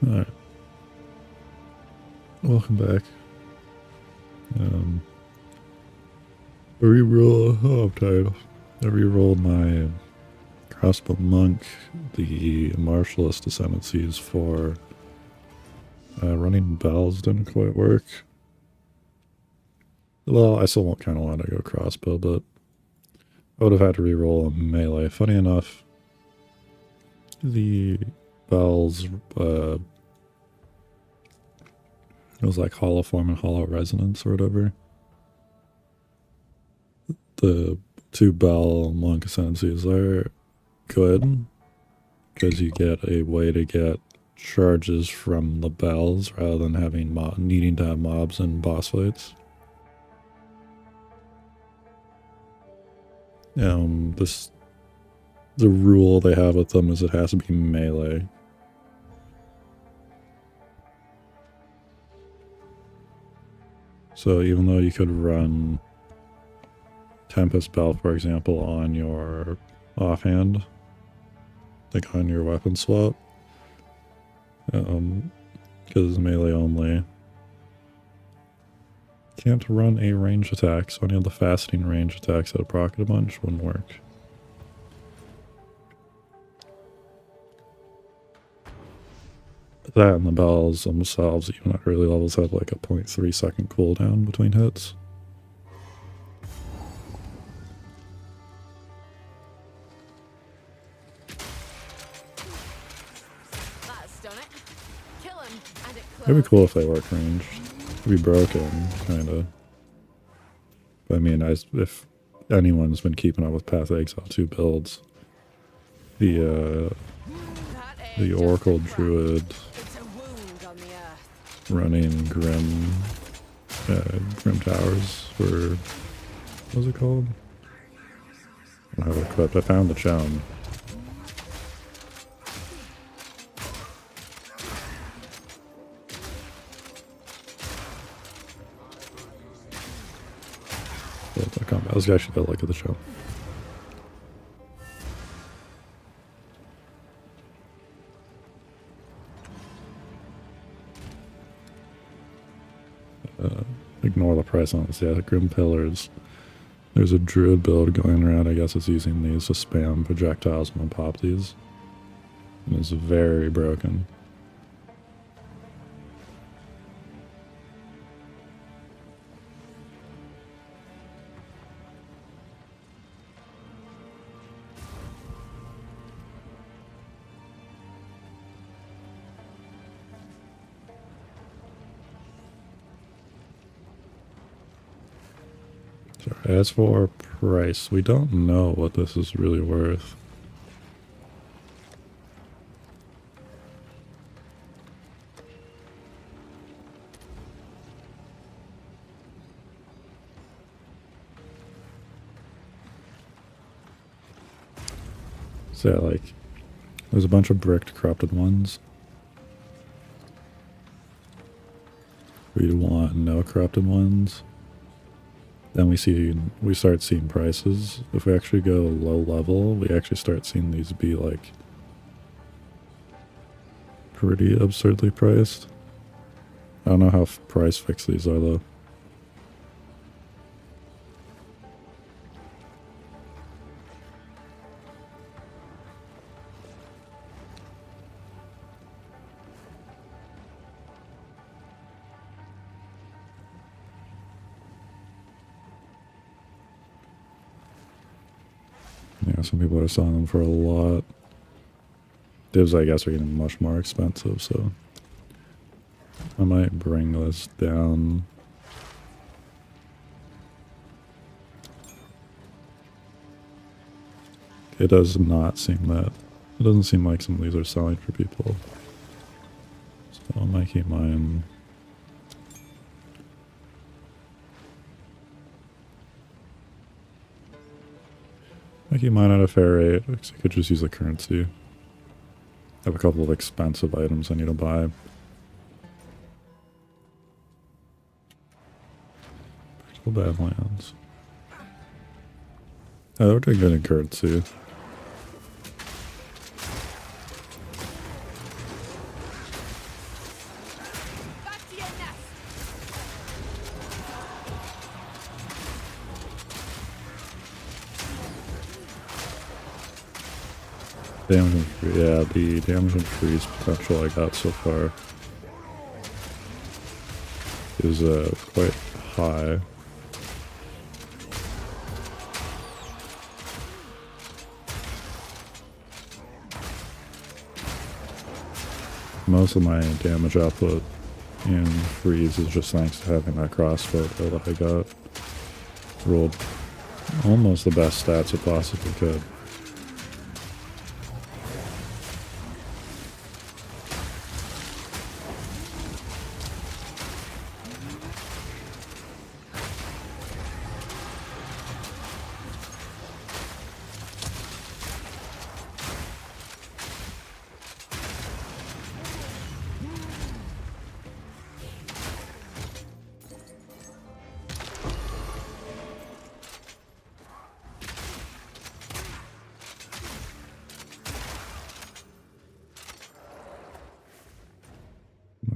Alright. Welcome back. Reroll. Oh, I'm tired. I rerolled my Crossbow Monk, the Martialist ascendancies for running bells didn't quite work. Well, I still kind of want to go Crossbow, but I would have had to reroll a melee. Funny enough, the bells, it was like Hollow Form and Hollow Resonance or whatever. The two bell monk ascendancies are good because you get a way to get charges from the bells rather than having needing to have mobs in boss fights. The rule they have with them is it has to be melee. So even though you could run Tempest Bell, for example, on your offhand, like on your weapon swap, because it's melee only, can't run a range attack, so any of the fastening range attacks that proc a bunch wouldn't work. That and the bells themselves, even at early levels, have like a 0.3 second cooldown between hits. It'd be cool if they work ranged. It'd be broken, kinda. But I mean, if anyone's been keeping up with Path of Exile 2 builds, the Oracle Druid running Grim Towers for, what was it called? I don't have it equipped. I found the gem. I was actually gonna look at the show. Ignore the price on this. Yeah, the Grim Pillars. There's a druid build going around. I guess it's using these to spam projectiles and then pop these. And it's very broken. As for price, we don't know what this is really worth. So yeah, like, there's a bunch of bricked corrupted ones. We want no corrupted ones. Then we start seeing prices. If we actually go low level, we actually start seeing these be like pretty absurdly priced. I don't know how price fixed these are though. Yeah, some people are selling them for a lot. Divs, I guess, are getting much more expensive, so I might bring this down. It does not seem that. It doesn't seem like some of these are selling for people. So I might keep mine. I keep mine at a fair rate, because I could just use the currency. I have a couple of expensive items I need to buy. Still Badlands. Oh, they're doing good in currency. Damage and freeze, yeah, the damage and freeze potential I got so far is quite high. Most of my damage output in freeze is just thanks to having that crossbow that I got. Rolled almost the best stats it possibly could.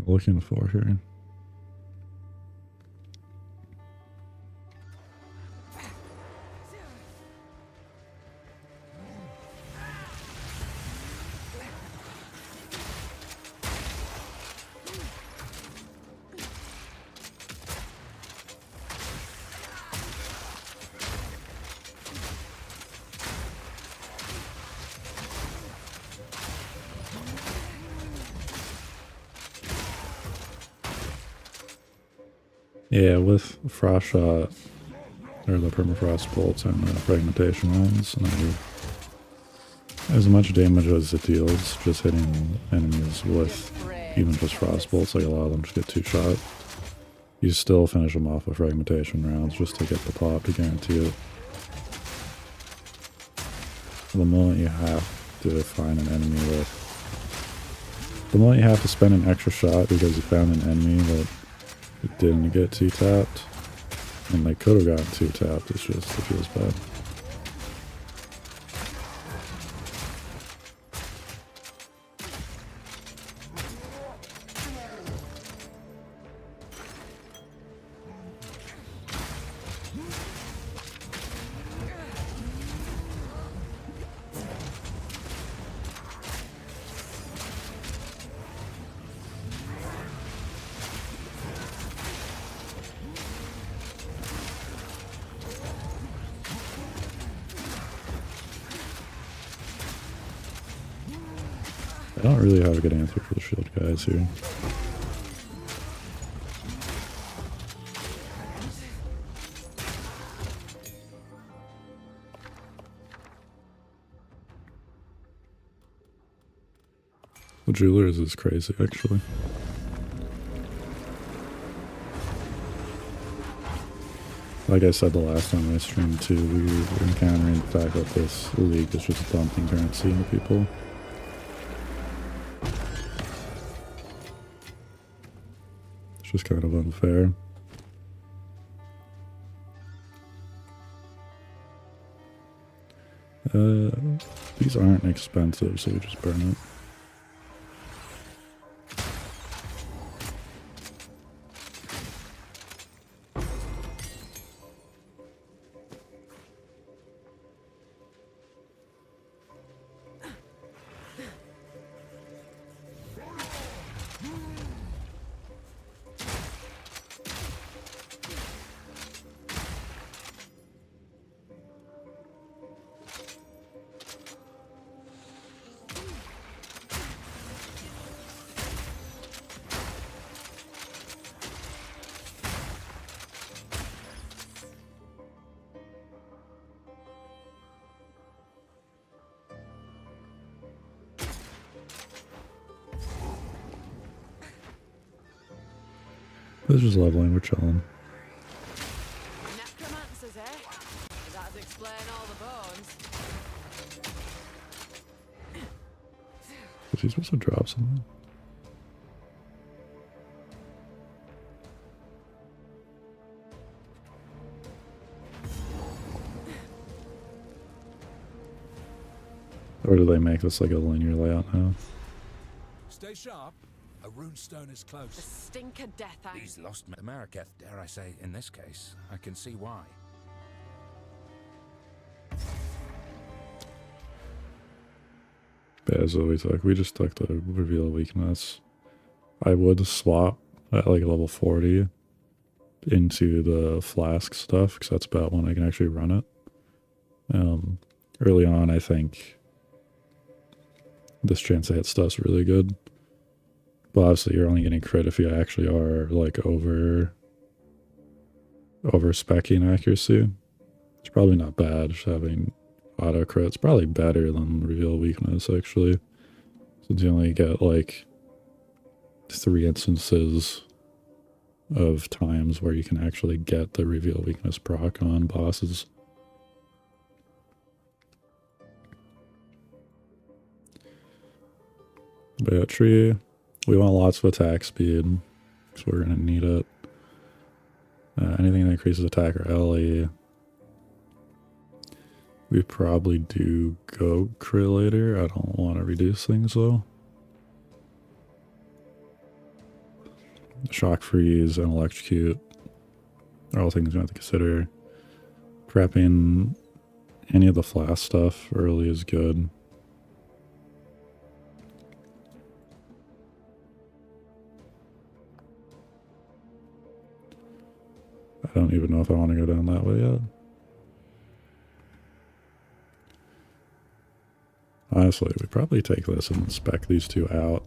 Looking for here. Yeah, with frost shot or the permafrost bolts and the fragmentation rounds, as much damage as it deals, just hitting enemies with even just frost bolts, like a lot of them just get 2-shot. You still finish them off with fragmentation rounds just to get the pop to guarantee it. The moment you have to find an enemy with, the moment you have to spend an extra shot because you found an enemy that it didn't get 2-tapped, and they could have gotten 2-tapped, it's just, it feels bad. I don't really have a good answer for the shield guys here. The jewelers is crazy, actually. Like I said the last time I streamed too, we were encountering the fact that this league is just dumping currency into people. It's just kind of unfair. These aren't expensive, so we just burn it. This is just leveling, we're chilling. Necromancers, eh? That'd explain all the bones. Was he supposed to drop something? Or do they make this like a linear layout now? Stay sharp. A runestone is The close. stink of death. These lost America, dare I say, in this case. I can see why. Yeah, so we just took the reveal weakness. I would swap at like level 40 into the flask stuff, because that's about when I can actually run it. Early on, I think this chance to hit stuff's really good. But obviously, you're only getting crit if you actually are like over specking accuracy. It's probably not bad just having auto crit. It's probably better than reveal weakness actually, since you only get like 3 instances of times where you can actually get the reveal weakness proc on bosses. But yeah, tree, we want lots of attack speed, because we're going to need it. Anything that increases attack or LE. We probably do go crit later. I don't want to reduce things though. Shock freeze and electrocute are all things you have to consider. Prepping any of the flask stuff early is good. I don't even know if I want to go down that way yet. Honestly, we probably take this and spec these two out.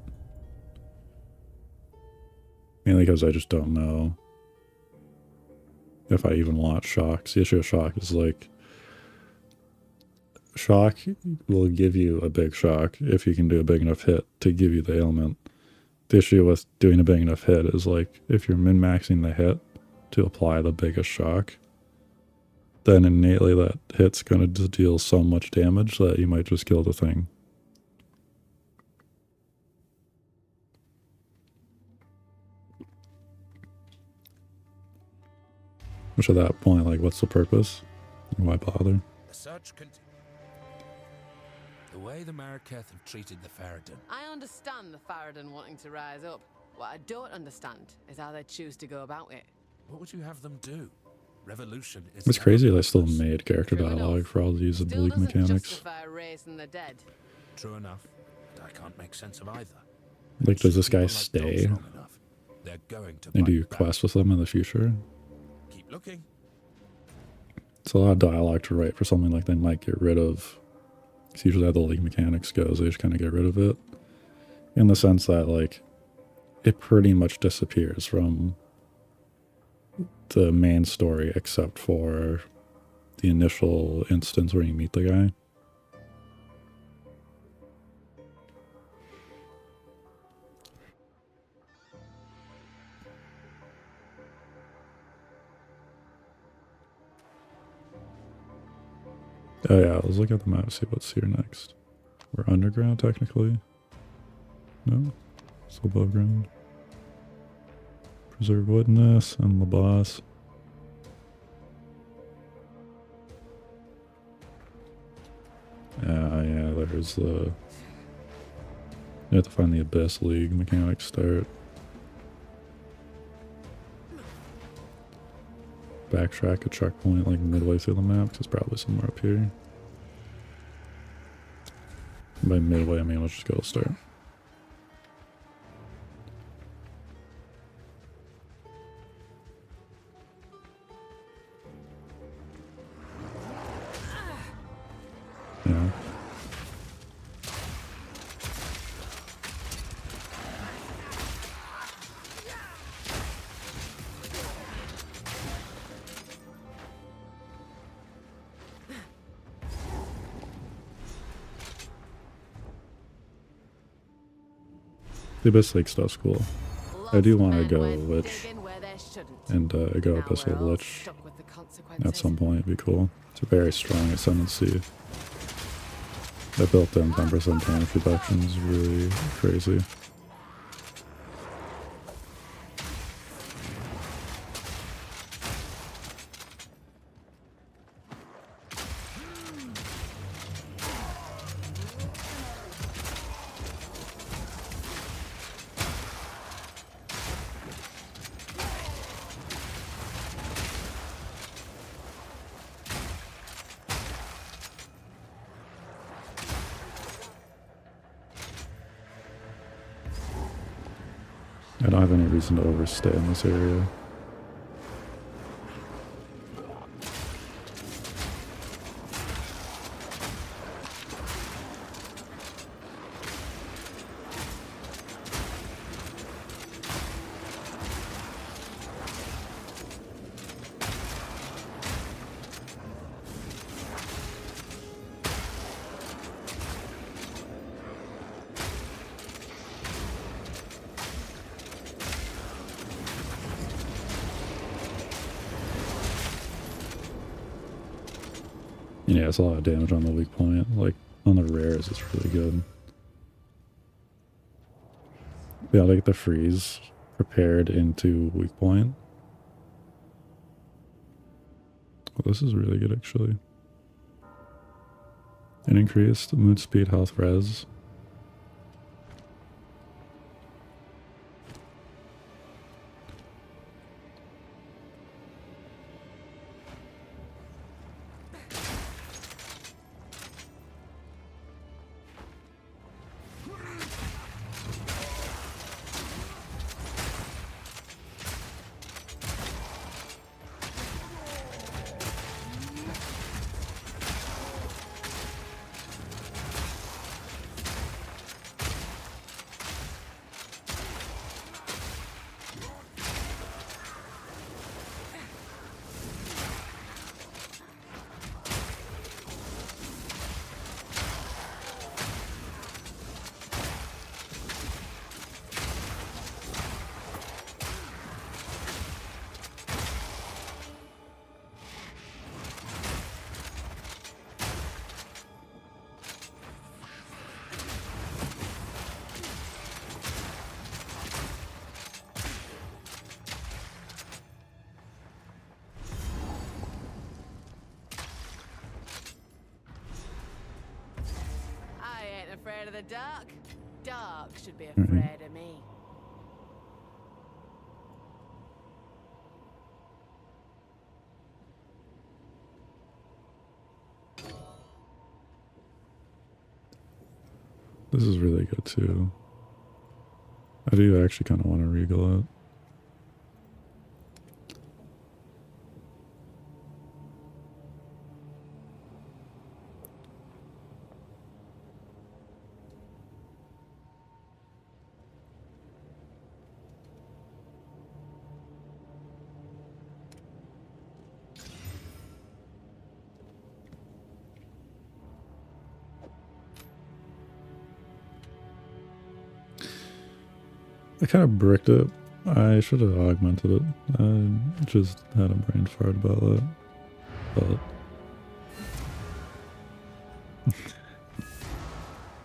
Mainly because I just don't know if I even want shocks. The issue of shock is like, shock will give you a big shock if you can do a big enough hit to give you the ailment. The issue with doing a big enough hit is like, if you're min-maxing the hit to apply the biggest shock, then innately that hit's going to just deal so much damage that you might just kill the thing. Which at that point, like, what's the purpose? Why bother? The search the way the Marraketh have treated the Faradin. I understand the Faradin wanting to rise up. What I don't understand is how they choose to go about it. What would you have them do? Revolution is. It's crazy they still made character dialogue for all these bleak mechanics. Justify raising the dead. True enough, but I can't make sense of either. Like, does this guy stay? They're going to And do you quest with them in the future? Keep looking. It's a lot of dialogue to write for something like they might get rid of. It's usually how the league mechanics goes. They just kind of get rid of it. In the sense that, like, it pretty much disappears from the main story except for the initial instance where you meet the guy. Oh yeah, let's look at the map, see what's here next. We're underground technically. No? It's above ground. Preserve Witness and the boss. Yeah, there's the... You have to find the Abyss League mechanics start. Backtrack a checkpoint like midway through the map, 'cause it's probably somewhere up here. By midway, I mean let's just go start. Yeah. The Abyss Lake stuff's cool. I do want to go Lich and go Abyssal Lich at some point. It'd be cool. It's a very strong ascendancy. The built-in 10% damage reduction is really crazy. I don't have any reason to overstay in this area. Yeah, it's a lot of damage on the weak point. Like, on the rares, it's really good. Yeah, like the freeze prepared into weak point. Well, this is really good, actually. An increased mood speed, health, res. Afraid of the dark? Dark should be afraid of me. This is really good too. I do actually kind of want to regal it. I kind of bricked it. I should have augmented it. I just had a brain fart about that. But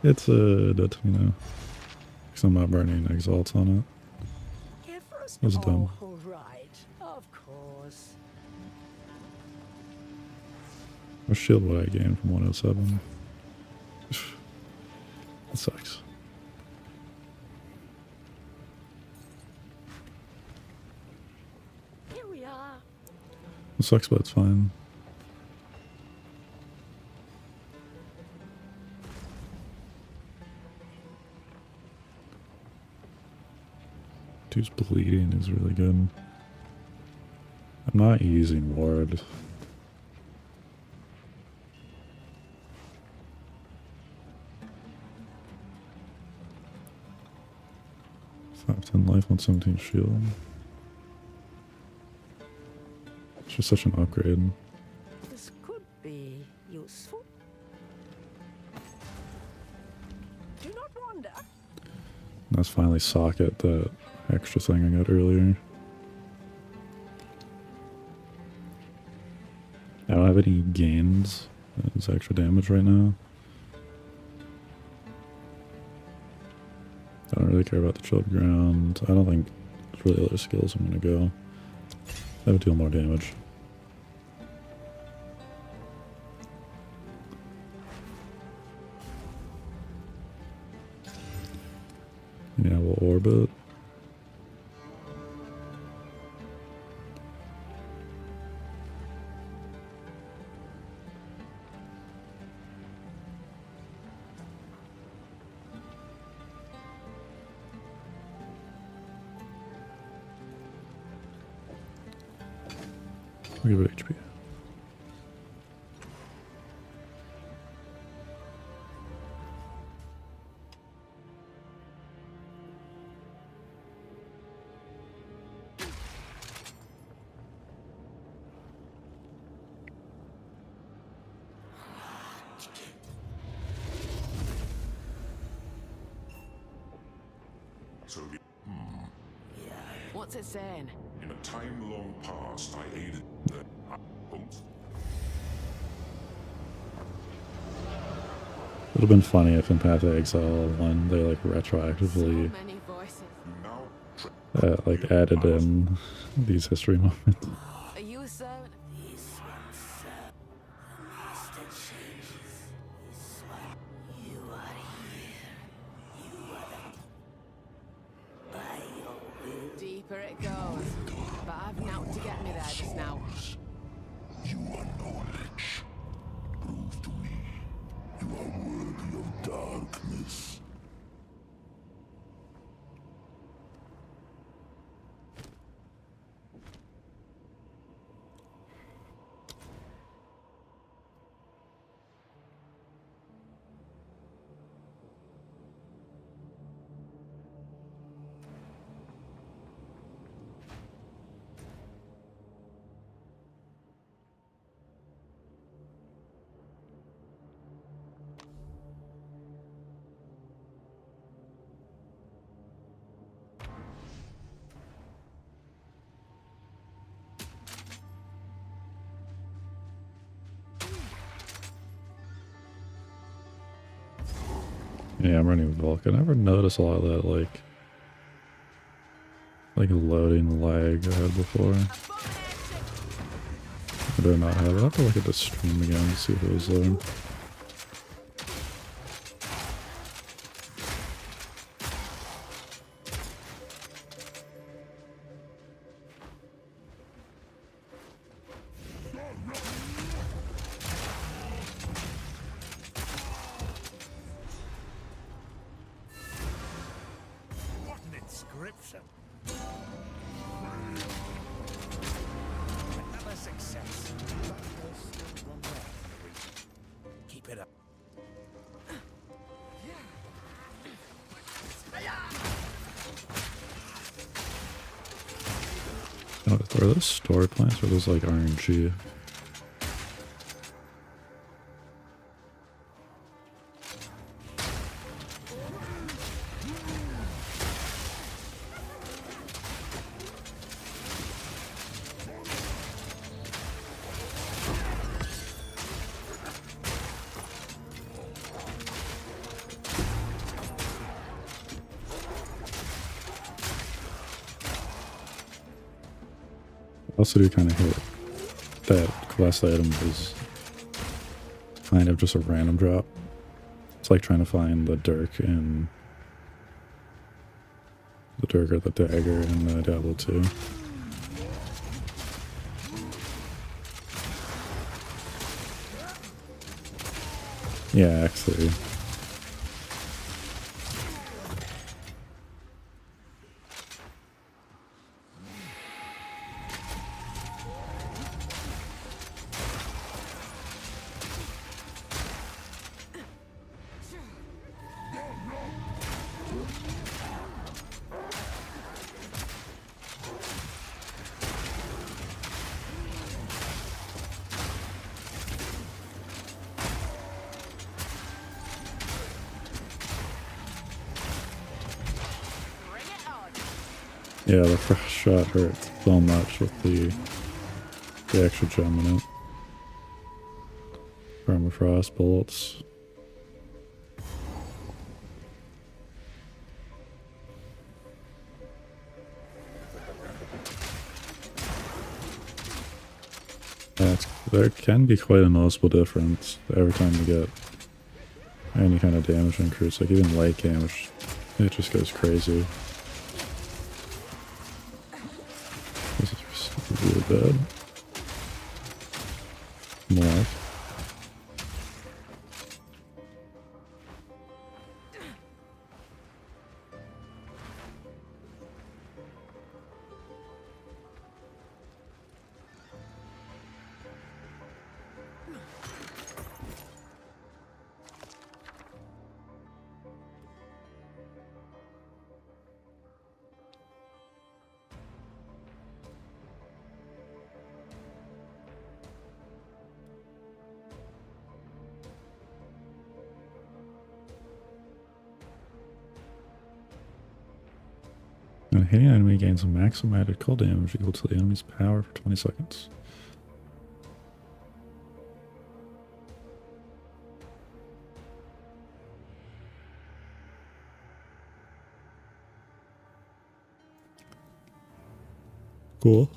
it's dead to me now. Because I'm not burning exalts on it. That's dumb. All right, of course. What shield would I gain from 107? That sucks. Here we are. It sucks, but it's fine. Dude's bleeding is really good. I'm not using ward. Five 10 life, 117 shield. It's just such an upgrade. This could be useful. Do not wander. Let's finally socket that extra thing I got earlier. I don't have any gains as extra damage right now. I don't really care about the chilled ground. I don't think there's really other skills I'm gonna go. I have to deal more damage. Yeah, we'll orbit. We give it HP. So, What's it saying? in a time long past, I aided the Would have been funny if in Path of Exile 1 they like retroactively So many voices. now like added in these history moments. Are you a servant? Deeper it goes. But I've naught to get me there just now. you are knowledge. Prove to me you are worthy of darkness. Yeah, I'm running with Vulcan. I never noticed a lot of that like loading lag I had before. I do not have it. I'll have to look at the stream again to see if it was there. What an inscription! Another success. But there's still one more for the region. Keep it up. Oh, are those store plants or are those like RNG? Also do kind of hit that quest item is kind of just a random drop. It's like trying to find the dirk in the dirk or the dagger in Diablo 2. Yeah, actually. Yeah, the first shot hurts so much with the extra gem in it. Permafrost bullets. There can be quite a noticeable difference every time you get any kind of damage increase. Like even light damage, it just goes crazy. This is really bad. More. Hitting an enemy gains a maximum added cold damage equal to the enemy's power for 20 seconds. Cool.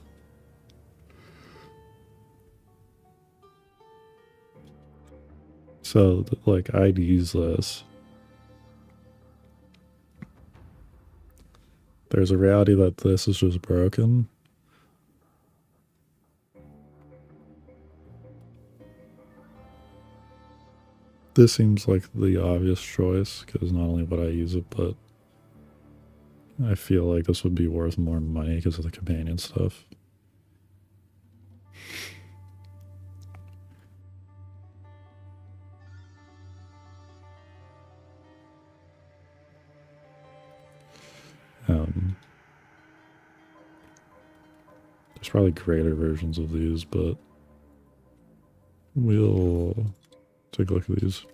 So, like, I'd use this. There's a reality that this is just broken. This seems like the obvious choice, because not only would I use it, but I feel like this would be worth more money because of the companion stuff. There's probably greater versions of these, but we'll take a look at these.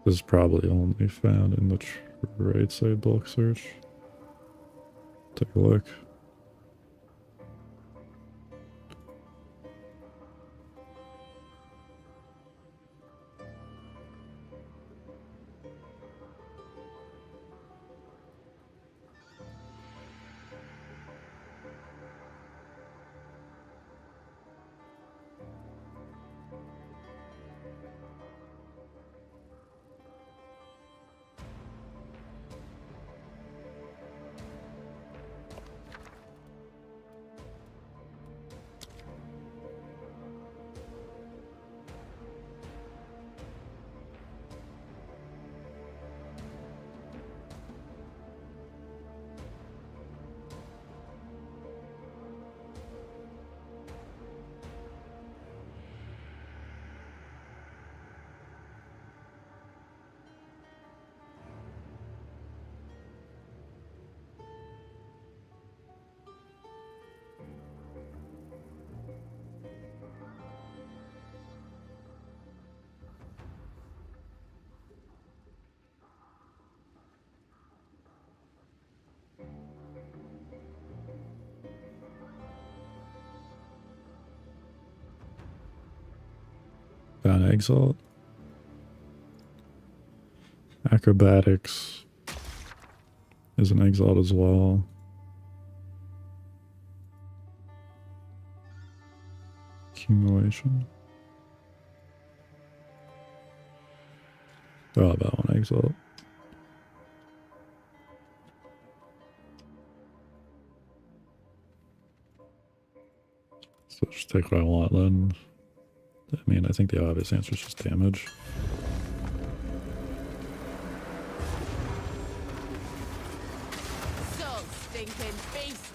This is probably only found in the right side bulk search. Take a look. Found Exile. Acrobatics is an Exile as well. Accumulation. Oh, about one Exile. So just take what I want then. I mean, I think the obvious answer is just damage. So stinking beast.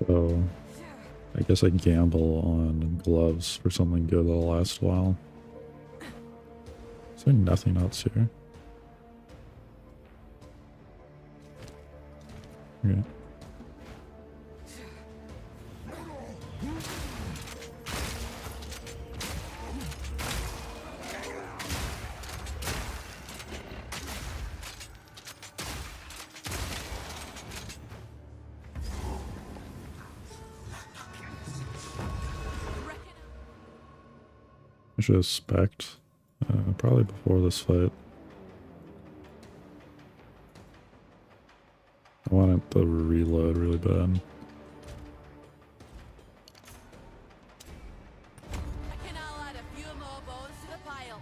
So I guess I gamble on gloves for something good that'll last a while. Is there nothing else here? Okay. I should have spec'd, probably before this fight. want it to reload really bad. I can now add a few more bones to the pile.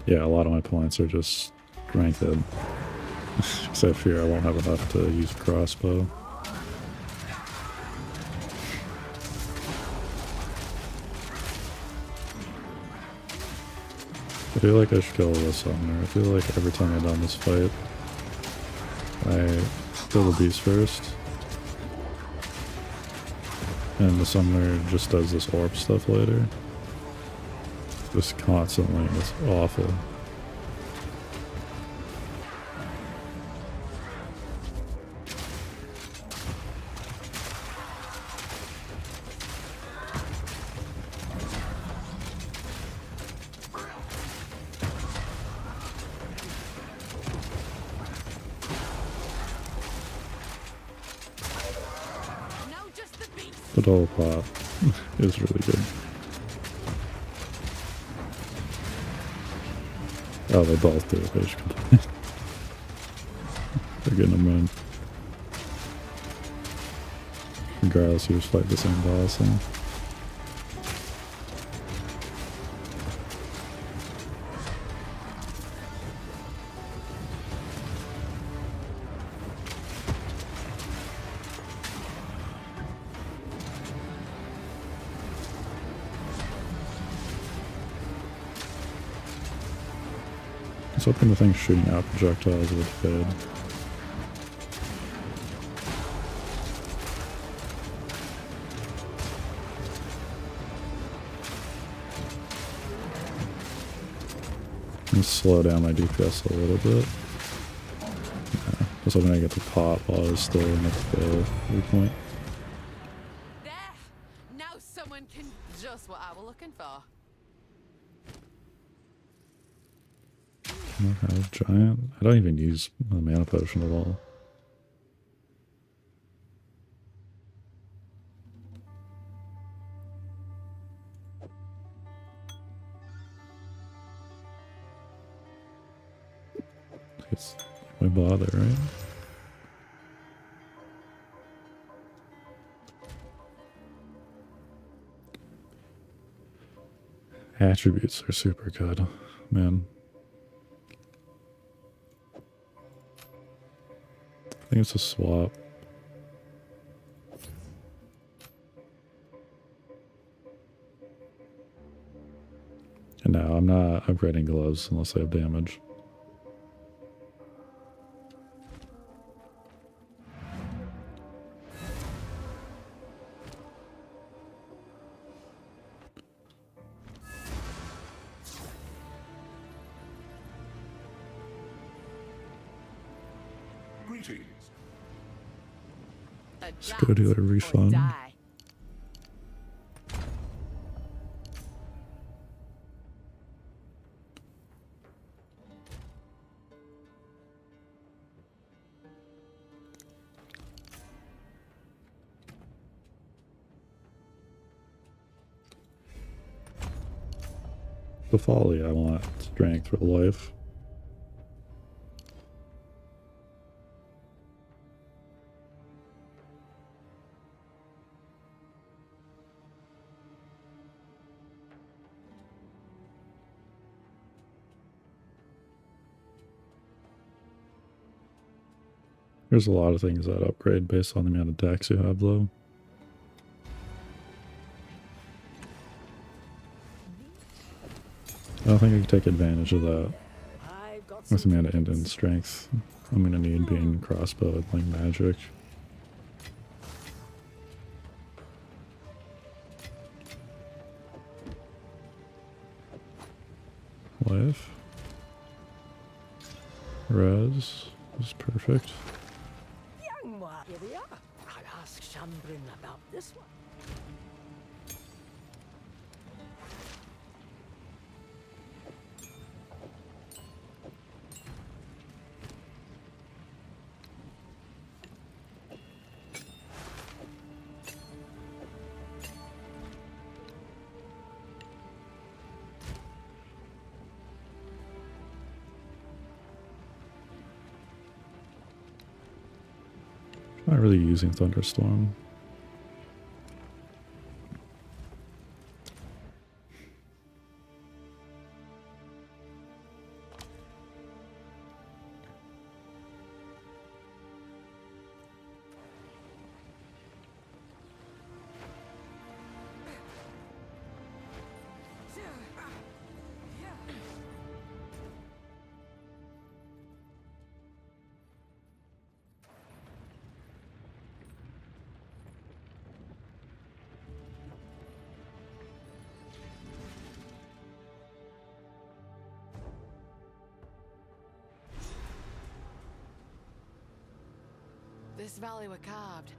Yeah, a lot of my points are just ranked. Because I fear I won't have enough to use a crossbow. I feel like I should kill the summoner. I feel like every time I've done this fight, I kill the beast first. And the summoner just does this orb stuff later. Just constantly, and it's awful. Now just the beast. The double pop is really good. Oh, they both do it. They should complain. They're getting them in. Regardless, you just fight the same boss. Huh? I was hoping the thing shooting out projectiles would fade. Let's slow down my DPS a little bit. Yeah, I was hoping I get the pop while I was still in the fail viewpoint. There. Now someone can. Just what I was looking for. Okay, giant. I don't even use a mana potion at all. It's why bother, right? Attributes are super good, man. I think it's a swap. And now I'm not upgrading gloves unless they have damage. Greetings. Let's go do a Adapt or refund. die. The folly, I want strength for life. There's a lot of things that upgrade based on the amount of decks you have, though. I don't think I can take advantage of that I've got with the some amount of tickets. indent strength. I'm gonna need being crossbow and playing magic. Life. Res is perfect. Young one. Here we are. I'll ask Shambrin about this one. Not really using Thunderstorm. This valley were carved,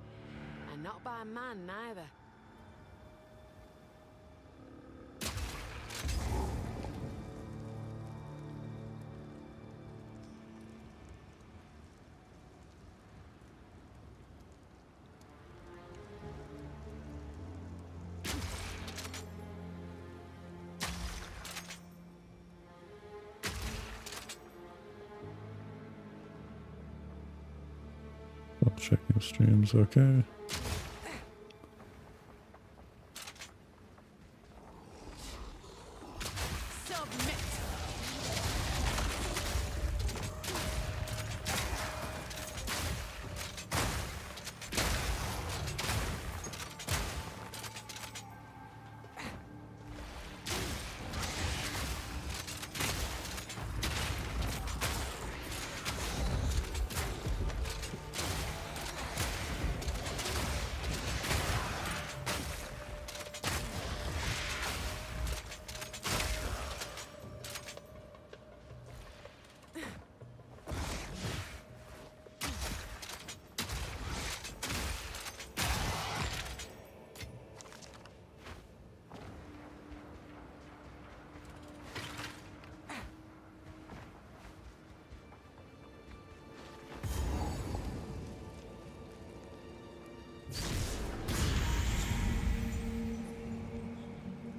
and not by man neither. I'll check your streams, okay. Submit!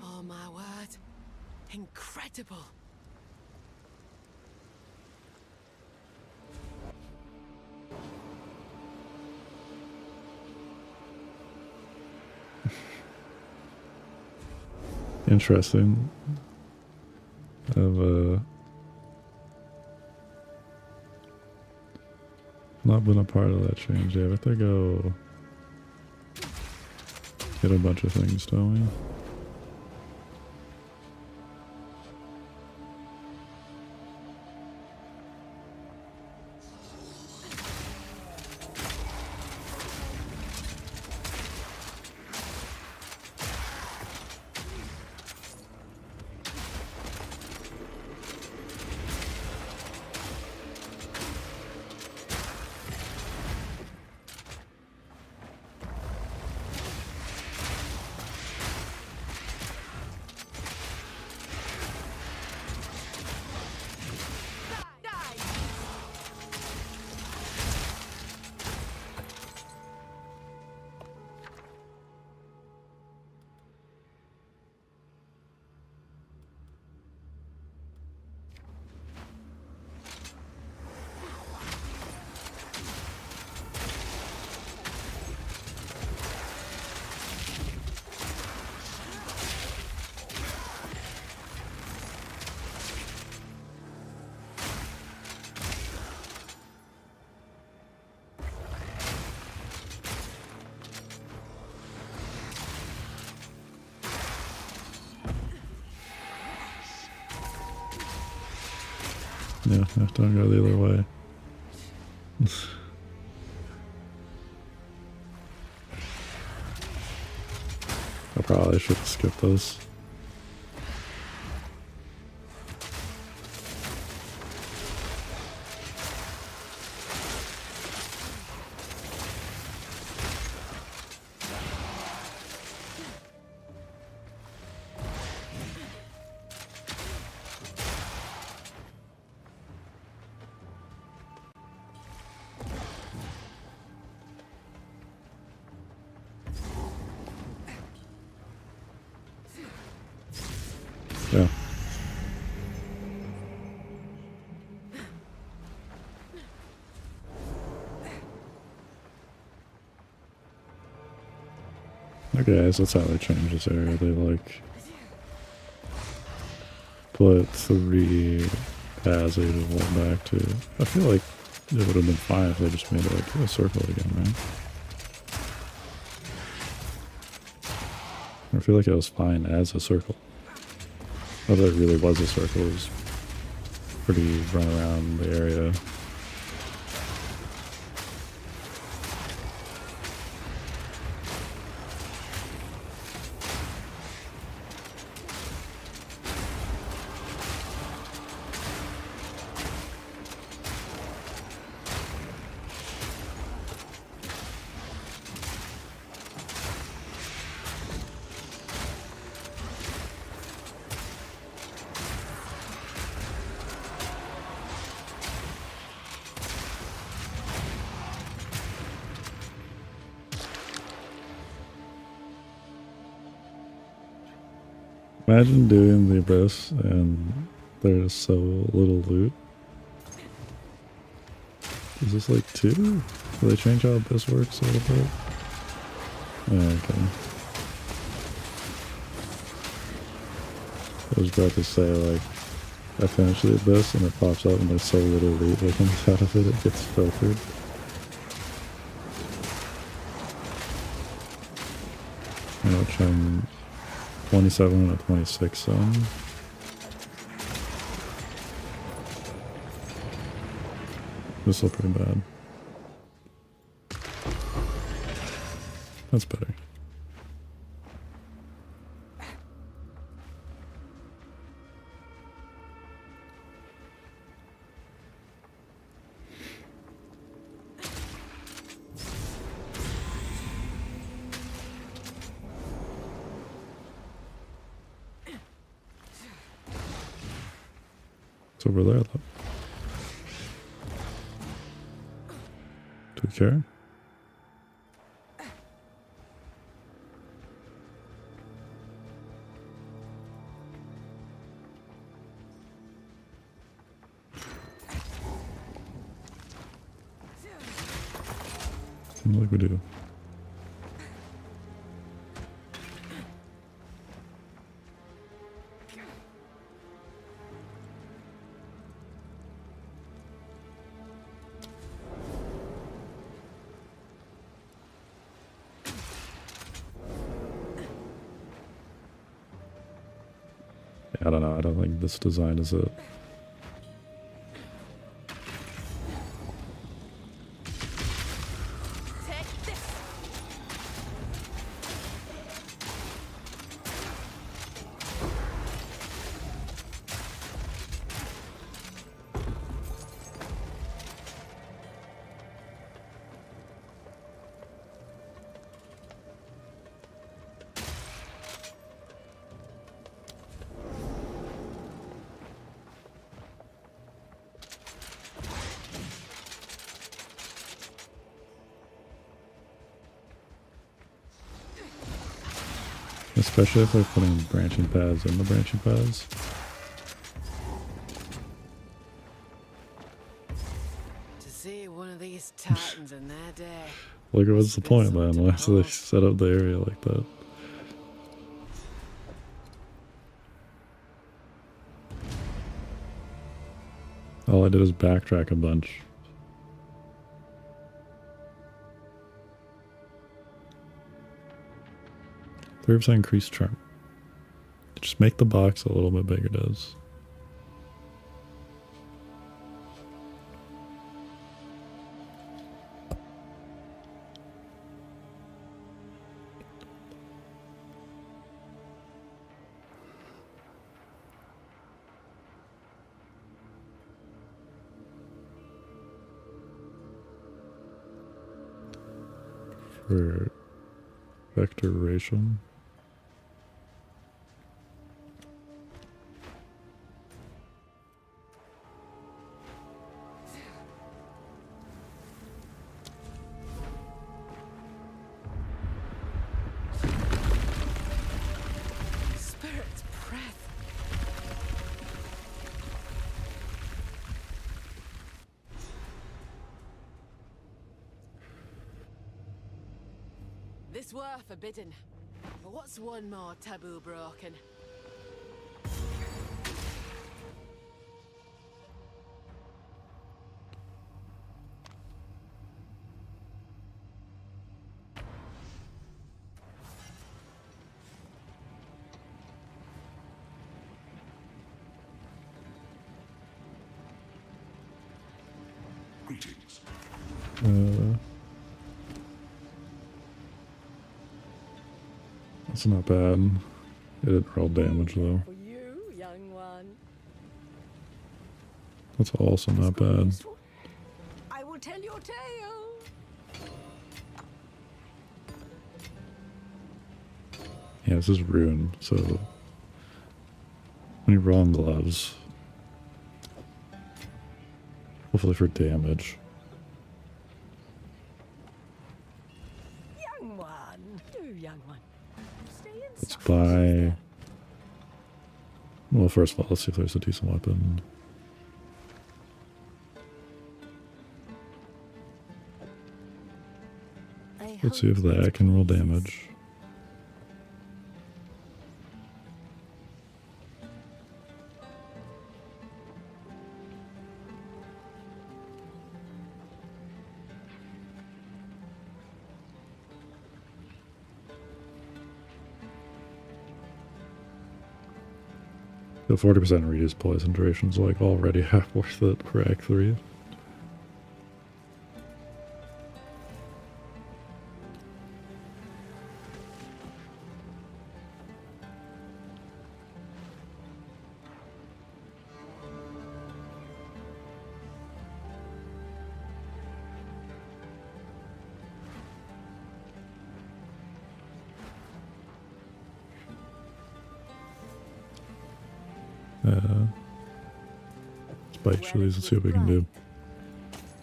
Oh my word. Incredible. Interesting. I've not been a part of that change yet. I think I'll get a bunch of things, don't we? Yeah, I have to go the other way. I probably should have skipped those. Okay, so that's how they change this area. They like put 3 paths that you just went back to. I feel like it would have been fine if they just made it like a circle again, right? I feel like it was fine as a circle. Whether it really was a circle was pretty run around the area. Imagine doing the abyss and there's so little loot. Is this like 2? Do they change how abyss works a little bit? Yeah, okay. I was about to say, like, I finish the abyss and it pops up and there's so little loot that comes out of it, it gets filtered. Which I'm 27 and a 26 on. This looks pretty bad. That's better. It's over there, though. Do we care? Seems like we do. I don't know. I don't think this design is it. Especially if they're putting branching paths in the branching paths. To see one of these titans in their day. Like, what's the point then? Why do they set up the area like that? All I did is backtrack a bunch. %, increased charm. Just make the box a little bit bigger, does. For vector ration. Spirit's breath. This were forbidden. What's one more taboo broken? Greetings. That's not bad. It didn't roll damage though. For you, young one. That's also not bad. I will tell your tale. Yeah, this is rune, so when you roll in gloves, hopefully for damage. Young one. You young one. Stay Let's inside. buy. Well, first of all, let's see if there's a decent weapon. Let's see if that can roll damage. The 40% reduced poison duration's like already half worth it for Act 3. Spike chilies, let's see what we can do.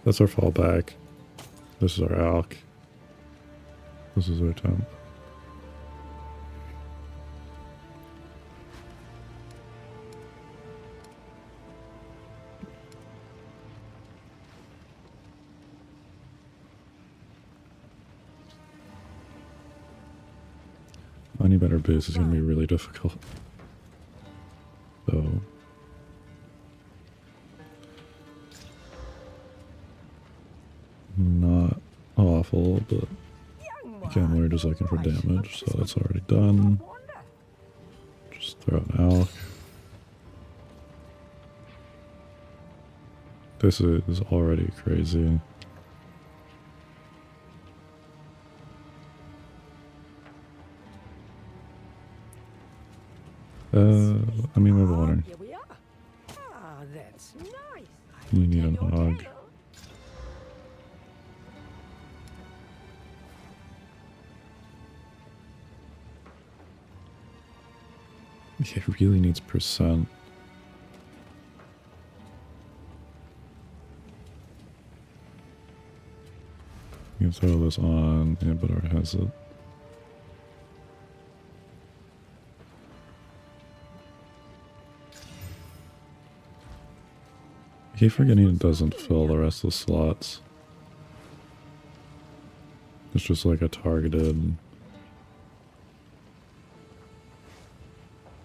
That's our fallback. This is our alk. This is our temp. Any better boost is going to be really difficult. So not awful, but again, we're just looking for damage, so that's already done. Just throw an alk. This is already crazy. I mean, we're water. Here we are. Ah, that's nice. You need an hog. It really needs percent. You can throw this on, yeah, but already has it. I keep forgetting it doesn't fill the rest of the slots. It's just like a targeted.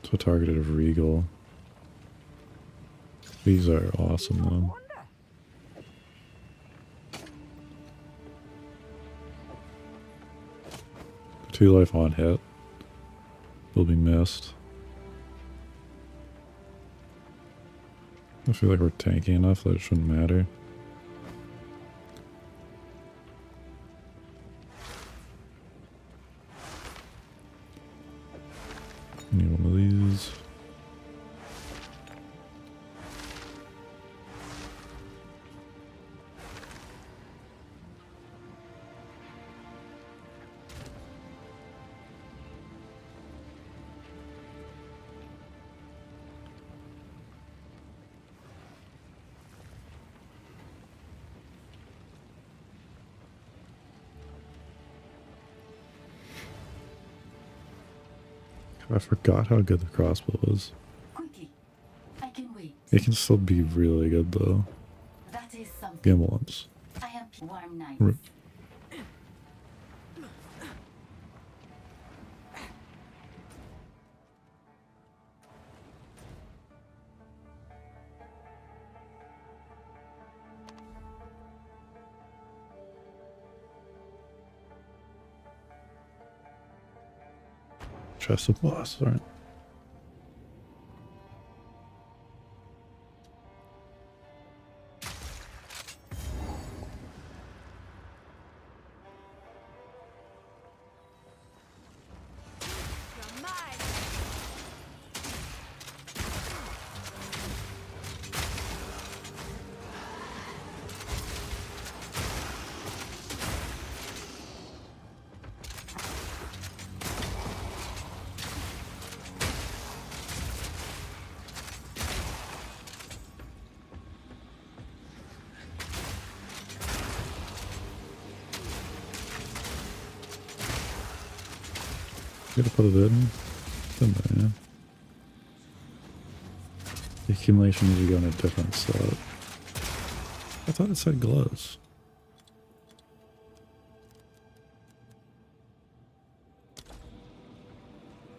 It's a targeted of Regal. These are awesome though. The 2 life on hit will be missed. I feel like we're tanky enough that it shouldn't matter. Need one of these. I forgot how good the crossbow is. Quickly, I can wait. It can still be really good though. That is something. Gimbal ones. I am warm nights. R- chest of boss, alright. You're mine. Gotta put it in. Somewhere, yeah. The accumulation needs to go in a different slot. I thought it said gloves.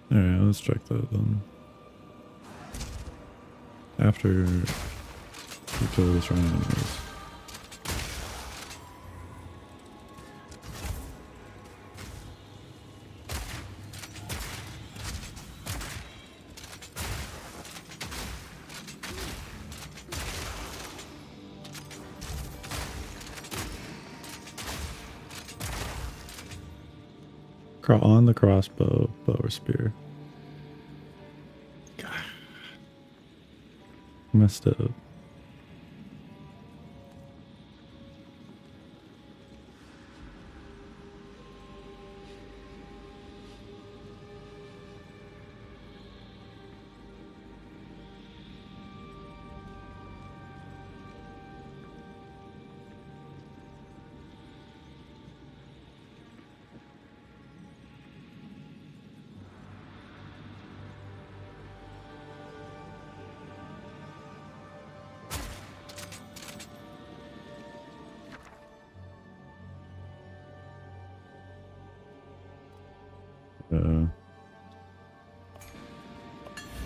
Alright, let's check that then. After you kill this round enemies. On the crossbow, bow or spear. God. Messed up.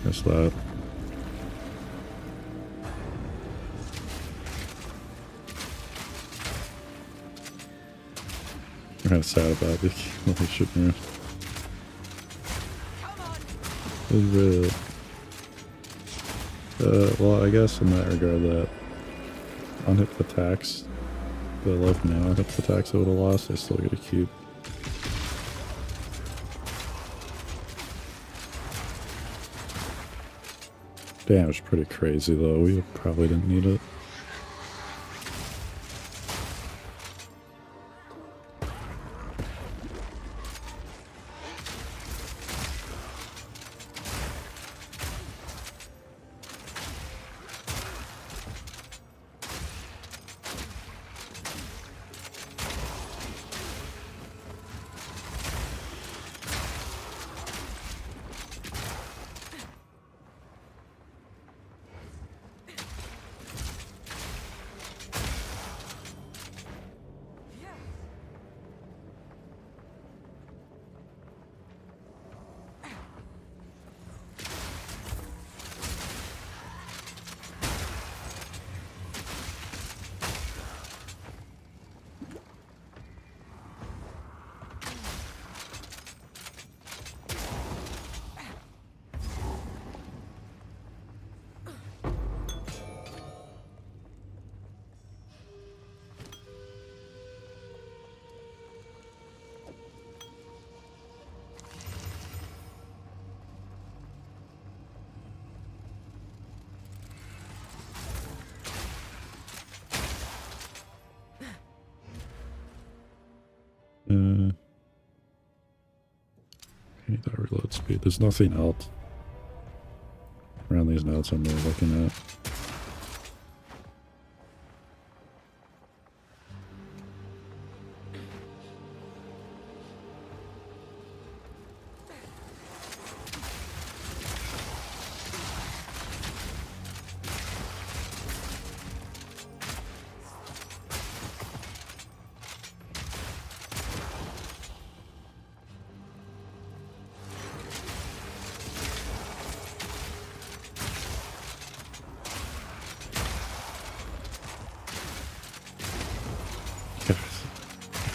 Guess that. I'm kind of sad about it. Nothing shooting around. Well, I guess in that regard, that unhit attacks, the left now unhit attacks I would have lost, I still get to keep. Damage pretty crazy though, we probably didn't need it. I need that reload speed. There's nothing else around these notes I'm really looking at.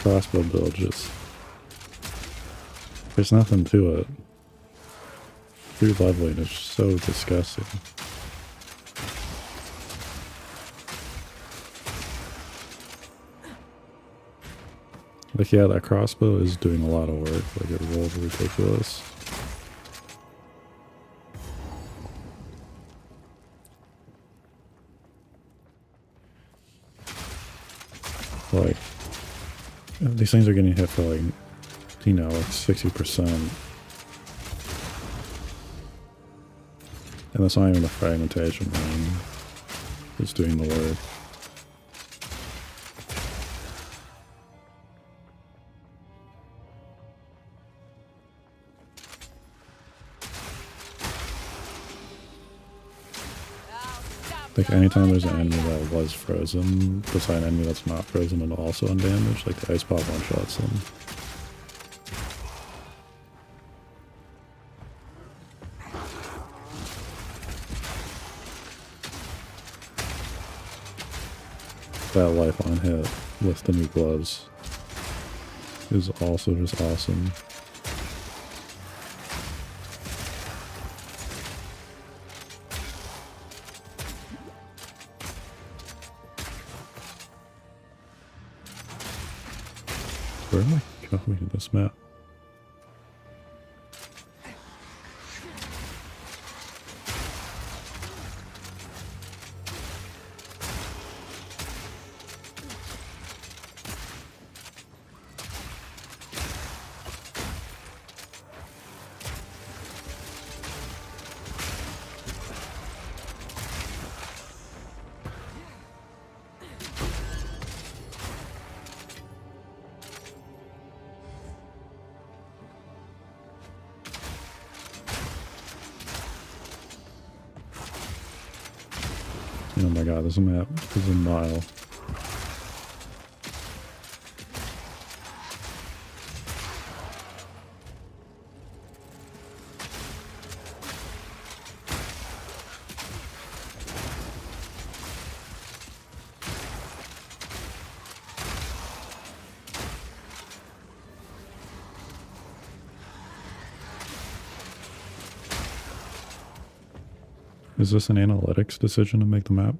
Crossbow build just... There's nothing to it. 3 leveling is so disgusting. Like, yeah, that crossbow is doing a lot of work. Like, it rolled ridiculous. Like, these things are getting hit for, like, you know, like 60%. And that's not even the fragmentation, man. It's doing the work. Like, anytime there's an enemy that was frozen, beside an enemy that's not frozen and also undamaged, like the ice pop one-shots them. That lifeline hit with the new gloves is also just awesome. Where am I going in this map? Oh my god, this map is a mile. Is this an analytics decision to make the map?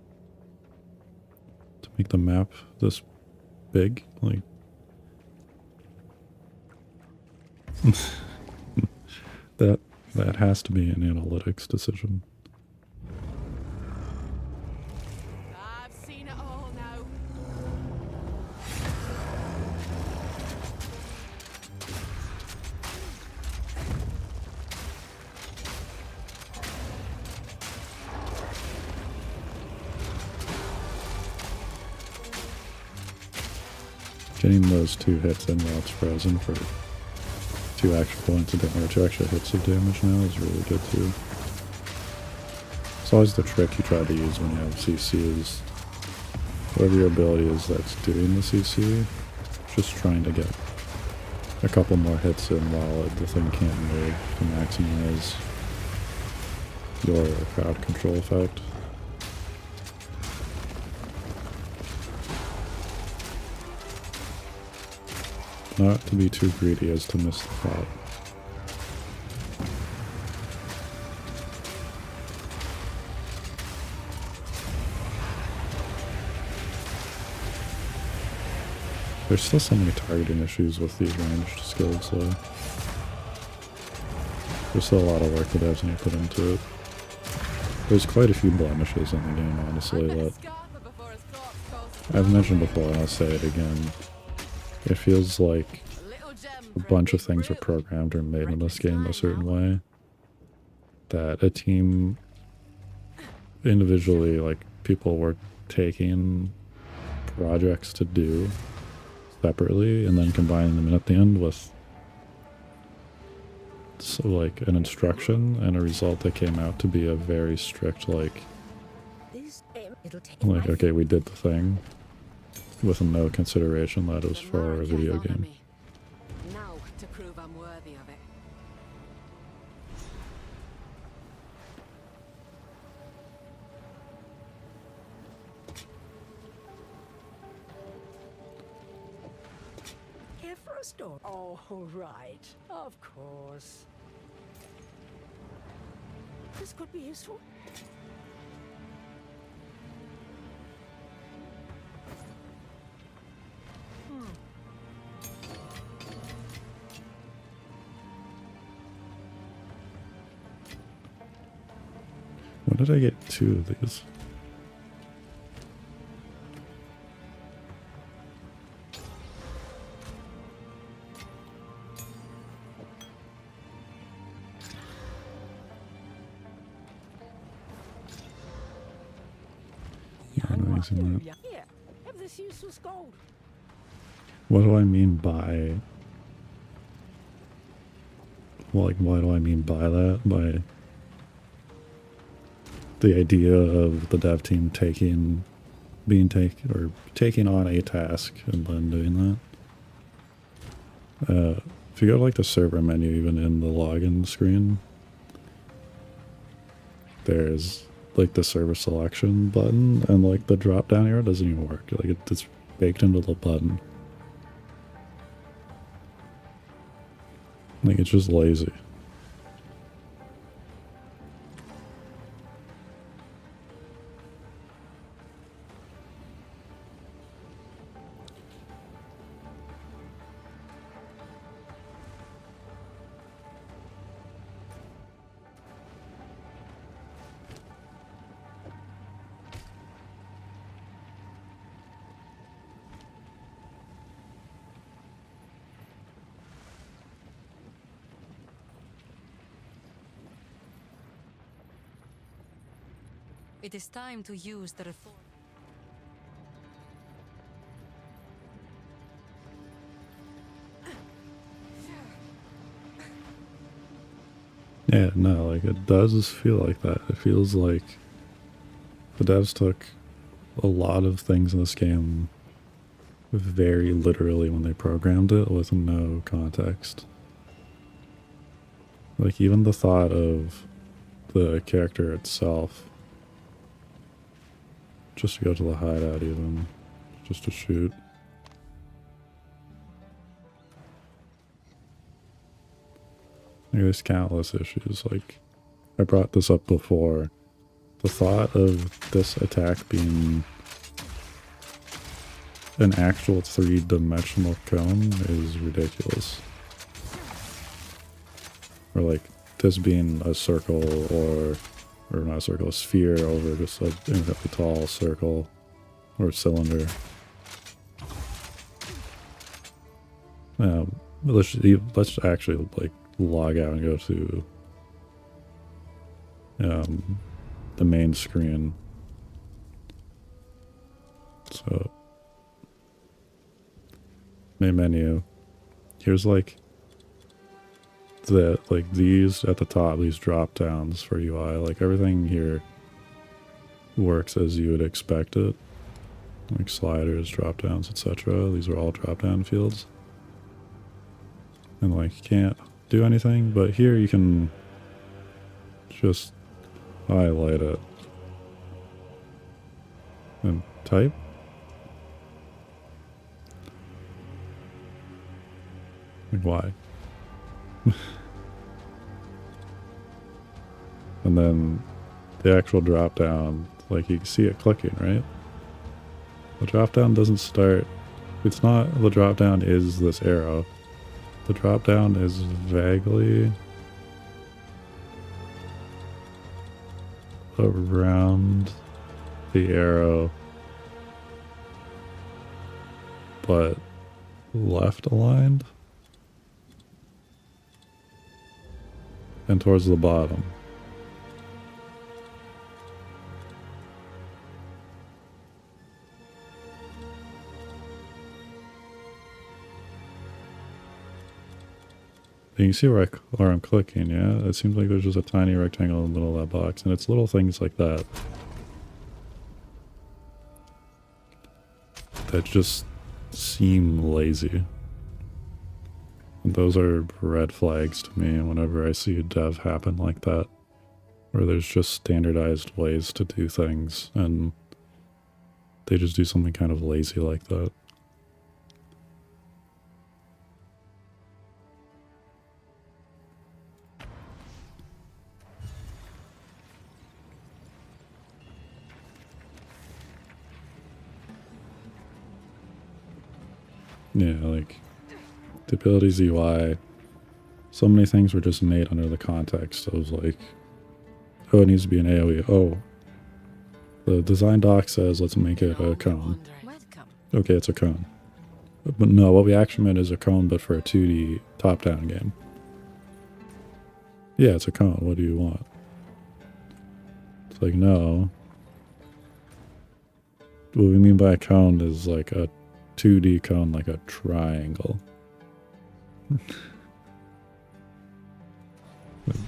To make the map this big? Like... that has to be an analytics decision. I've seen it all now. Getting those 2 hits in while it's frozen for 2 extra points of damage, or 2 extra hits of damage now is really good too. It's always the trick you try to use when you have CCs. Whatever your ability is that's doing the CC, just trying to get a couple more hits in while the thing can't move to maximize your crowd control effect. Not to be too greedy as to miss the pot. There's still so many targeting issues with these ranged skills though. There's still a lot of work that devs need to put into it. There's quite a few blemishes in the game, honestly, that I've mentioned before and I'll say it again. It feels like a bunch of things were programmed or made in this game a certain way that a team individually, like people were taking projects to do separately and then combining them at the end with so like an instruction and a result that came out to be a very strict like okay, we did the thing with no consideration that it was for a video game. Now to prove I'm worthy of it. Here for a store. Oh, right. Of course. This could be useful. When did I get 2 of these? I'm not using that. Here, have this useless gold. What do I mean by... Well, like, what do I mean by that? By the idea of the dev team taking on a task and then doing that. If you go to like the server menu, even in the login screen, there's like the server selection button, and like the drop down arrow doesn't even work. Like it's baked into the button. Like it's just lazy. It is time to use the reform. Yeah, no, like it does feel like that. It feels like the devs took a lot of things in this game very literally when they programmed it with no context. Like even the thought of the character itself, just to go to the hideout even, just to shoot. Like, there's countless issues. Like, I brought this up before. The thought of this attack being an actual 3-dimensional cone is ridiculous. Or like, this being a circle or not a circle, a sphere over just an infinitely tall circle or cylinder. Let's actually like log out and go to the main screen. So main menu. Here's like these at the top, these drop downs for UI. Like everything here works as you would expect it. Like sliders, drop downs, etc. These are all drop down fields. And like you can't do anything, but here you can just highlight it and type. Like why? And then the actual drop down, like you can see it clicking, right? The drop down doesn't start, it's not, the drop down is this arrow. The drop down is vaguely around the arrow, but left aligned and towards the bottom. You can see where I'm clicking, yeah? It seems like there's just a tiny rectangle in the middle of that box, and it's little things like that that just seem lazy. And those are red flags to me whenever I see a dev happen like that, where there's just standardized ways to do things, and they just do something kind of lazy like that. Yeah, like the abilities UI, so many things were just made under the context of like, oh, it needs to be an AoE. Oh, the design doc says let's make it a cone. Welcome. Okay, it's a cone. But no, what we actually meant is a cone, but for a 2D top-down game. Yeah, it's a cone. What do you want? It's like, no. What we mean by a cone is like a 2D cone, like a triangle.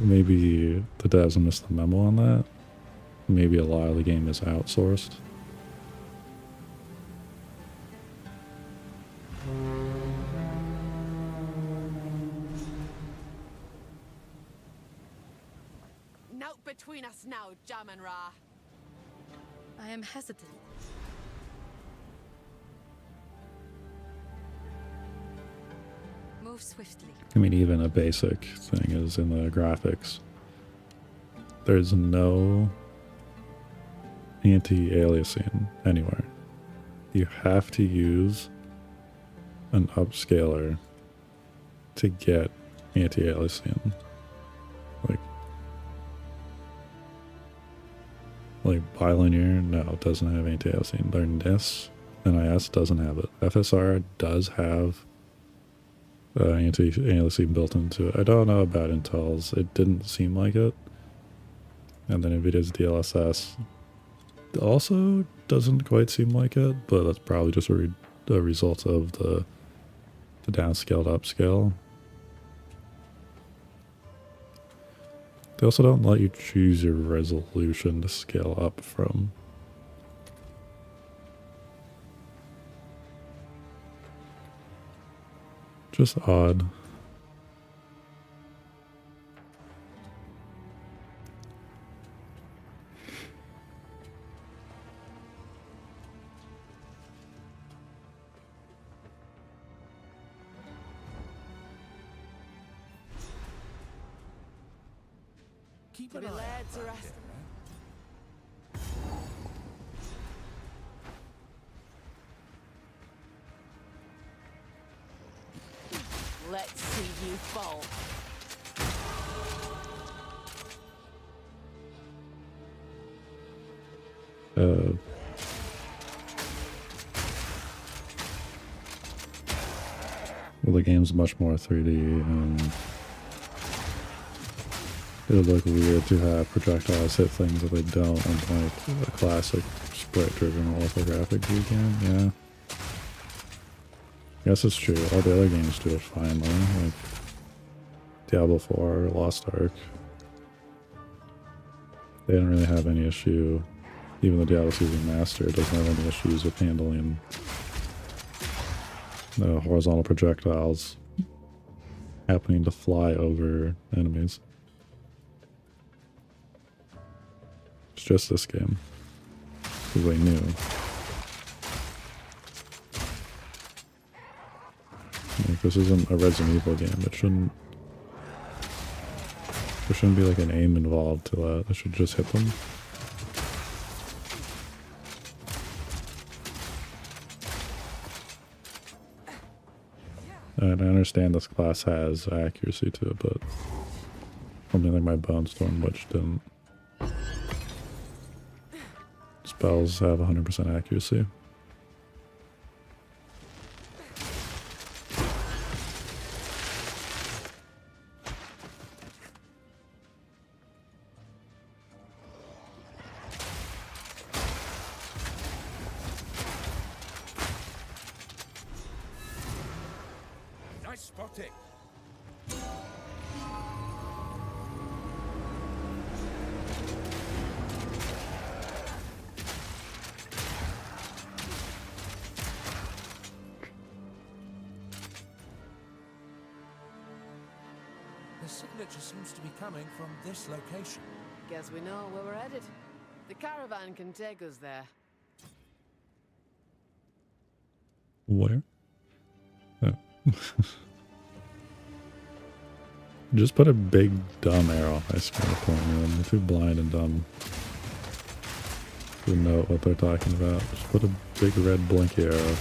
Maybe the devs missed the memo on that. Maybe a lot of the game is outsourced. Note between us now, Jam and Ra. I am hesitant. Move swiftly. I mean, even a basic thing is in the graphics. There's no anti-aliasing anywhere. You have to use an upscaler to get anti-aliasing. Like bilinear, no, it doesn't have anti-aliasing. Their NIS doesn't have it. FSR does have anti-aliasing built into it. I don't know about Intel's. It didn't seem like it. And then NVIDIA's DLSS also doesn't quite seem like it, but that's probably just a result of the downscaled upscale. They also don't let you choose your resolution to scale up from. Just odd. Keep To an be eye led out to back rest. here, Let's see you fall. Well, the game's much more 3D, and it would look weird to have projectiles hit things that they don't in like a classic sprite-driven orthographic view game. Yeah, I guess it's true. All the other games do it fine, though. Like Diablo 4, Lost Ark. They don't really have any issue. Even the Diablo 2 Remaster doesn't have any issues with handling the horizontal projectiles happening to fly over enemies. It's just this game. Because they knew. Like, this isn't a Resident Evil game. It shouldn't... There shouldn't be like an aim involved to that. I should just hit them. And I understand this class has accuracy to it, but something like my Bone Storm Witch didn't. Spells have 100% accuracy. nice spotting. The signature seems to be coming from this location. Guess we know where we're headed. The caravan can take us there. Where? Oh. Just put a big dumb arrow. I swear to point me. I'm too blind and dumb to know what they're talking about. Just put a big red blinky arrow.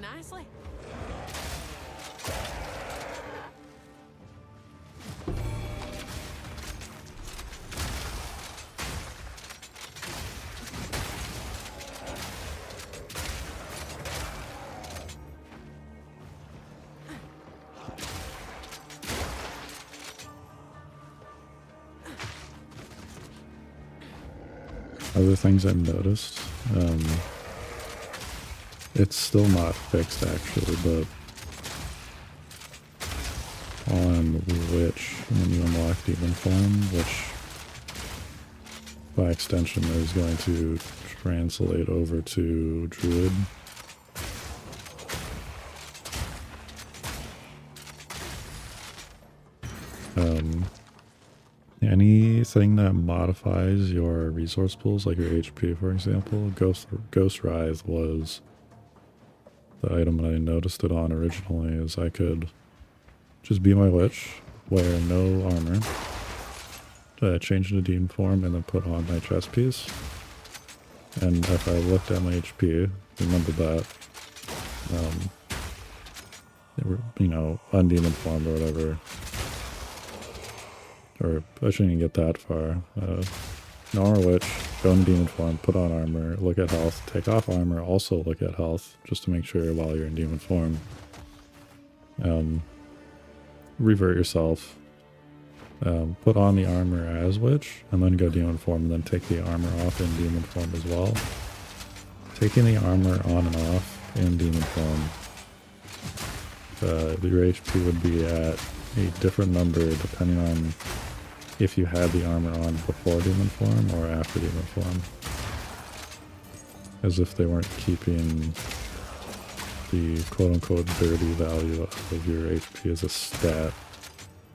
working nicely. Other things I've noticed, it's still not fixed actually, but on Witch, when you unlock Demon Form, which by extension is going to translate over to Druid, anything that modifies your resource pools, like your HP for example, Ghost Writhe was the item that I noticed it on originally, is I could just be my witch, wear no armor, change into demon form, and then put on my chest piece. And if I looked at my HP, remember that, you know, undemon formed or whatever. Or I shouldn't even get that far. Normal witch, go into demon form, put on armor, look at health, take off armor, also look at health, just to make sure while you're in demon form. Revert yourself, put on the armor as witch, and then go demon form, and then take the armor off in demon form as well. Taking the armor on and off in demon form, your HP would be at a different number depending on if you had the armor on before demon form or after demon form. As if they weren't keeping the quote-unquote dirty value of your HP as a stat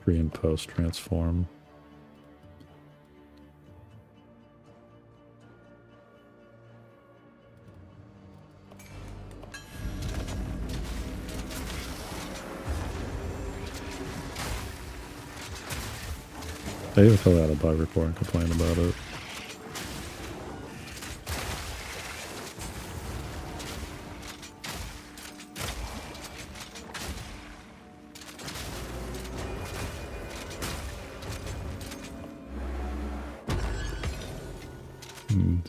pre and post transform. I even filled out a bug report and complained about it.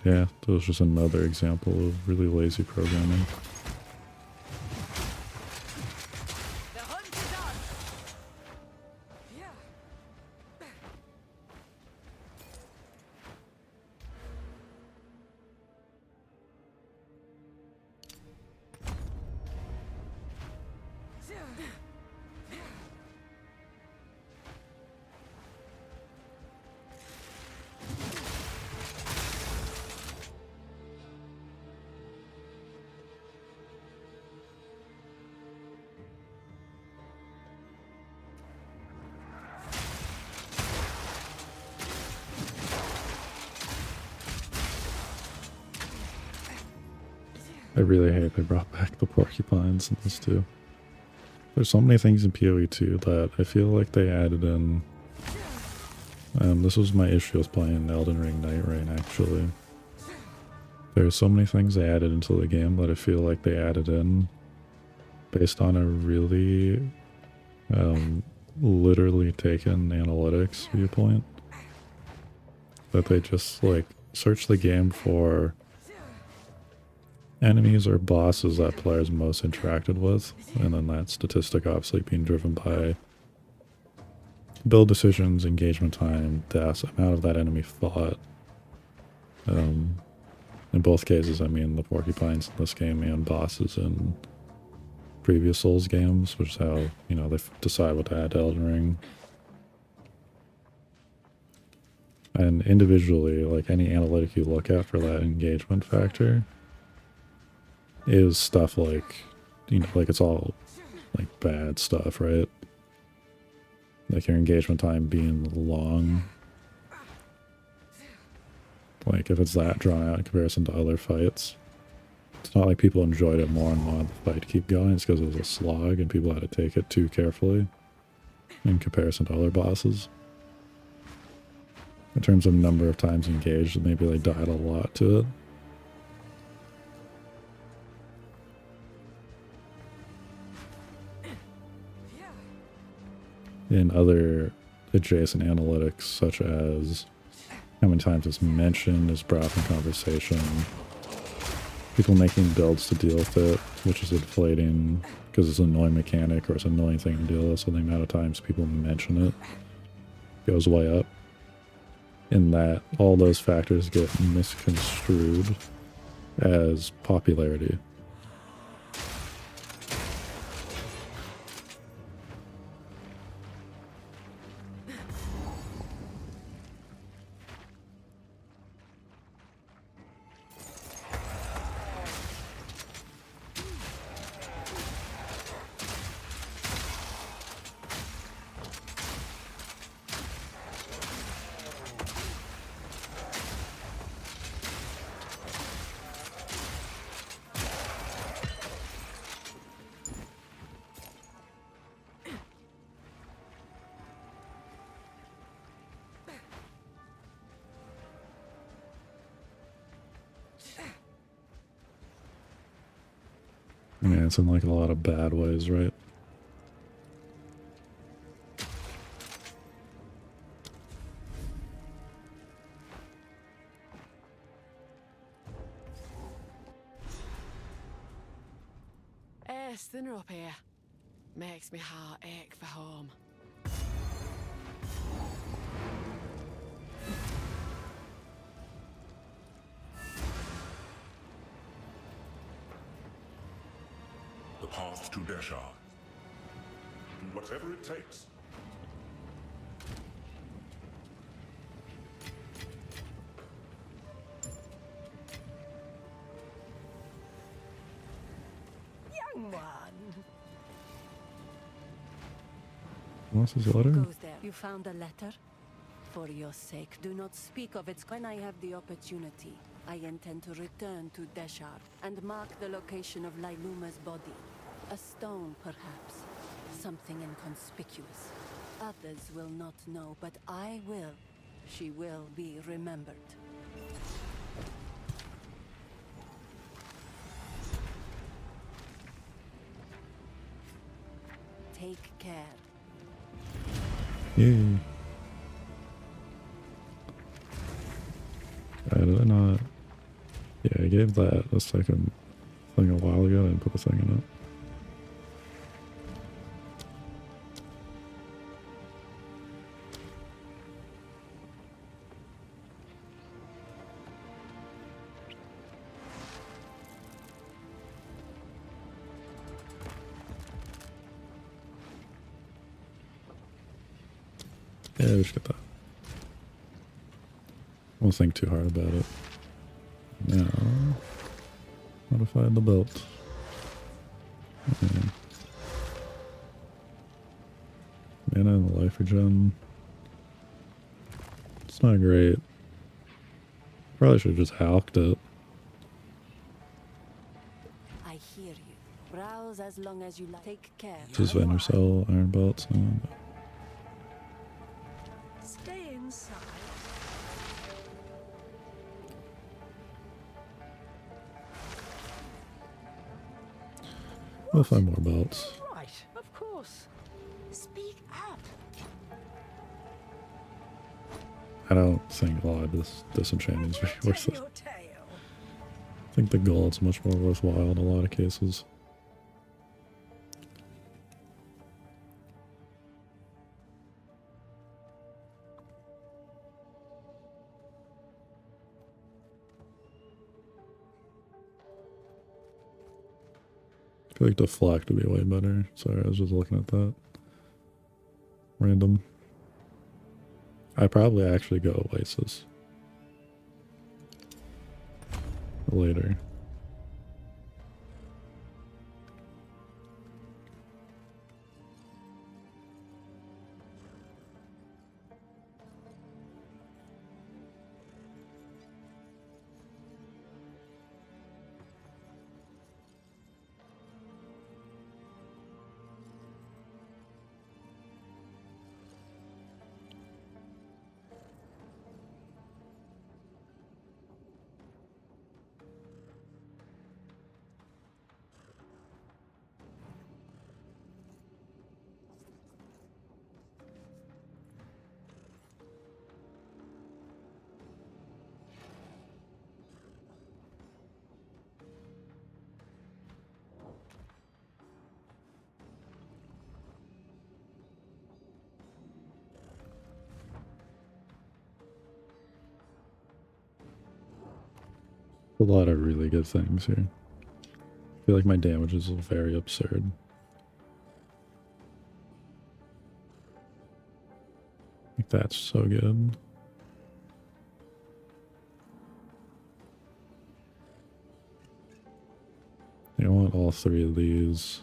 Yeah, that was just another example of really lazy programming. The hunt is on. Yeah. I really hate they brought back the porcupines in this too. There's so many things in PoE 2 that I feel like they added in. This was my issue with playing Elden Ring Night Rain actually. There's so many things they added into the game that I feel like they added in based on a really literally taken analytics viewpoint. That they just like search the game for enemies or bosses that players most interacted with, and then that statistic obviously being driven by build decisions, engagement time, deaths, amount of that enemy fought. In both cases, I mean the porcupines in this game and bosses in previous Souls games, which is how, you know, they decide what to add to Elden Ring. And individually, like any analytic you look at for that engagement factor is stuff like, you know, like it's all like bad stuff, right? Like your engagement time being long. Like if it's that drawn out in comparison to other fights, it's not like people enjoyed it more and wanted the fight to keep going. It's because it was a slog and people had to take it too carefully in comparison to other bosses. In terms of number of times engaged, maybe they died a lot to it. in other adjacent analytics, such as how many times it's mentioned, is brought up in conversation, people making builds to deal with it, which is inflating because it's an annoying mechanic or it's an annoying thing to deal with, so the amount of times people mention it goes way up. In that, all those factors get misconstrued as popularity. Yeah, it's in like a lot of bad ways, right? It's thinner up here. Makes me heart ache for home. The path to Deshar. Do whatever it takes. Young one. What's his letter? Goes there. You found a letter? For your sake, do not speak of it. When I have the opportunity, I intend to return to Deshar and mark the location of Lailuma's body. A stone, perhaps. Something inconspicuous. Others will not know, but I will. She will be remembered. Take care. Yay. Did I not? Yeah, I gave that a second thing a while ago and put the thing in it. Yeah, we should get that. Won't think too hard about it. Now, modify the belt. Okay. Mana and the life regen. It's not great. Probably should have just halked it. I hear you. Browse as long as you like. Take care. Just vendor sell iron belts. Stay inside. We'll find more belts. Right, of course. Speak up. I don't think a lot of this disenchanting is very worth it. Your tale. I think the gold's much more worthwhile in a lot of cases. I feel like the flak would be way better. Sorry, I was just looking at that. Random. I probably actually go Oasis later. A lot of really good things here. I feel like my damage is very absurd. Like that's so good. I want all three of these.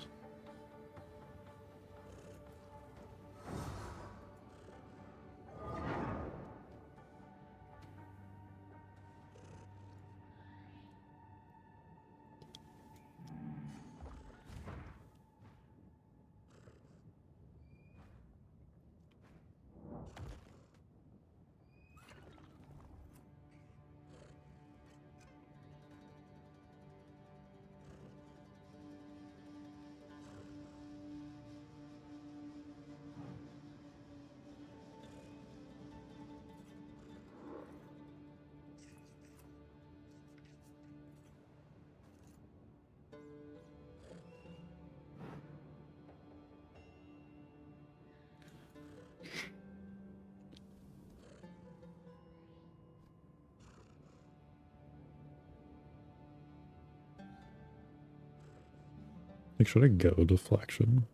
Like, should I go deflection?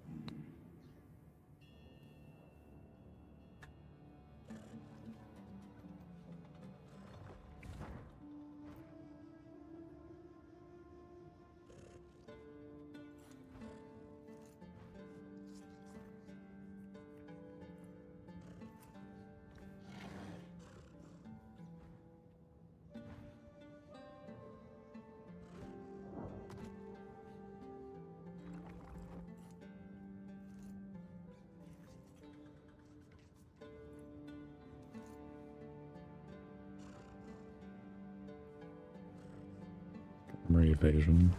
Armor evasion.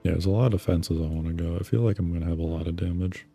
Yeah, there's a lot of fences I want to go. I feel like I'm going to have a lot of damage.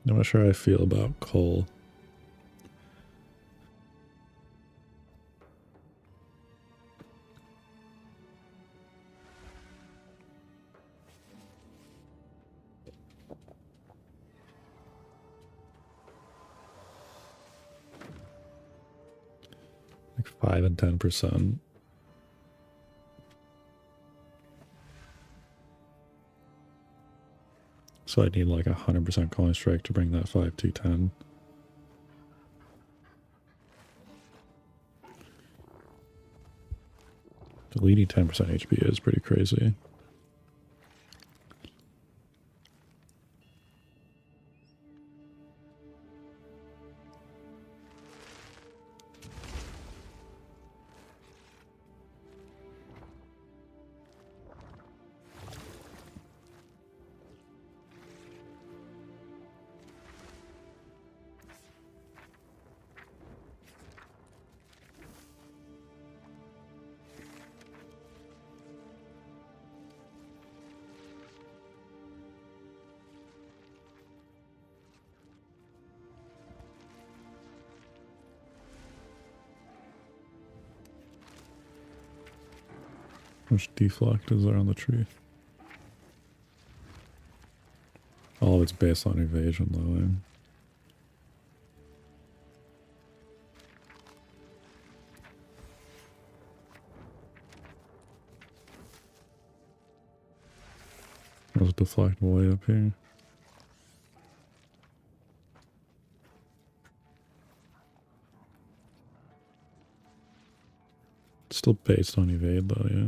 I'm not sure how I feel about coal. Like 5 and 10%. So I need like 100% calling strike to bring that 5 to 10. Deleting 10% HP is pretty crazy. How much deflect is there on the tree? Oh, it's based on evasion though. Eh? There's a deflect way up here. It's still based on evade though, yeah.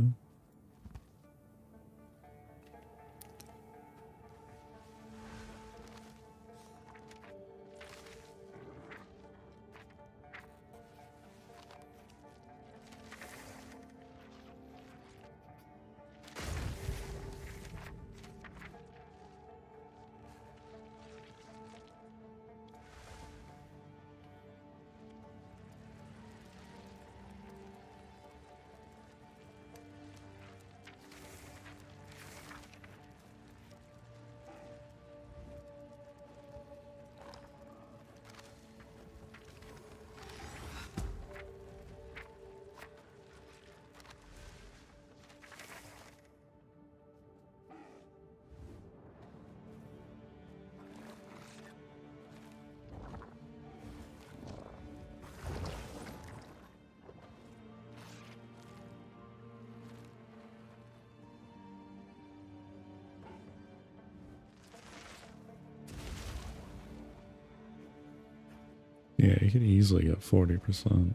Yeah, you could easily get 40%.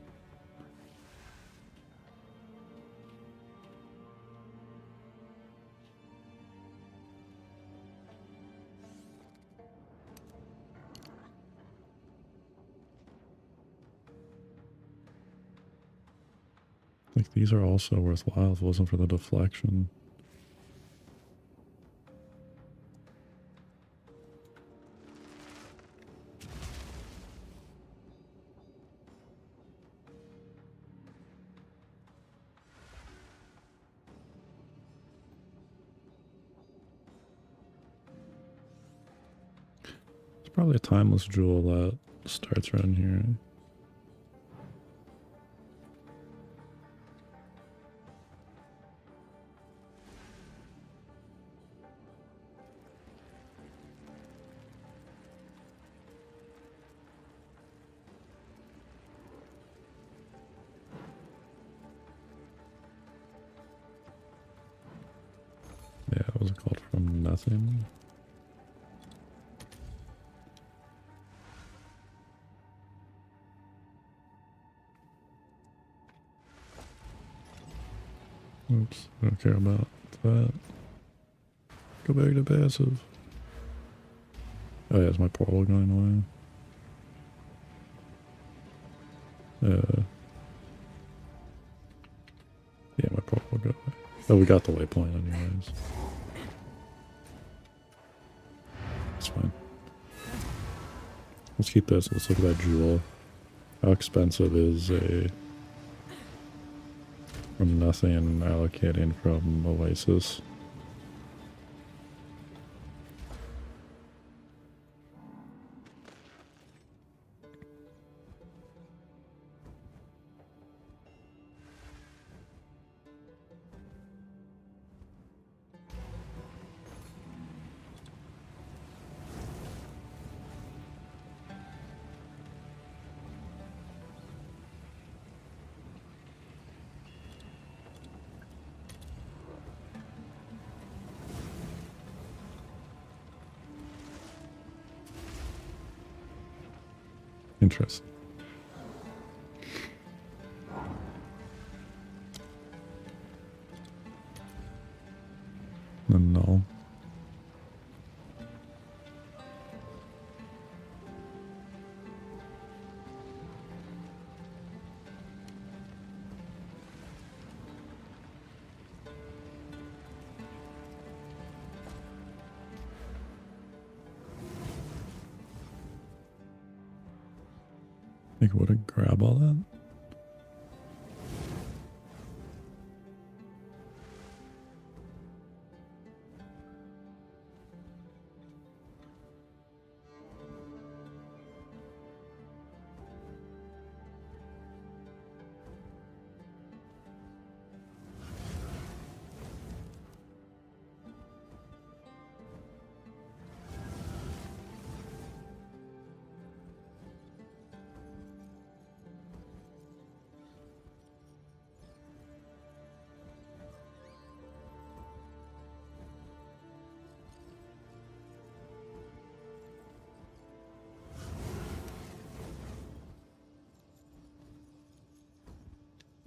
Like, these are also worthwhile if it wasn't for the deflection. It's probably a timeless jewel that starts around here. Yeah, what was it called? From nothing? Oops, I don't care about that. Go back to passive. Oh yeah, is my portal going away? Yeah, my portal will go away. Oh, we got the waypoint anyways. It's fine. Let's keep this. Let's look at that jewel. How expensive is a from nothing allocating from Oasis? Interesting. No. Like, would it grab all that?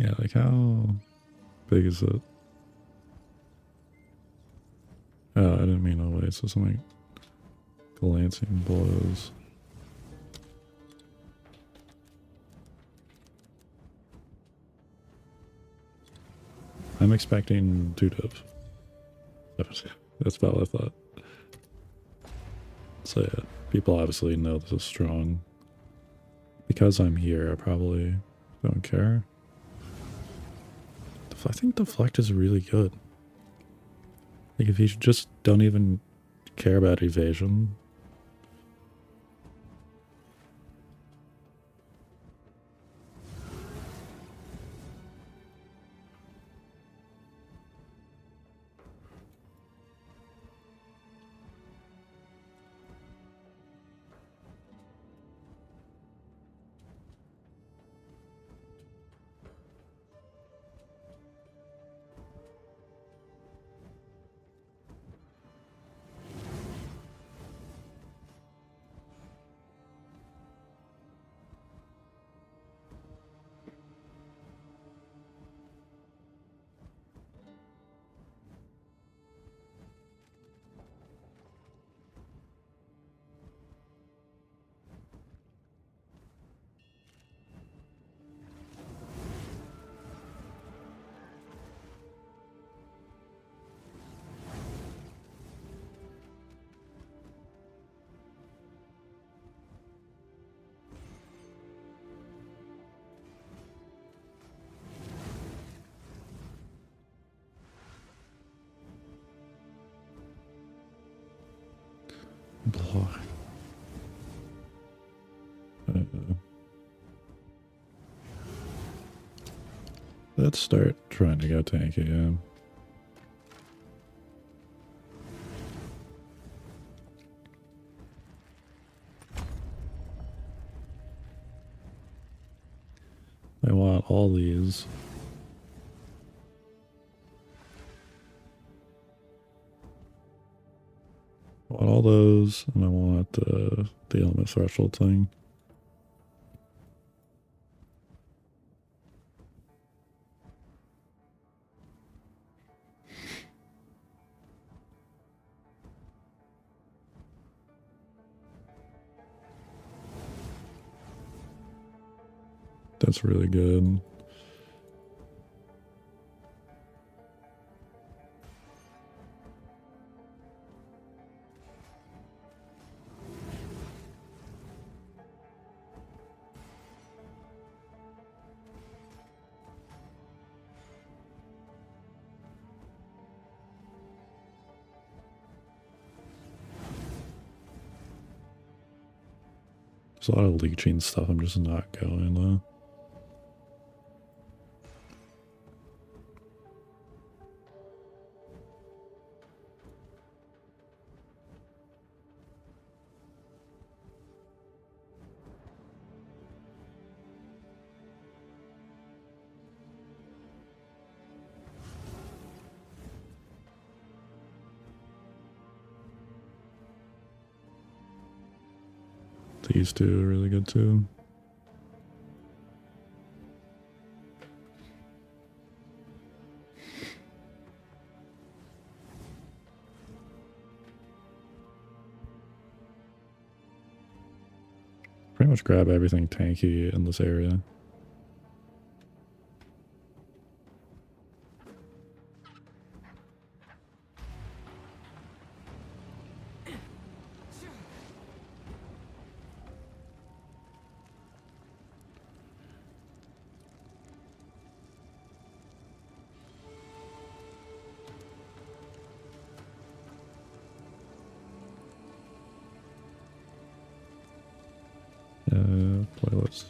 Yeah, like how big is it? Oh, I didn't mean to wait, so something glancing blows. I'm expecting 2 dips. That's about what I thought. So yeah, people obviously know this is strong. Because I'm here, I probably don't care. I think deflect is really good. Like if you just don't even care about evasion. Block. Let's start trying to go tanky, yeah. I want all these. I want all those, and I want the element threshold thing. That's really good. There's a lot of leeching stuff. I'm just not going though. These two are really good too. Pretty much grab everything tanky in this area. Playlist.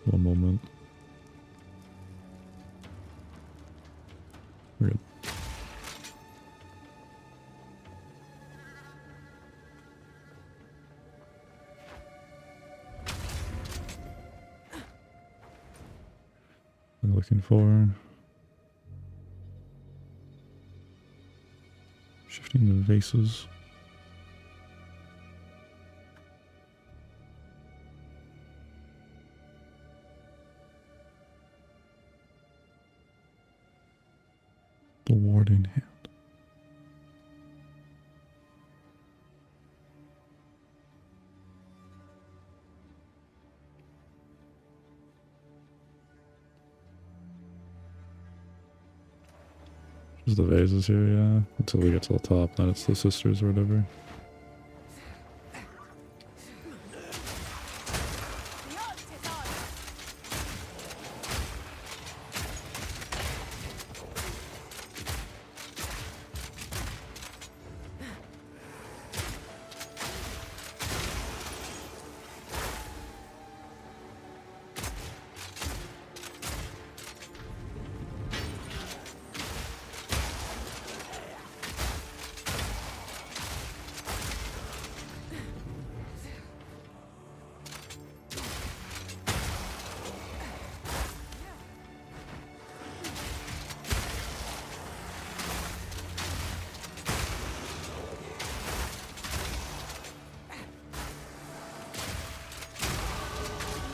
One moment. We're good. I'm looking for shifting the vases. Guardian Hand. There's the vases here, yeah. Until we get to the top, then it's the sisters or whatever.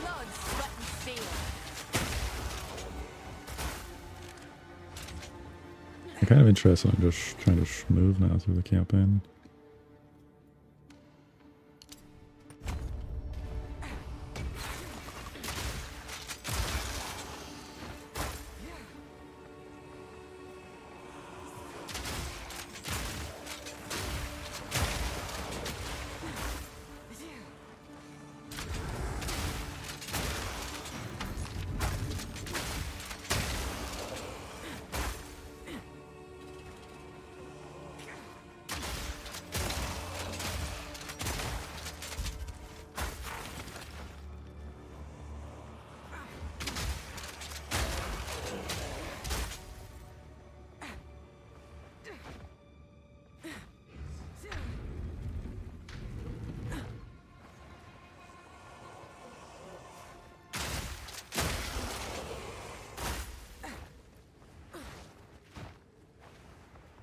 Blood, sweat, and steel. I'm kind of interested in just trying to move now through the campaign.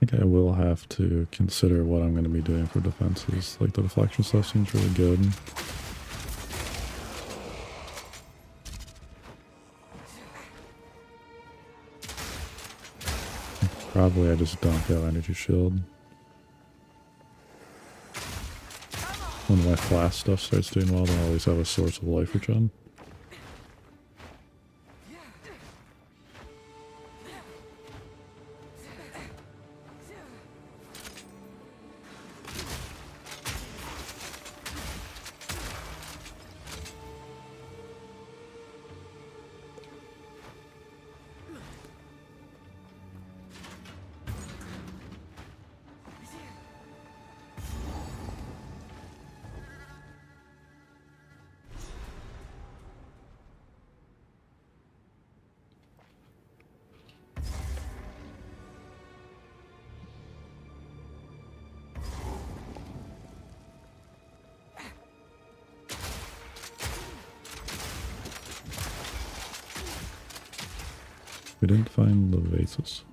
I think I will have to consider what I'm going to be doing for defenses. Like, the deflection stuff seems really good. Probably I just don't go energy shield. When my class stuff starts doing well, then I'll always have a source of life regen. We didn't find the vases.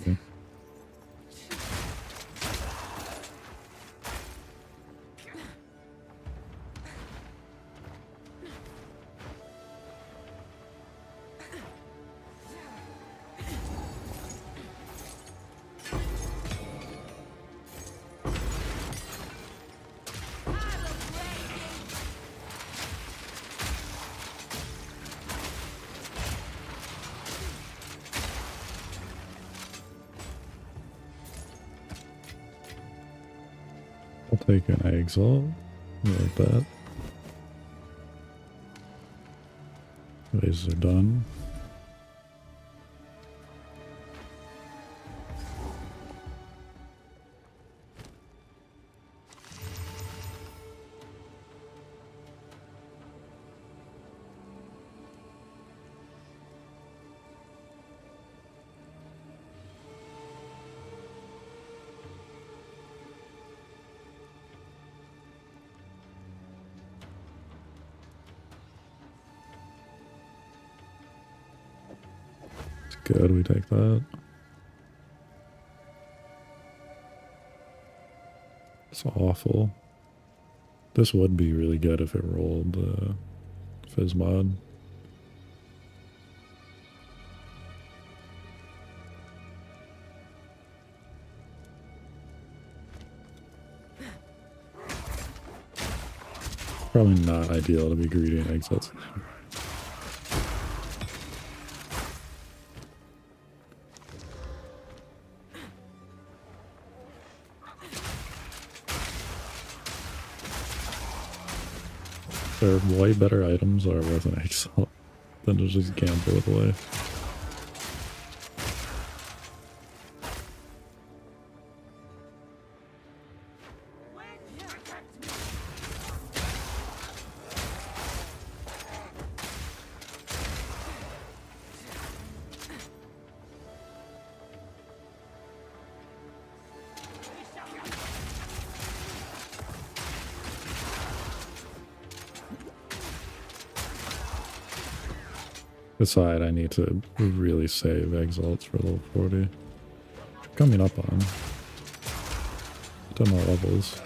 Okay. I'll take an Exile. Like that. These are done. Good, we take that. It's awful. This would be really good if it rolled Fizz mod. Probably not ideal to be greedy and exiles. There are way better items that are worth an exile than to just gamble it away. Decide I need to really save exalts for level 40. Coming up on 10 more levels.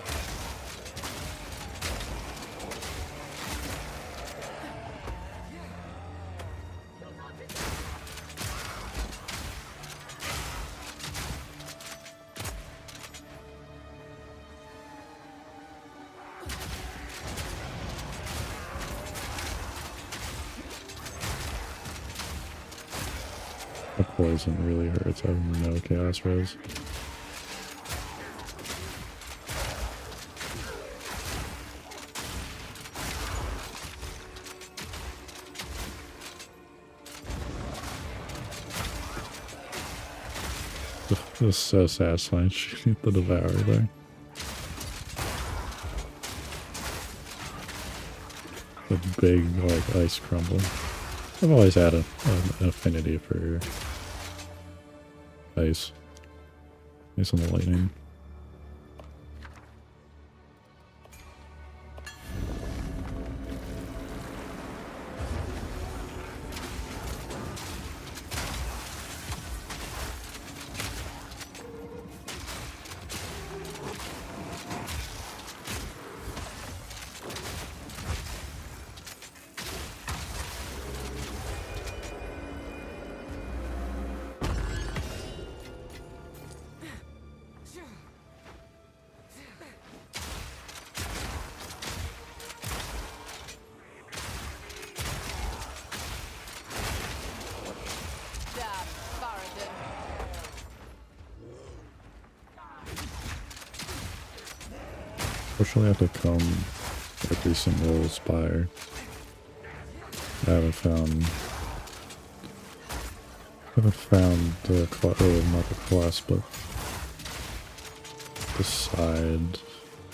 The poison really hurts. I have no chaos res. This is so satisfying shooting the Devourer there. The big, like, ice crumble. I've always had an affinity for ice. Ice on the lightning. Unfortunately, I have to comb every single spire. I haven't found the not the quest, but the side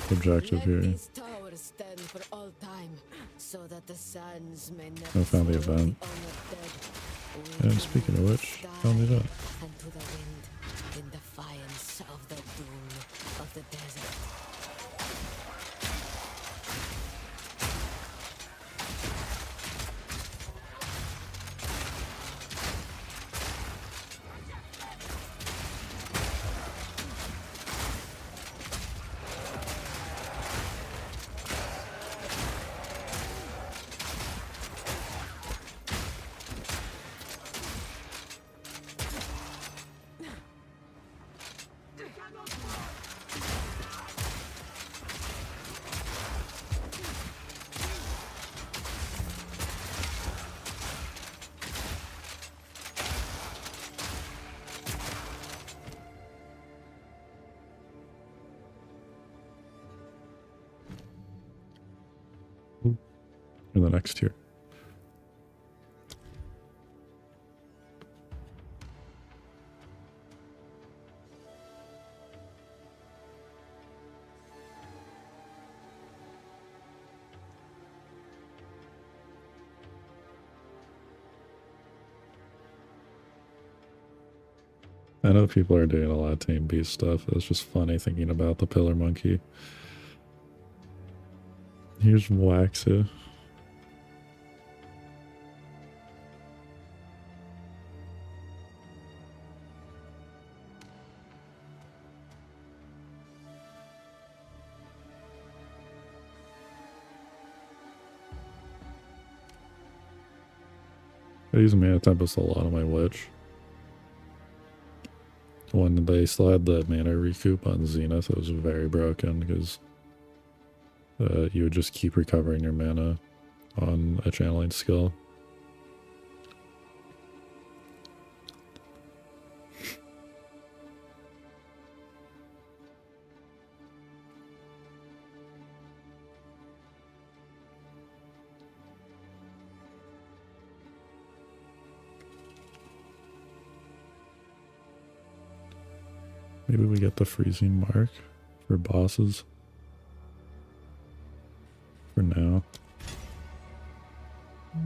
objective here. Let this tower stand for all time, so that the sands may never I found the swallow event. honored dead. And speaking of which, tell me that. And to the wind, in defiance of the doom of the desert. Or the next tier. I know people are doing a lot of Tame Beast stuff. It's just funny thinking about the Pillar Monkey. Here's Waxa. I use Mana Tempest a lot on my Lich. When they still had the mana recoup on Zenith, it was very broken because you would just keep recovering your mana on a channeling skill. Maybe we get the freezing mark for bosses for now.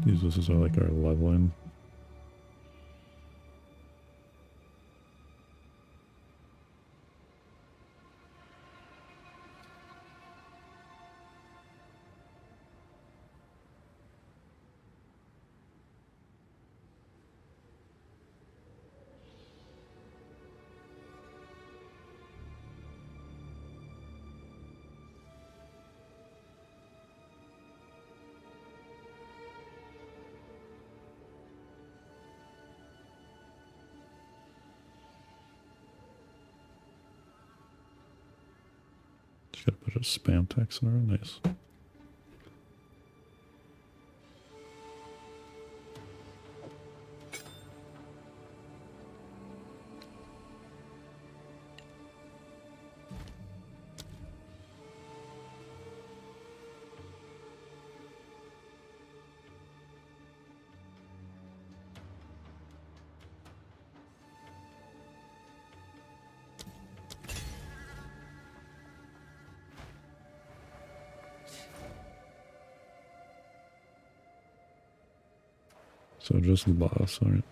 Use this as like our leveling. Just gotta put a spam text in there. Nice. So just the boss, alright.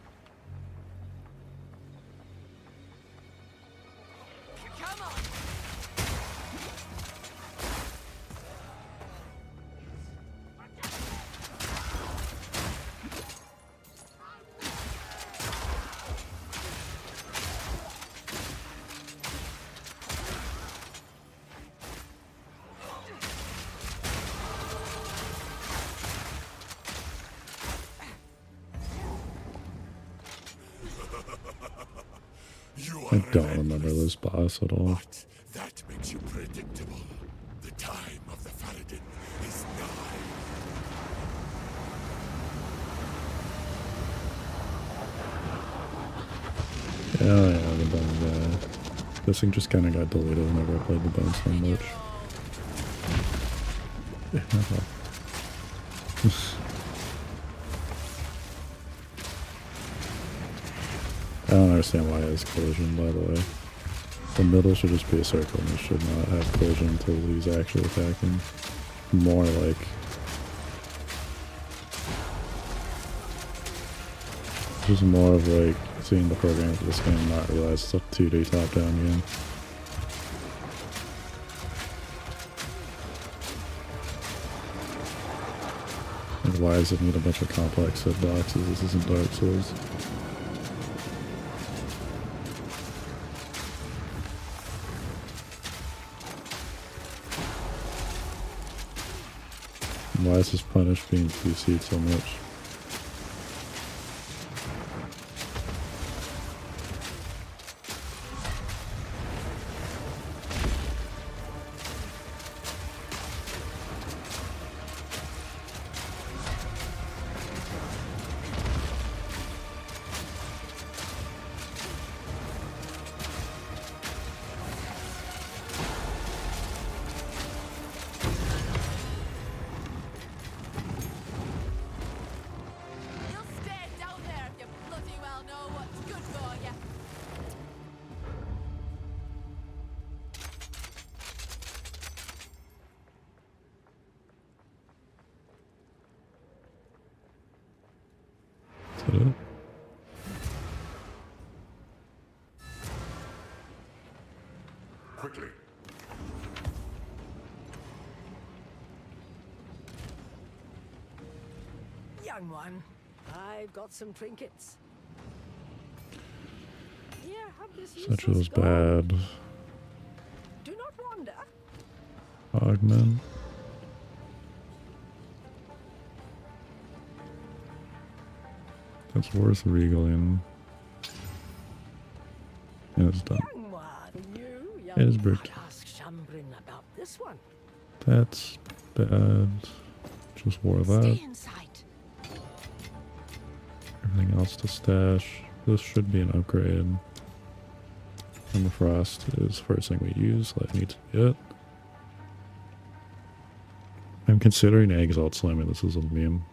I don't remember this boss at all. But that makes you predictable. The time of the Faradin is nigh. Oh yeah, the bone guy. This thing just kind of got deleted whenever I played the bone so much. I don't understand why it has collision, by the way. The middle should just be a circle and it should not have collision until he's actually attacking. More like... just more of like seeing the program for this game and not realize it's a 2D top-down game. Like, why does it need a bunch of complex hitboxes? This isn't Dark Souls. Why is this punish being PC'd so much? it. Quickly. Young one, I've got some trinkets. Here, have this Such useless was gold. bad. Do not wander. Augment. That's worth regaling. And it's done. Young one, you, It is young brick. ask Shambrin about this one. That's bad. Just wore Stay that. in sight. Everything else to stash. This should be an upgrade. And the frost is first thing we use, so I need to get. I'm considering Exile slamming this as a meme.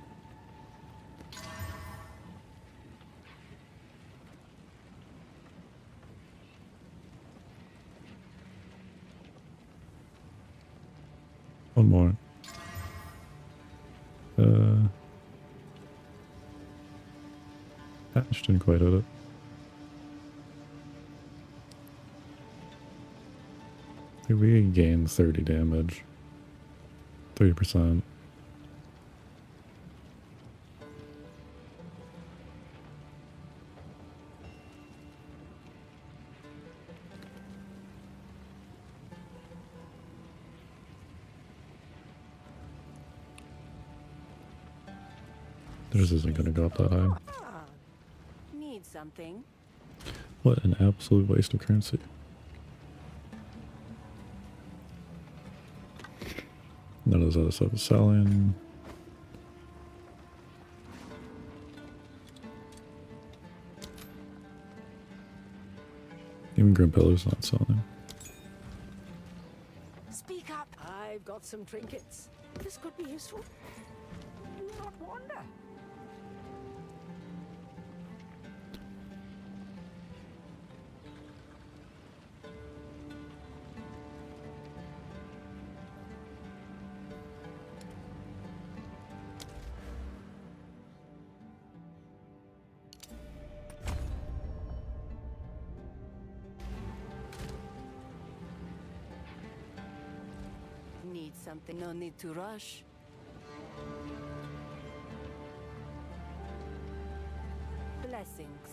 One more. Patch didn't quite hit it. We can gain 30 damage. 30%. This isn't gonna go up that high. Ah, need something? What an absolute waste of currency. None of this other stuff is selling. Even Grim Pillar's not selling. Speak up. I've got some trinkets. This could be useful. Do not wander. Need something? No need to rush. Blessings.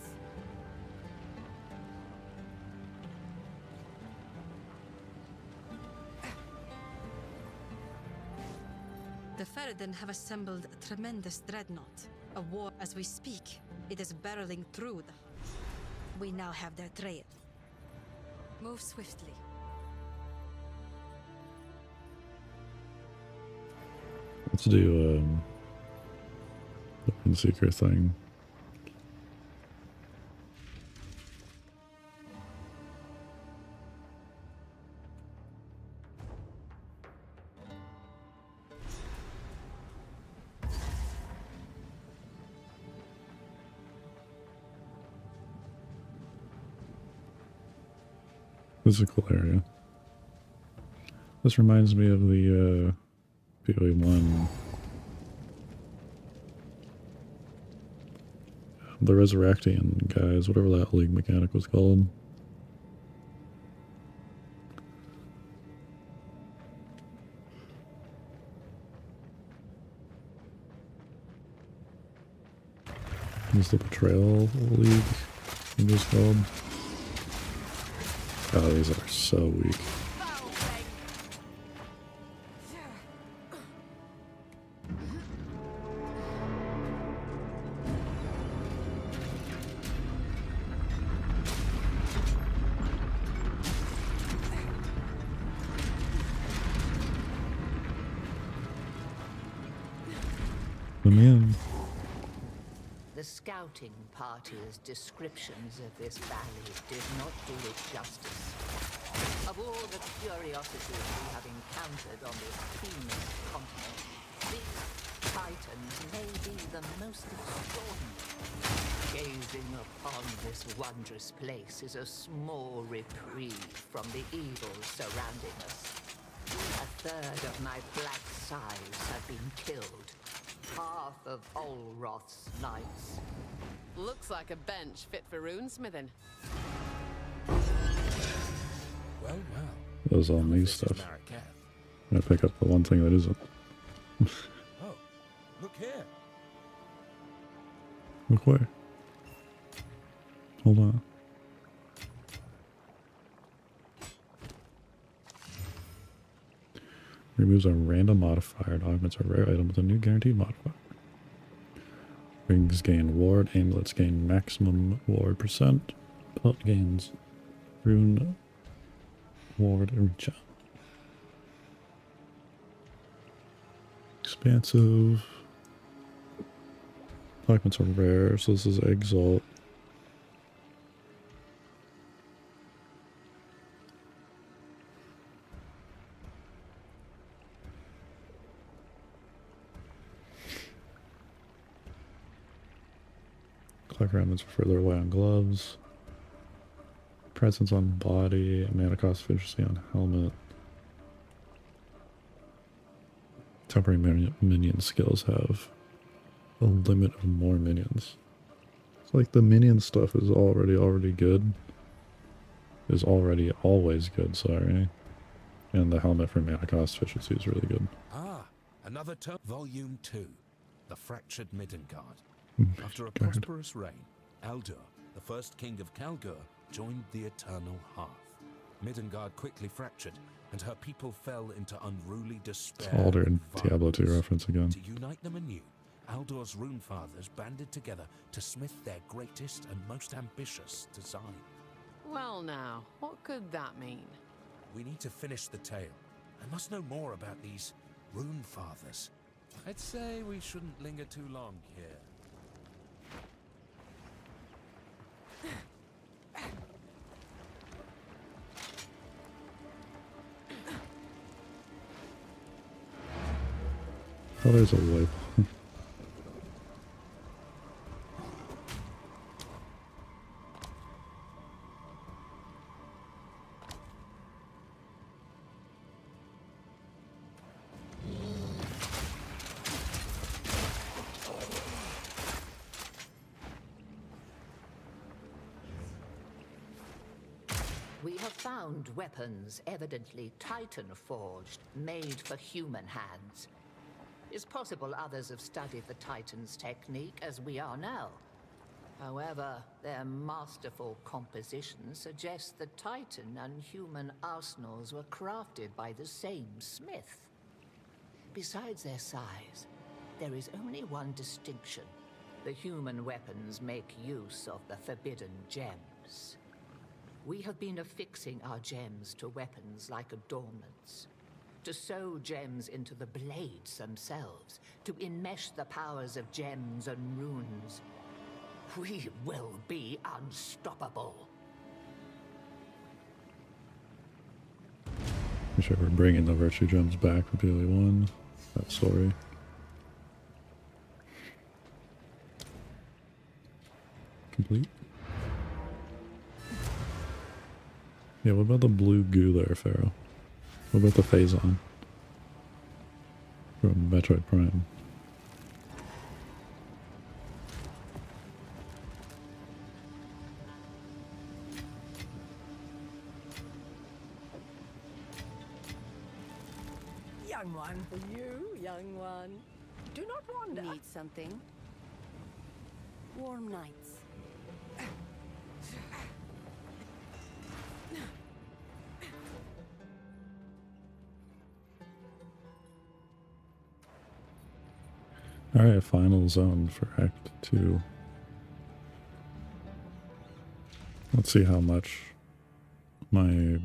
The Ferryden have assembled a tremendous dreadnought. A war as we speak. It is barreling through the... We now have their trail. Move swiftly. Let's do the Windseeker thing. Physical area. This reminds me of the PoE1. The Resurrecting guys, whatever that league mechanic was called. Is the Betrayal League, I think it was called. Oh, these are so weak. Let me in. The scouting party's descriptions of this valley did not do it justice. Of all the curiosities we have encountered on this teeming continent, these titans may be the most extraordinary. Gazing upon this wondrous place is a small reprieve from the evils surrounding us. A third of my black sides have been killed. Half of Olroth's knights. Looks like a bench fit for runesmithing. Well, well. Those all None of new this is stuff. Marraketh. I pick up the one thing that isn't. Oh, look here. Look where? Hold on. Removes a random modifier and augments a rare item with a new guaranteed modifier. Rings gain ward, amulets gain maximum ward percent. Belt gains rune ward and reach out. Expansive. Augments are rare, so this is Exile. Clock remnants are further away on gloves. Presence on body, mana cost efficiency on helmet. Temporary minion skills have a limit of more minions. It's like the minion stuff is already good. Is already always good, sorry. And the helmet for mana cost efficiency is really good. Ah, another Volume 2. The Fractured Midgard. After a God. prosperous reign, Aldur, the first king of Kalgur, joined the Eternal Hearth. Midgard quickly fractured, and her people fell into unruly despair. It's Alder and and Diablo 2 violence. reference again. To unite them anew, Aldor's runefathers banded together to smith their greatest and most ambitious design. Well now, what could that mean? We need to finish the tale. I must know more about these runefathers. I'd say we shouldn't linger too long here. Oh, there's a wipe. We have found weapons evidently Titan-forged, made for human hands. It's possible others have studied the Titan's technique as we are now. However, their masterful composition suggests the Titan and human arsenals were crafted by the same smith. Besides their size, there is only one distinction. The human weapons make use of the forbidden gems. We have been affixing our gems to weapons like adornments. To sew gems into the blades themselves, to enmesh the powers of gems and runes. We will be unstoppable. Wish I were bringing the virtue gems back for PLE1. That story. Complete. Yeah, what about the blue goo there, Pharaoh? What about the Phazon? From Metroid Prime. Young one for you, young one. Do not wander. Need something? Warm nights. Alright, final zone for Act 2. Let's see how much my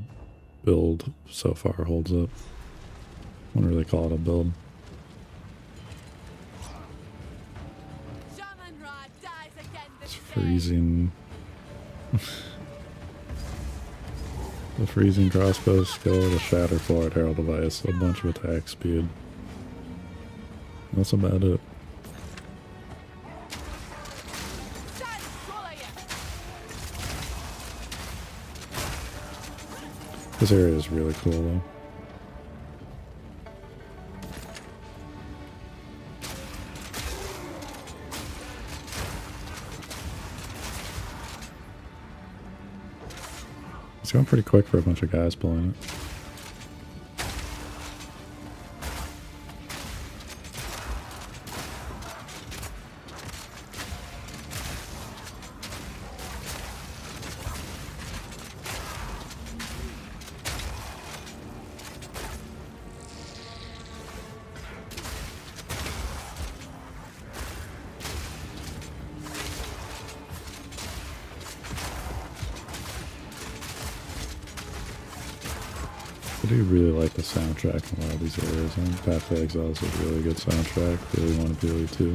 build so far holds up. I wouldn't really call it a build. Shaman Ra dies again this It's day. freezing. The freezing crossbow skill, the shatter forward herald device, a bunch of attack speed. That's about it. Stand, swallow ya. This area is really cool though. It's going pretty quick for a bunch of guys pulling it. I do really like the soundtrack in a lot of these areas. I think Path to Exile is a really good soundtrack. Really want to Billy too.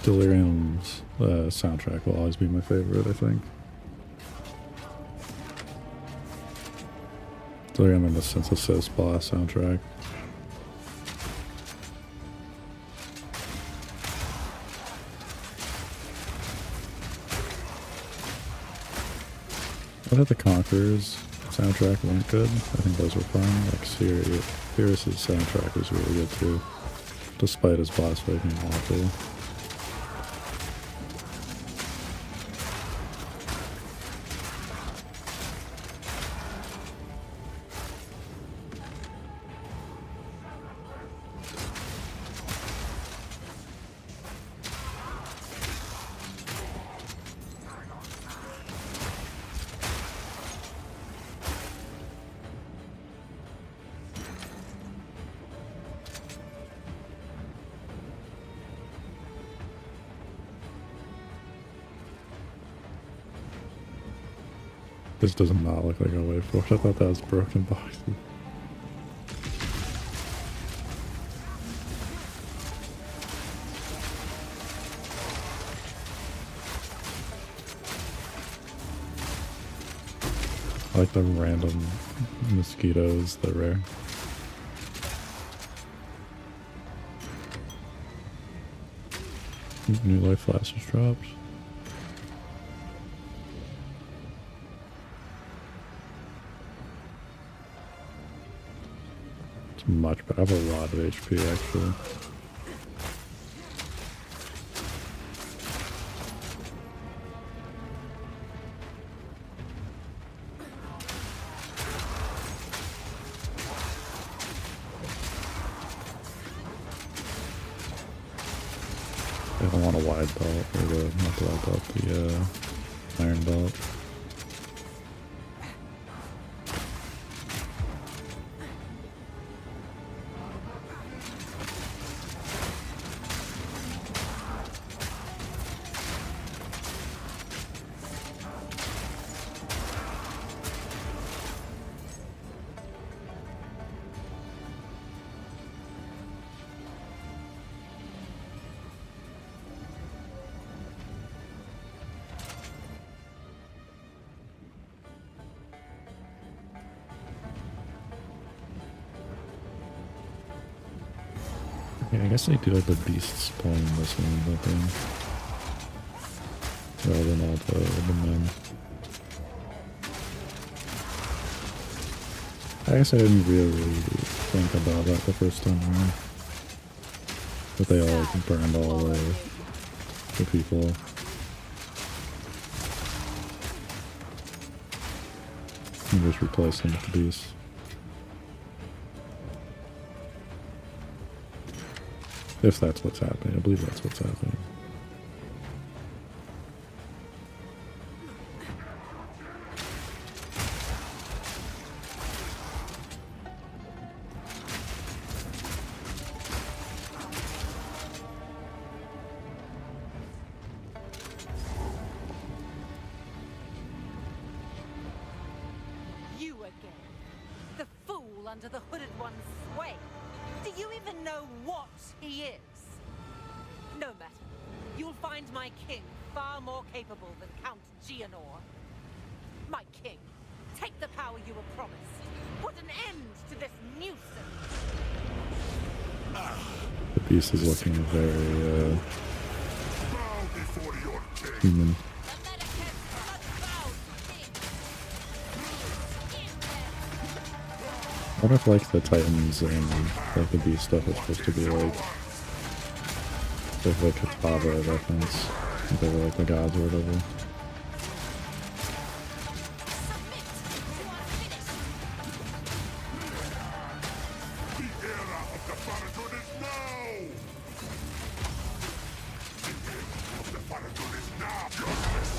Delirium's soundtrack will always be my favorite, I think. Delirium and the Synthesis boss soundtrack. I thought the Conquerors soundtrack went good. I think those were fun. Like Sirius's soundtrack was really good too, despite his boss fight being awful. This does not look like a way forward. I thought that was broken boxes. I like the random mosquitoes, they're rare. New life flashes dropped. Much, but I have a lot of HP actually. I don't want a wide belt, or the, not the wide belt, the iron belt. Yeah, I guess they do have the beasts pulling this one, I think. Rather than all the men. I guess I didn't really think about that the first time around. But they all burned all the people. And just replaced them with the beasts. If that's what's happening. I believe that's what's happening. You again. The fool under the hooded one's sway. Do you even know what he is? No matter. You'll find my king far more capable than Count Gianor. My king, take the power you were promised. Put an end to this nuisance. The beast is looking very human. I wonder if like the Titans and like the beast stuff is supposed to be like Like the Katava reference. They were like the gods or whatever. The era of the Faradun is now! The era of the Faradun is now! Justice!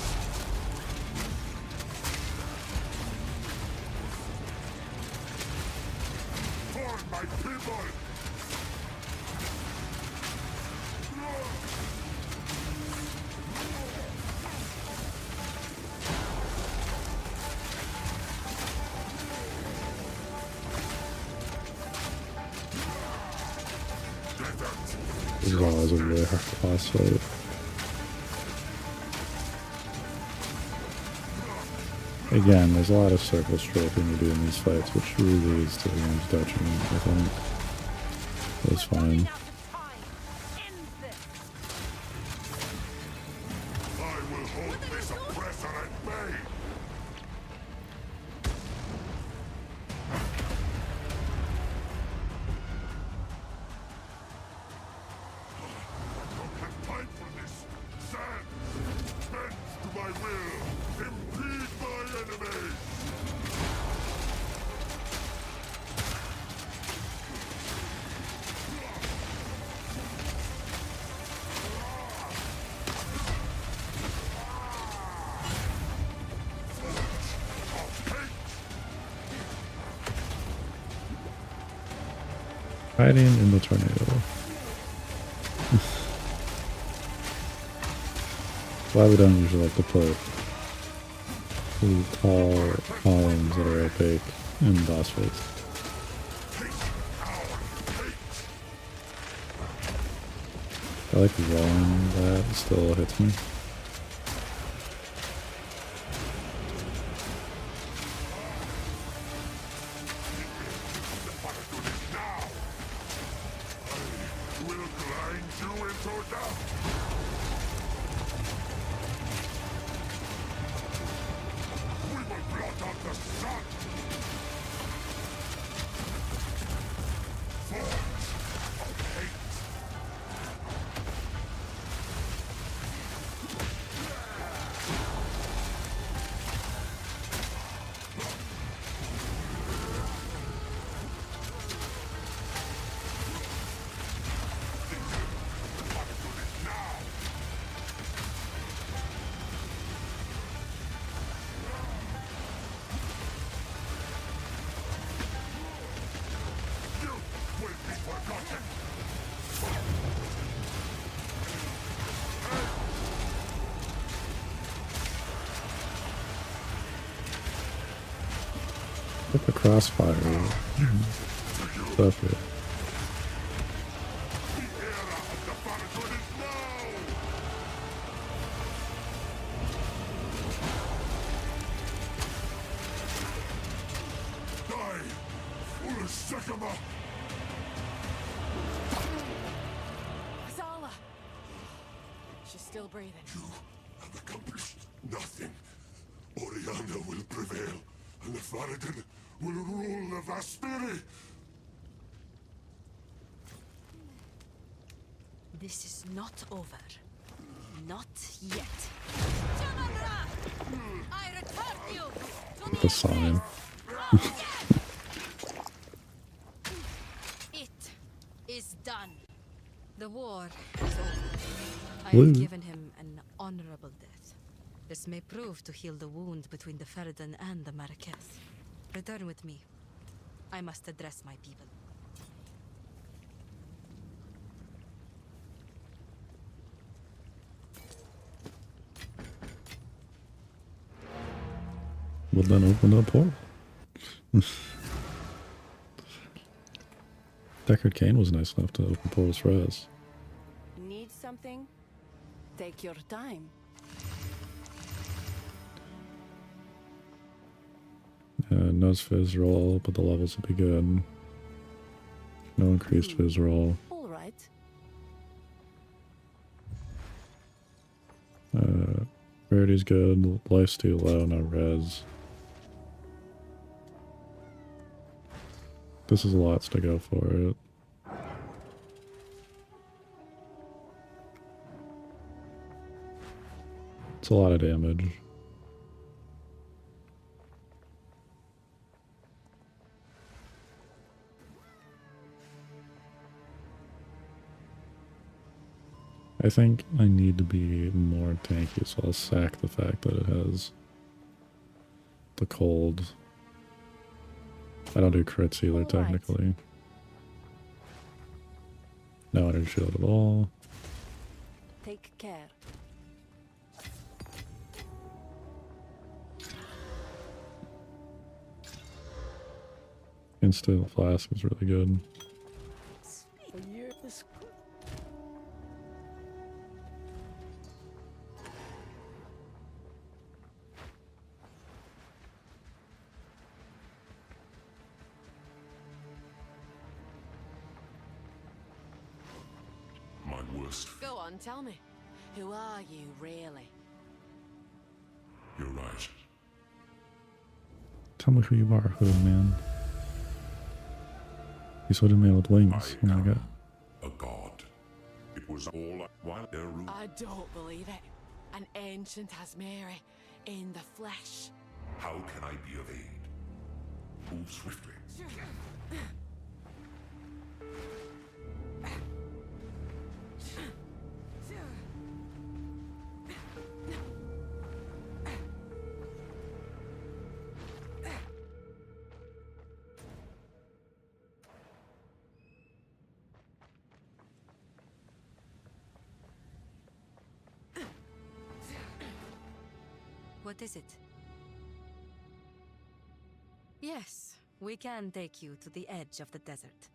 For my people! This is always a really hard boss fight. Again, there's a lot of circle strafing you do in these fights, which really is to the game's detriment, I think. It's fine. I will hold this oppressor at bay! I don't have time for this! Sand! Bend to my will! Impede my enemies! Hiding in the tornado. Why we don't usually like to put the tall columns that are opaque in boss fights. I like rolling that, it still hits me. Will grind you into dust! We will blot out the sun! Forge of hate! You will be forgotten! Look at the crossfire stuff here. The era of the Faradun is now! Die! Ulasakama! Azala! She's still breathing. You have accomplished nothing. Oriana will prevail, and the Faradun will rule the Vaspiri! This is not over. Not yet. I return you to With the sign. It is done. The war is over. I Woo. have given him an honorable death. This may prove to heal the wound between the Feridan and the Marquess. Return with me. I must address my people. Well, then open up portal. Deckard Cain was nice enough to open portals for us. Need something? Take your time. No fizz roll, but the levels will be good. No increased fizz roll. All right. Rarity's good. Life's too low, no res. This is lots to go for it. It's a lot of damage. I think I need to be more tanky, so I'll sack the fact that it has the cold. I don't do crits either, technically. No energy shield at all. Take care. Instant flask is really good. My worst. Go on, tell me. Who are you, really? You're right. Tell me who you are, hood man. He's hooded man with wings. Oh my god. A god. It was all while their room. I don't believe it. An ancient Asmeri in the flesh. How can I be of aid? Move swiftly. What is it? Yes, we can take you to the edge of the desert.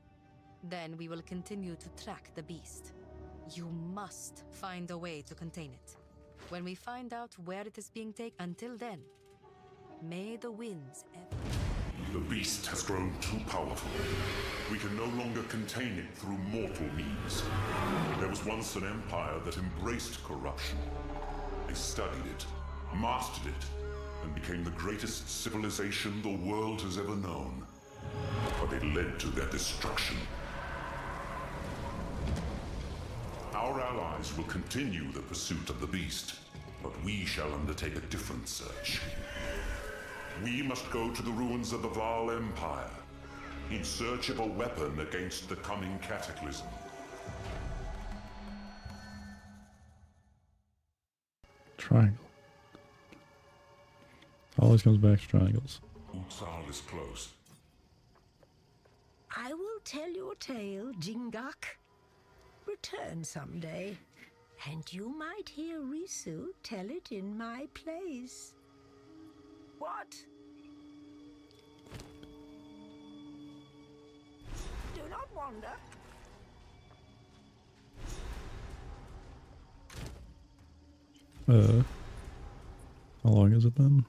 Then we will continue to track the beast. You must find a way to contain it. When we find out where it is being taken, until then, may the winds ebb. The beast has grown too powerful. We can no longer contain it through mortal means. There was once an empire that embraced corruption. They studied it, mastered it, and became the greatest civilization the world has ever known. But it led to their destruction. Our allies will continue the pursuit of the beast, but we shall undertake a different search. We must go to the ruins of the Val Empire, in search of a weapon against the coming cataclysm. Triangle. Always comes back to triangles. Utsal is close. I will tell your tale, Jingak. Return someday, and you might hear Risu tell it in my place. What? Do not wander. How long has it been?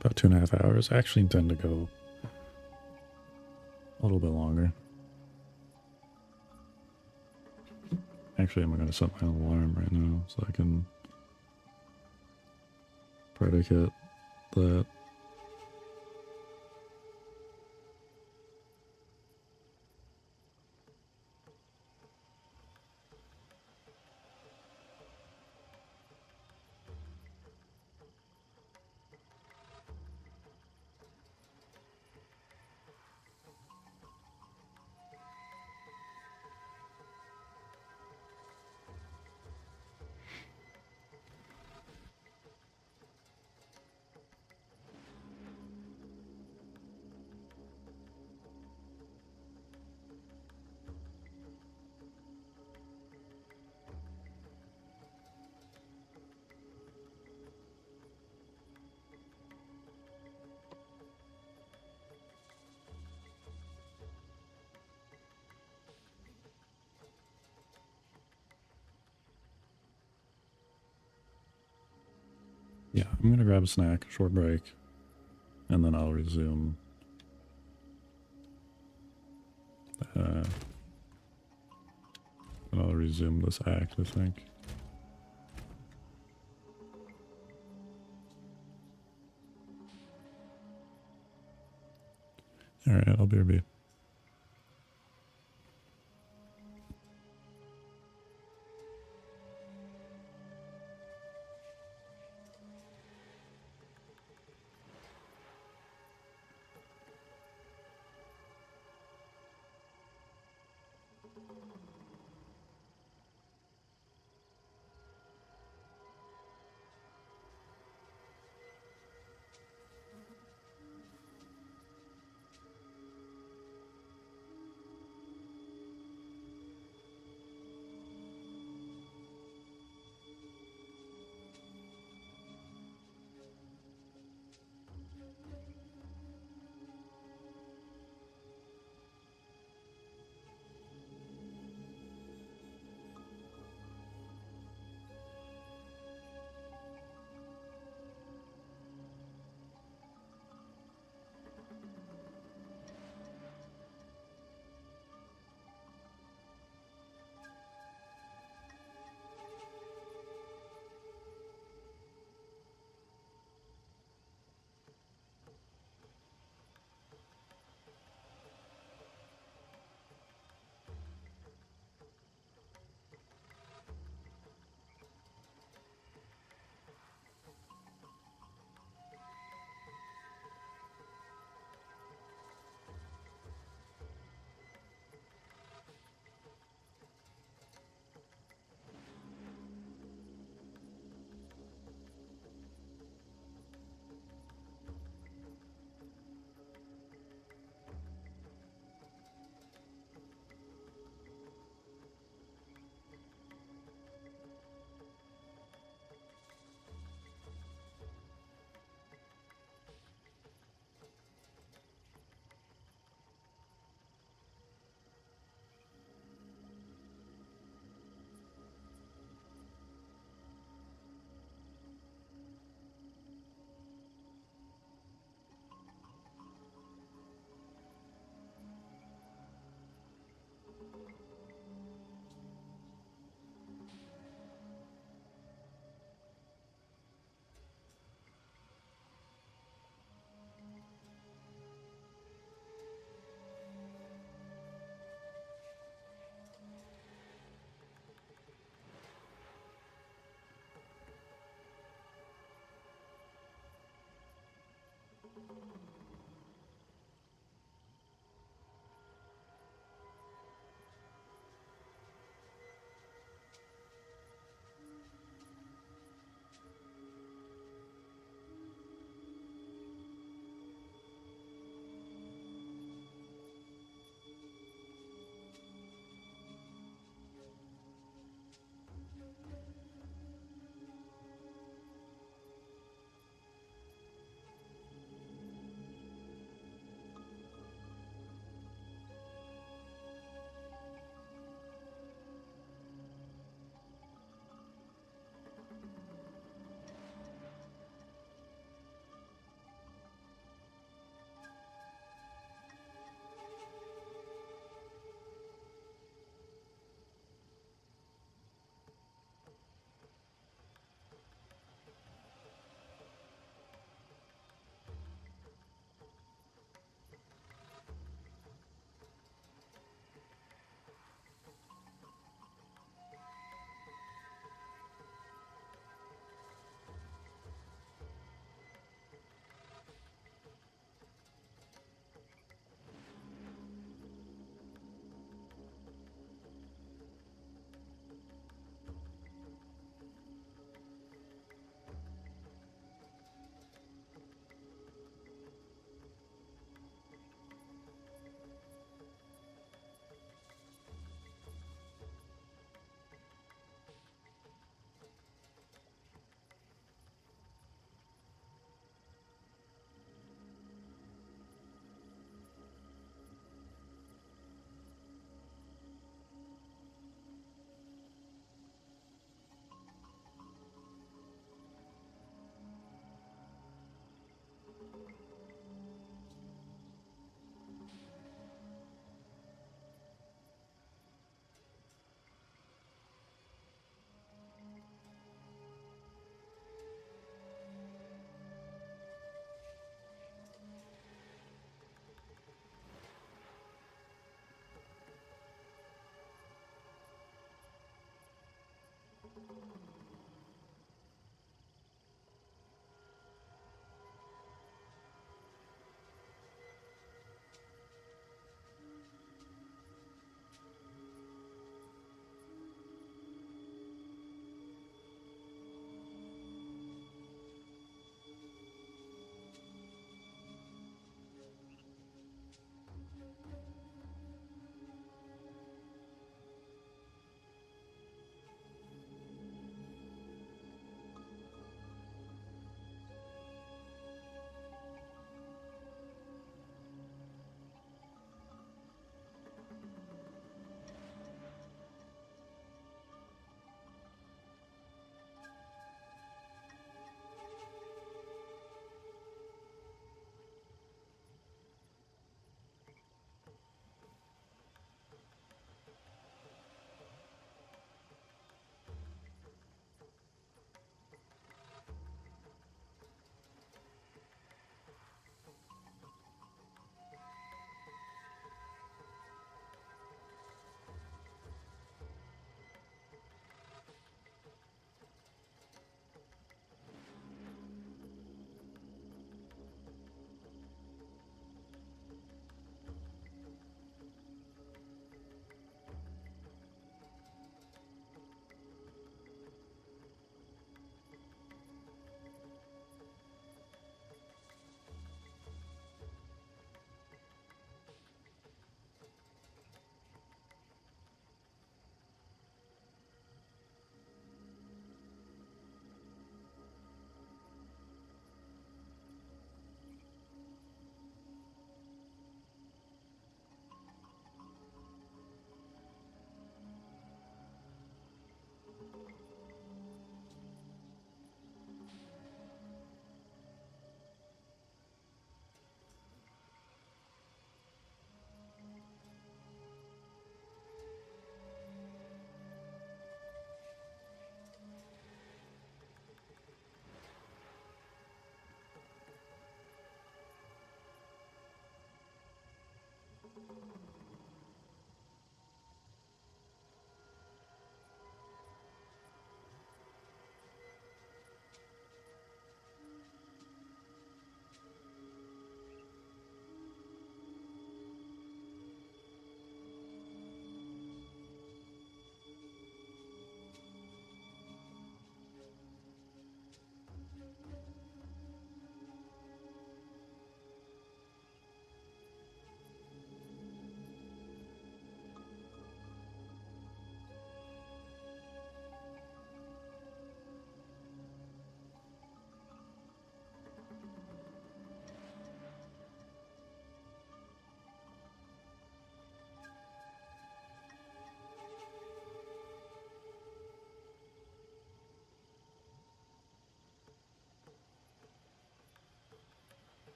About 2.5 hours. I actually intend to go a little bit longer. Actually, I'm going to set my alarm right now so I can predicate that. Yeah, I'm gonna grab a snack, short break, and then I'll resume. And I'll resume this act, I think. Alright, I'll be RB.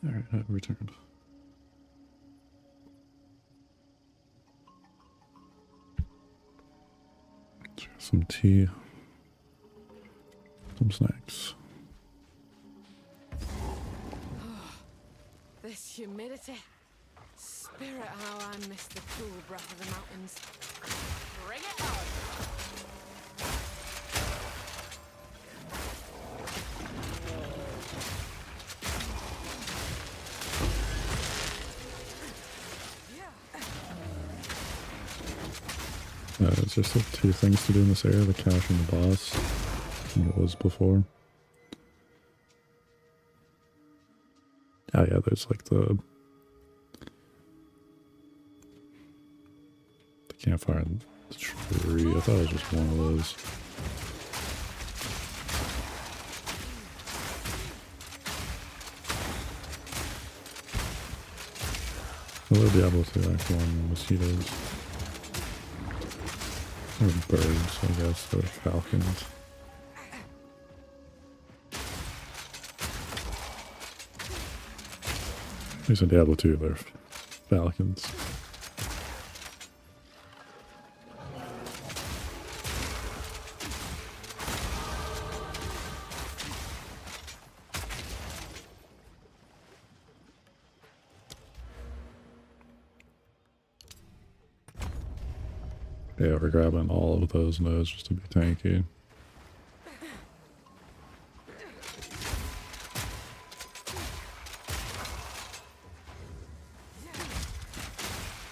Alright, I've returned. Some tea. Some snacks. This humidity. Spirit how I miss the cool breath of the mountains. Bring it on! It's just like 2 things to do in this area, the cache and the boss. And it was before. Oh yeah, there's like the campfire and the tree. I thought it was just one of those. Hello Diablo 2 Act 1 mosquitoes. Or birds, I guess, or falcons. At least in Diablo 2, they're falcons. Yeah, we're grabbing all of those nodes just to be tanky.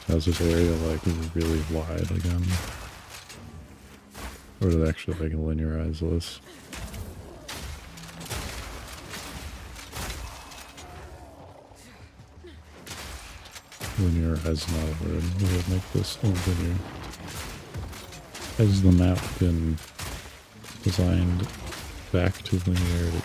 How's this area like really wide again? Or did it actually like linearize this? Linearize not a word. We would make this linear. Has the map been designed back to linearity?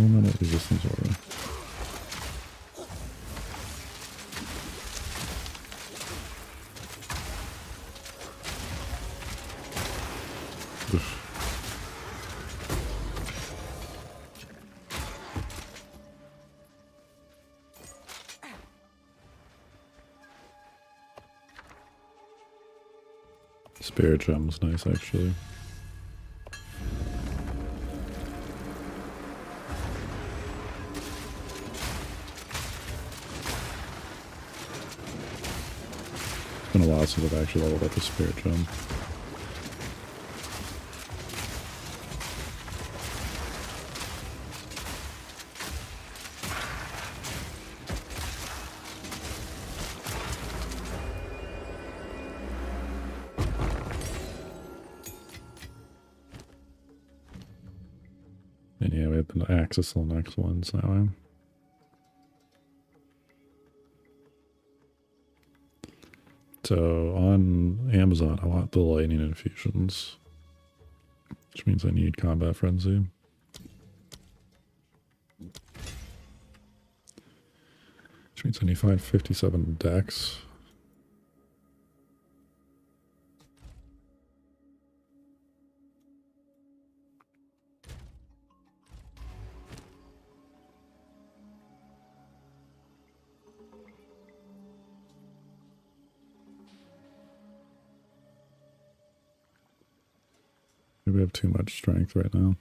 Elemental resistance aura. Spirit gem's nice, actually. It's been a while since I've actually leveled up a spirit gem. And yeah, we have to access the next ones now. So on Amazon, I want the lightning infusions, which means I need combat frenzy. Which means I need 557 dex. Maybe we have too much strength right now.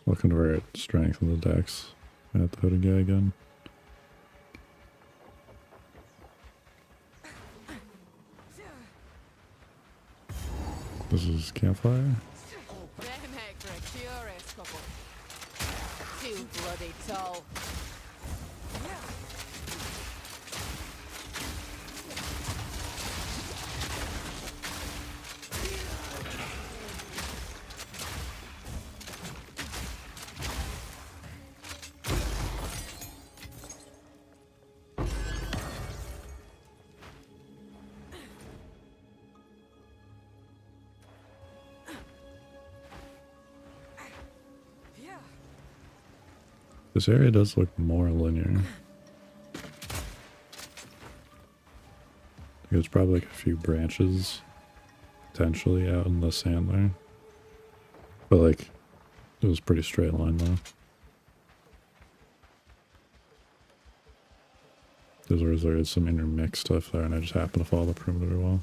I'll convert strength in the dex at the hooded guy again. This is campfire. They make for a curious couple. Too bloody tall. This area does look more linear. There's probably like a few branches potentially out in the sand there. But like, it was pretty straight line though. There is some intermixed stuff there and I just happen to follow the perimeter well.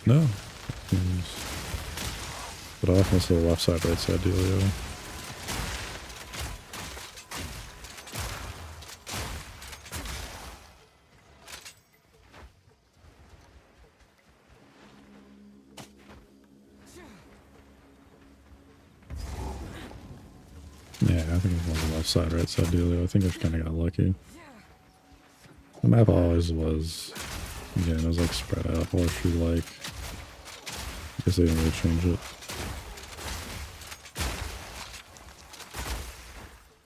No. But off most of the left side, right side dealio. Yeah, I think it's on the left side, right side dealio. I think I just kind of got lucky. The map always was, again, it was like spread out, horseshoe like. I guess they didn't really change it.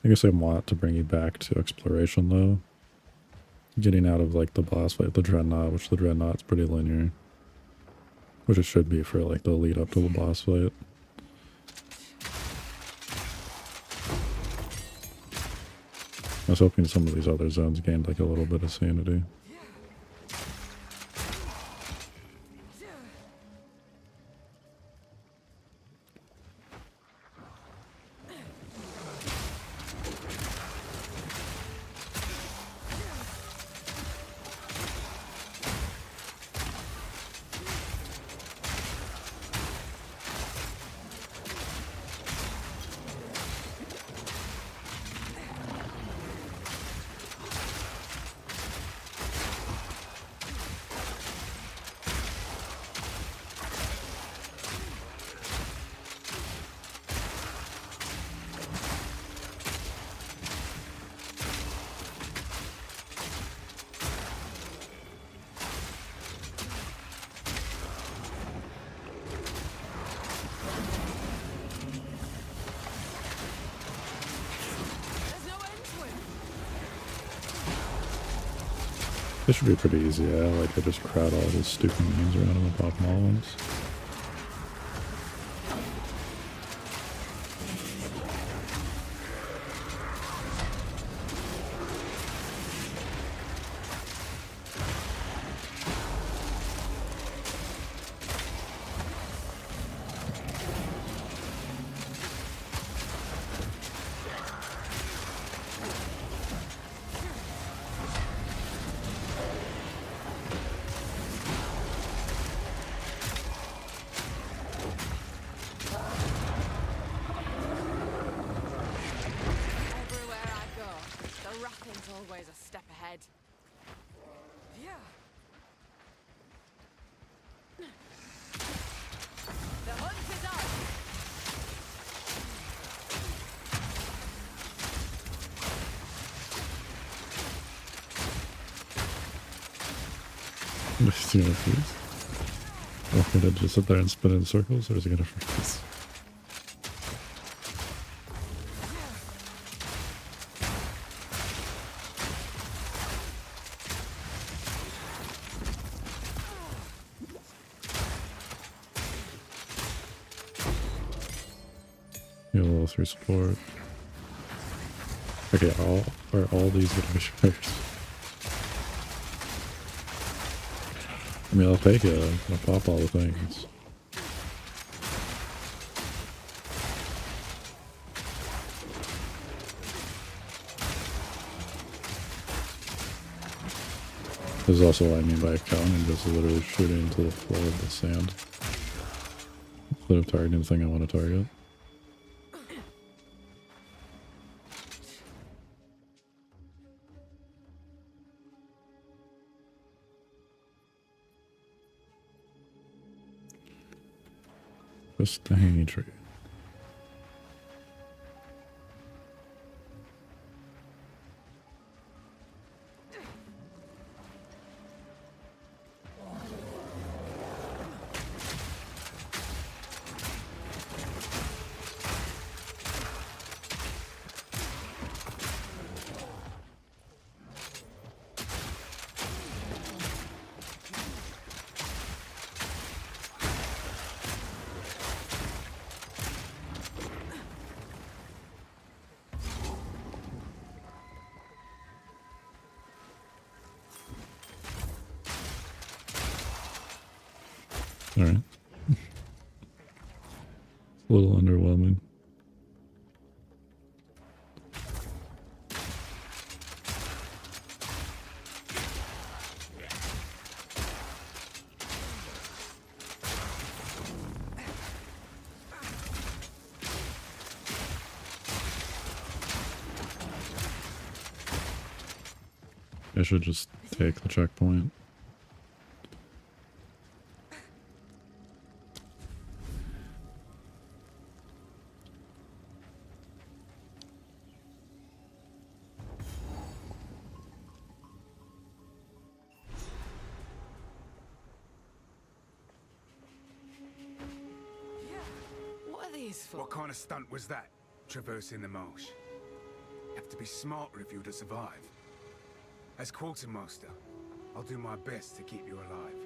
I guess I want to bring you back to exploration though. Getting out of like the boss fight, the Dreadnought, which the Dreadnought's pretty linear. Which it should be for like the lead up to the boss fight. I was hoping some of these other zones gained like a little bit of sanity. This should be pretty easy, yeah. Like, I just crowd all these stupid names around him and pop them all at once. Everywhere I go, the Rappin's always a step ahead. Yeah. The hunt is on! Is he gonna freeze? Oh, gonna just sit there and spin in circles, or is he gonna freeze? Get a little through support. Okay, are all these gonna be shares? I mean, I'll take it. I'll pop all the things. This is also what I mean by a cone, and just literally shooting into the floor of the sand. Instead of targeting the thing I want to target. Just the hanging tree. Alright. A little underwhelming. I should just take the checkpoint. What kind of stunt was that? Traversing the marsh. Have to be smarter if you're to survive. As quartermaster, I'll do my best to keep you alive.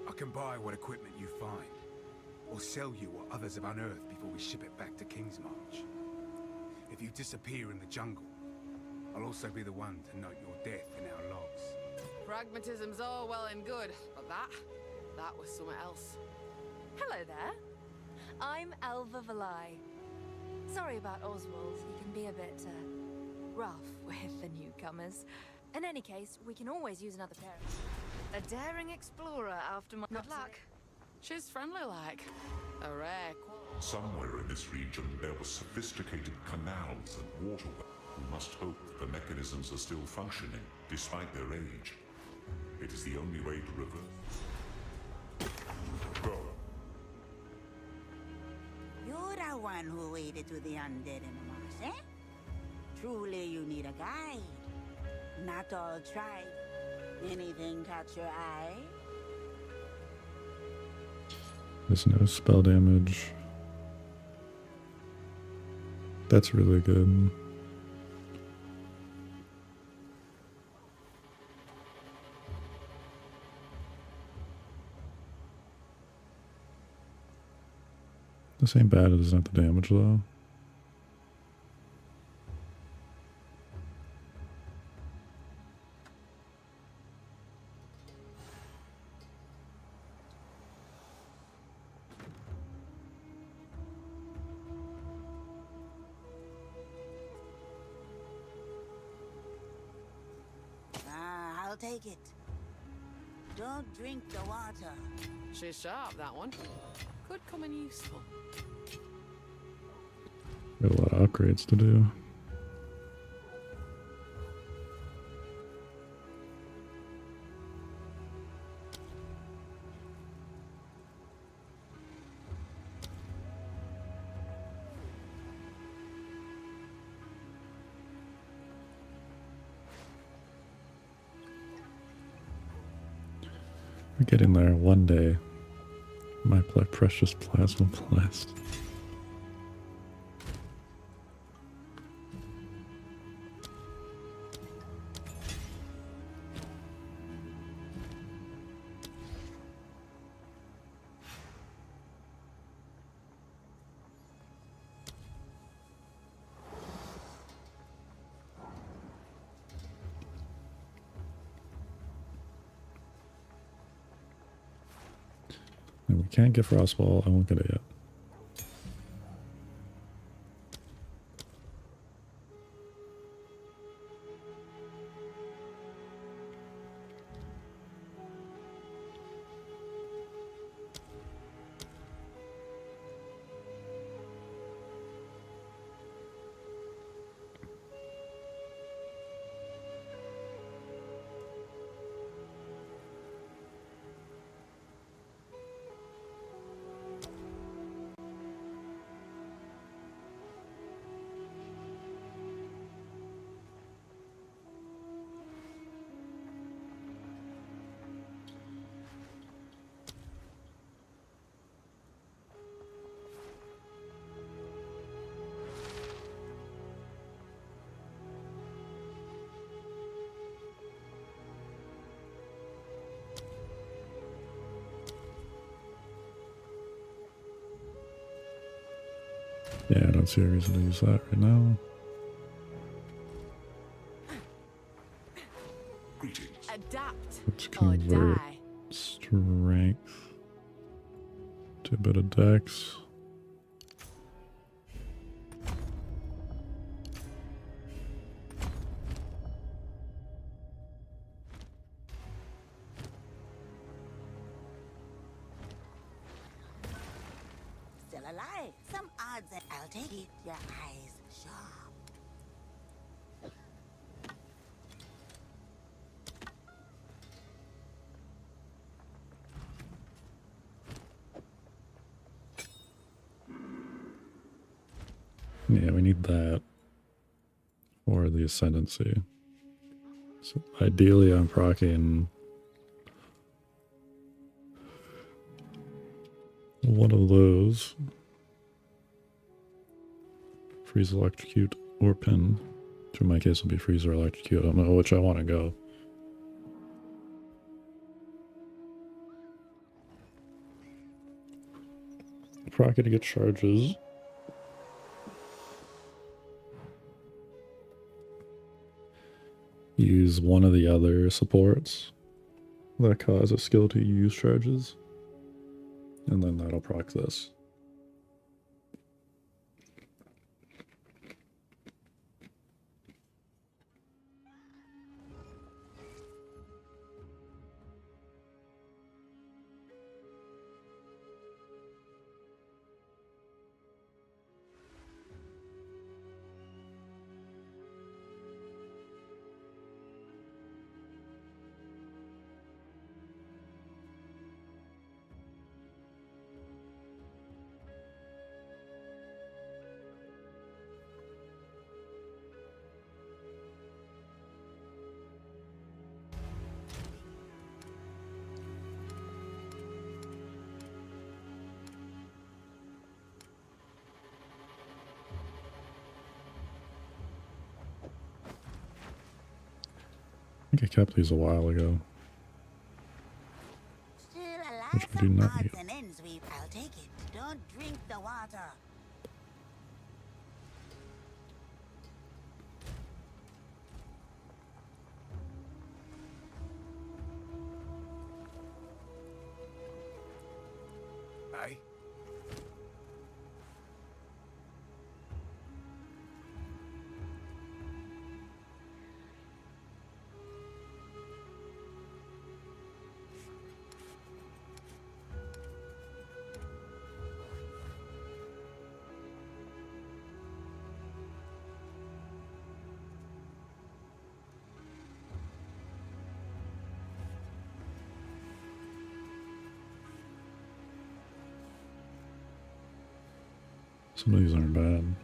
I can buy what equipment you find, or sell you what others have unearthed before we ship it back to Kingsmarch. If you disappear in the jungle, I'll also be the one to note your death in our logs. Pragmatism's all well and good, but that was something else. Hello there. I'm Elva Valai. Sorry about Oswald. He can be a bit rough with the newcomers. In any case, we can always use another pair. A daring explorer after my... Good luck. She's friendly like. A rare quality. Somewhere in this region there were sophisticated canals and waterways. We must hope the mechanisms are still functioning, despite their age. It is the only way to reverse. Go. You're the one who waded to the undead in the marsh, eh? Truly you need a guide. Not all tribe. Anything catch your eye? There's no spell damage. That's really good. This ain't bad, it isn't the damage though. I'll take it. Don't drink the water. She's sharp, that one. Could come in useful. Got a lot of upgrades to do. We're getting there one day. My precious plasma blast. And we can't get Frostball. I won't get it yet. Yeah, I don't see a reason to use that right now. Adapt Let's or convert die. strength to a bit of dex. Still alive. Some odds that I'll take it. Your eyes sharp. Yeah, we need that for the ascendancy. So ideally I'm proccing one of those. Freeze, electrocute, or pin. Which in my case will be freeze or electrocute. I don't know which I want to go. Proc it to get charges. Use one of the other supports that cause a skill to use charges. And then that'll proc this. I think I kept these a while ago. Still alive. Which we do not need. And ends I'll take it. Don't drink the water. Some of these aren't bad.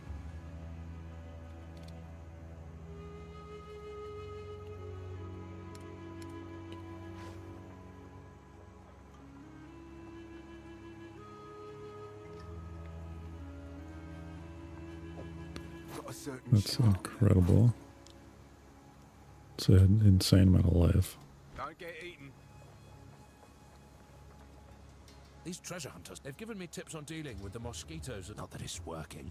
That's incredible. It's an insane amount of life. Don't get eaten. These treasure hunters, they've given me tips on dealing with the mosquitoes. Not that it's working.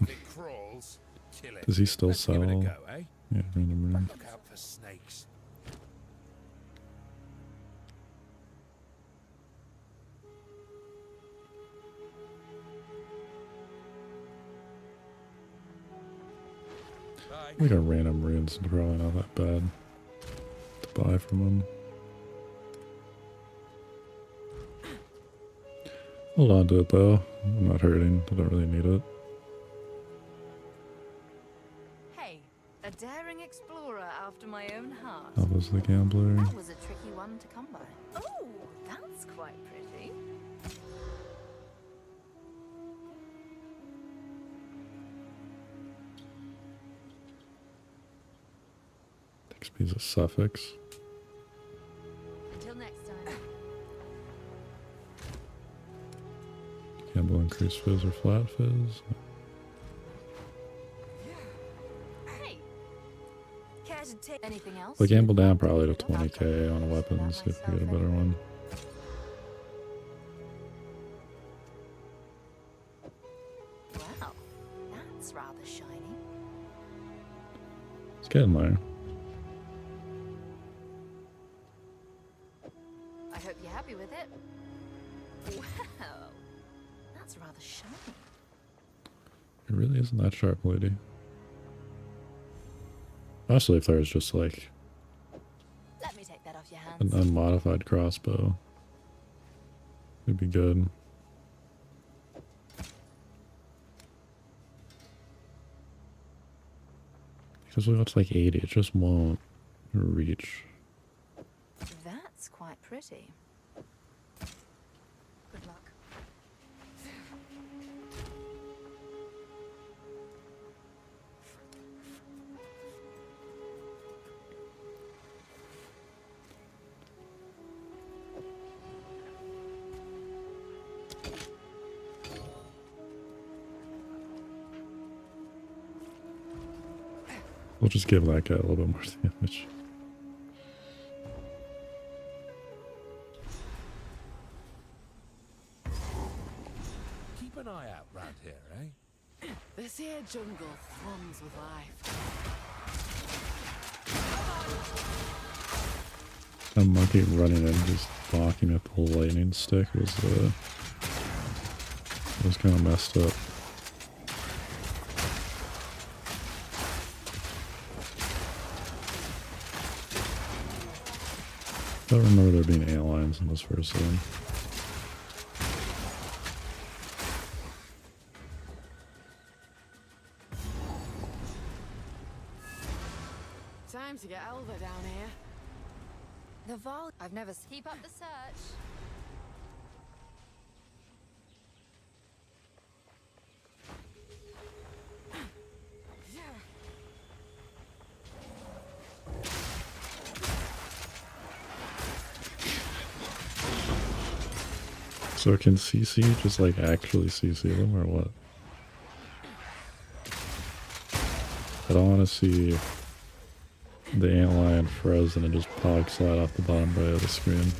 If it crawls, kill it. Does he still Let's sell? give it a go, eh? Yeah, random rooms. Look out for snakes. We got random runes, and probably not that bad to buy from them. Hold on to it though. I'm not hurting. I don't really need it. Hey, a daring explorer after my own heart. That was the gambler. That was a tricky one to come by. Oh, that's quite pretty. XP's a suffix. Until next time. Gamble increased fizz or flat fizz. Hey, care to take anything else? We'll gamble down probably to 20k on a weapon, see if we get a better one. Wow, that's rather shiny. It's getting there. I hope you're happy with it. Wow, that's rather shiny. It really isn't that sharp, lady. Honestly, if there was just like Let me take that off your an hands. unmodified crossbow, it'd be good. Because it's like 80, it just won't reach. That's quite pretty. Good luck. We'll just give that guy a little bit more damage. Keep an eye out round here, eh? This here jungle thrums with life. A monkey running in, just blocking at the lightning stick was kind of messed up. I don't remember there being ant lions in this first one. Time to get Elva down here. The vol. I've never. Keep up the search. So can CC just like actually CC them or what? I don't want to see the antlion frozen and just pog slide off the bottom right of the screen.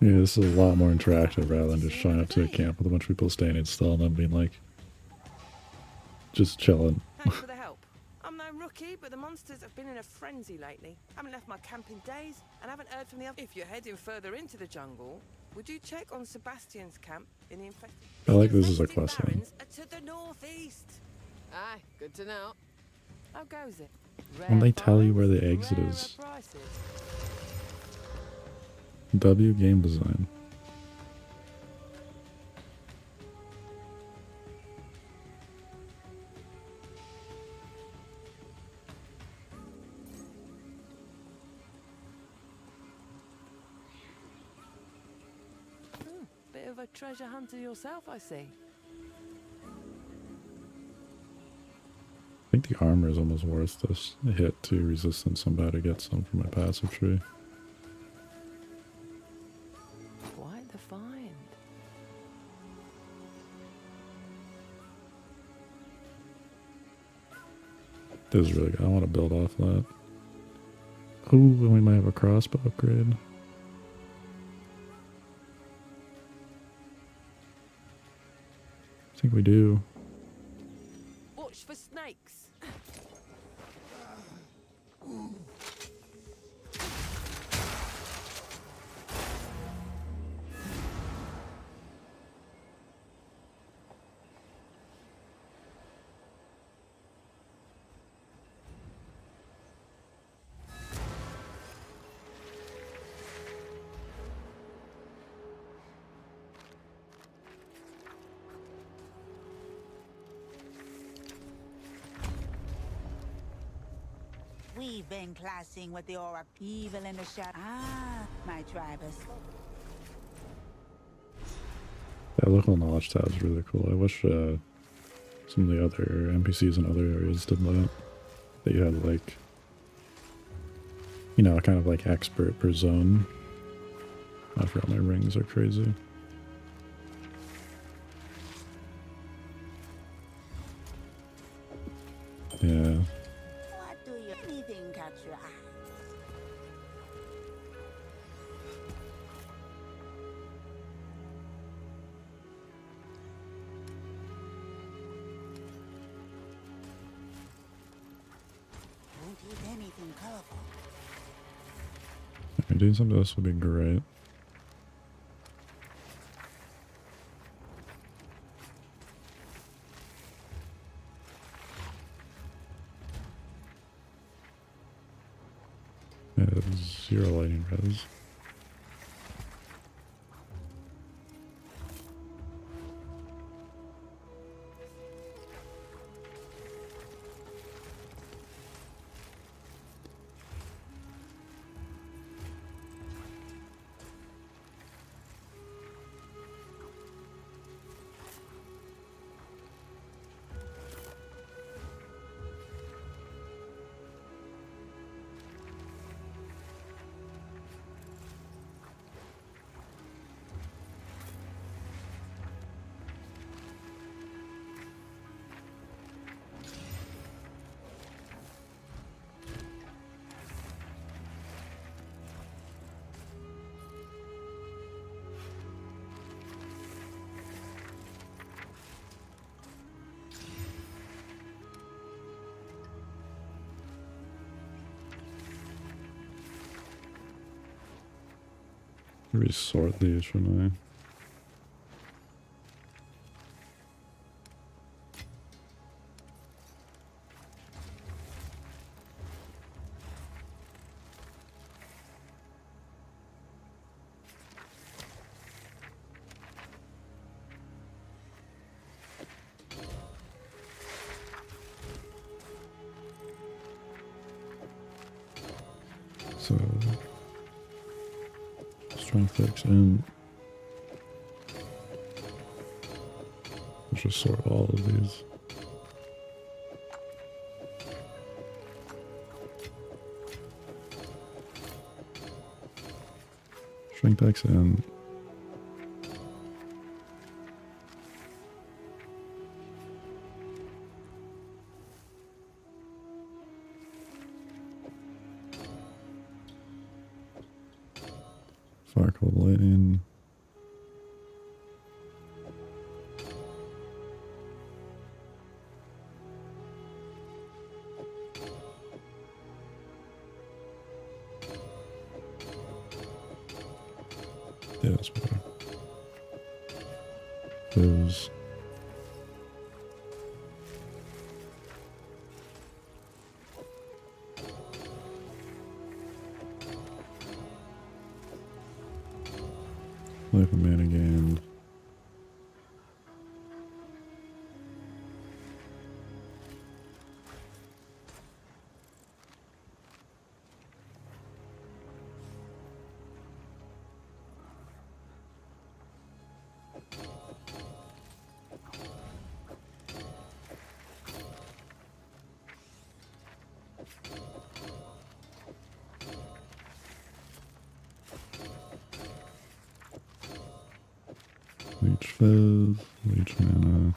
Yeah, this is a lot more interactive rather than just showing up to a camp with a bunch of people standing still and them being like, just chilling. Thanks for the help. I'm no rookie, but the monsters have been in a frenzy lately. Haven't left my camp in days, and haven't heard from the other. If you're heading further into the jungle, would you check on Sebastian's camp in the infested? I like this as a quest line. Barrens are to the northeast. Aye, good to know. How goes it? When they tell you where the exit is. W game design. Bit of a treasure hunter yourself, I see. I think the armor is almost worth this hit to resistance. I'm about to get some from my passive tree. Quite the find. This is really good. I want to build off that. Ooh, and we might have a crossbow upgrade. I think we do. Watch for snakes. We've been classing with the aura evil in the shadow. Ah, my tribe is. That local knowledge tab is really cool. I wish some of the other NPCs in other areas did that. That you had like, you know, kind of like expert per zone. I forgot my rings are crazy. Yeah. What do you anything catch your eye? Won't eat anything colorful. Doing something else would be great. Yeah, it's 0 lighting res. Resort these, shouldn't I? So strength X and let's just sort all of these. Strength X and Fire cold lightning. Yeah, that's better. There's life and mana gained. Leech fizz, leech mana.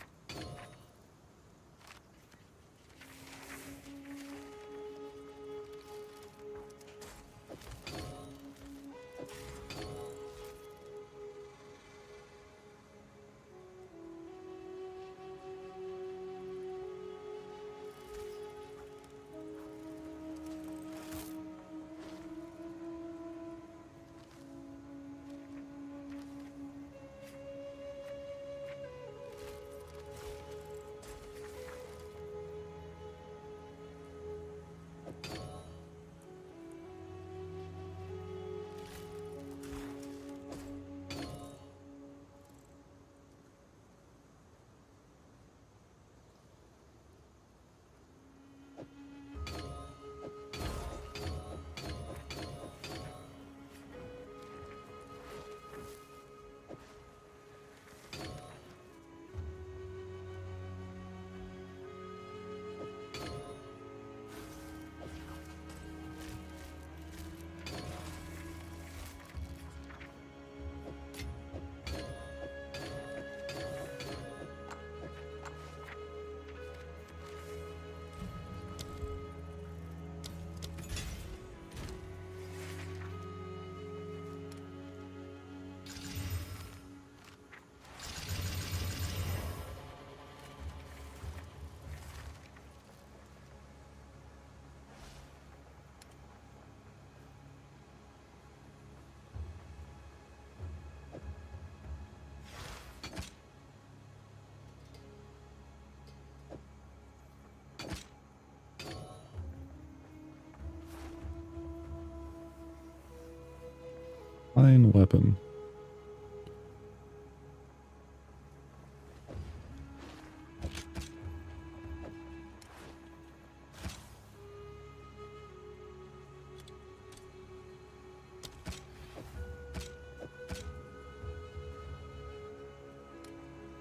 Fine weapon.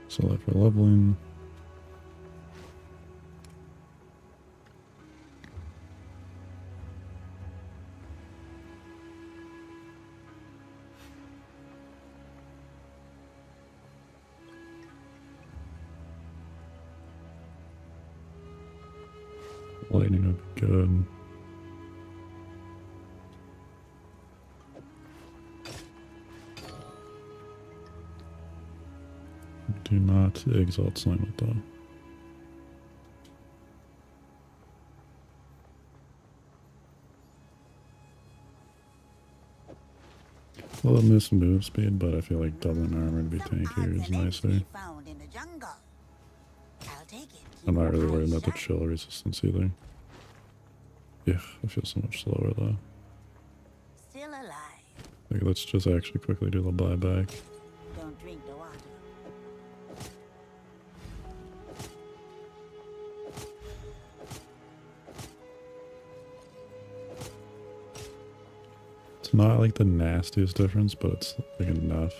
Select for leveling. Lightning would be good. Do not exalt slime it though. Well, it missed move speed, but I feel like doubling armor to be tankier is nicer. Found in the jungle. I'll take it. I'm not really worried about the chill resistance either. Yeah, I feel so much slower though. Still alive. Like, let's just actually quickly do the buyback. Don't drink the water. It's not like the nastiest difference, but it's like enough.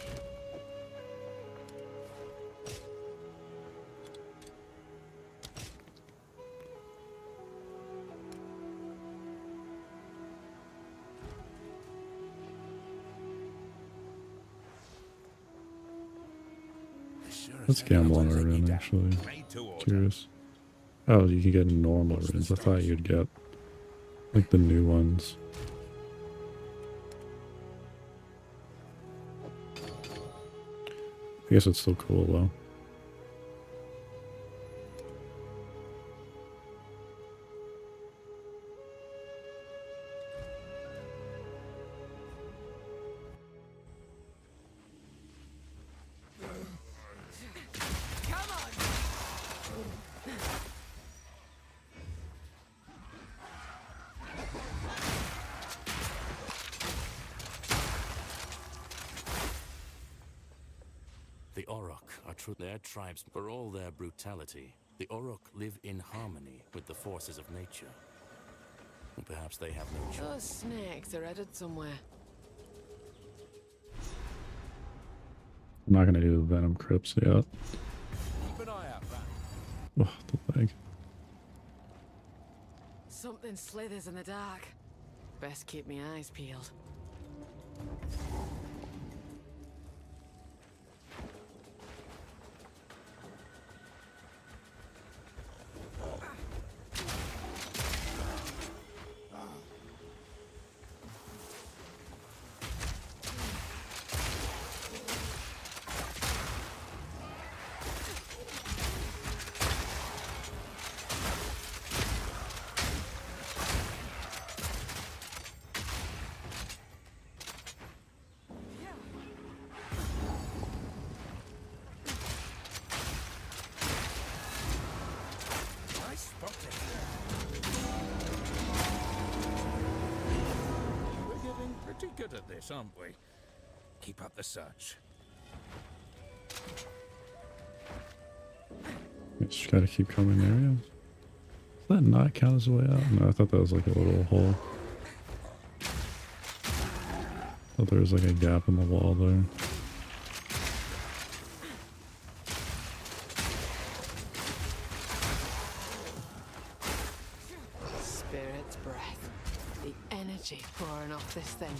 Let's gamble on a rune, actually. Curious. Oh, you can get normal runes. I thought you'd get like the new ones. I guess it's still cool though. The Orok are their tribes. For all their brutality, the Orok live in harmony with the forces of nature. And perhaps they have no choice. Those snakes are headed somewhere. I'm not gonna do the Venom Crypts yet. Keep an eye out, man. Oh, the leg. Something slithers in the dark. Best keep my eyes peeled. We're getting pretty good at this, aren't we? Keep up the search. Just gotta keep coming there, yeah. Does that not count as a way out? No, I thought that was like a little hole. Thought there was like a gap in the wall there. Spirit's breath. The energy pouring off this thing.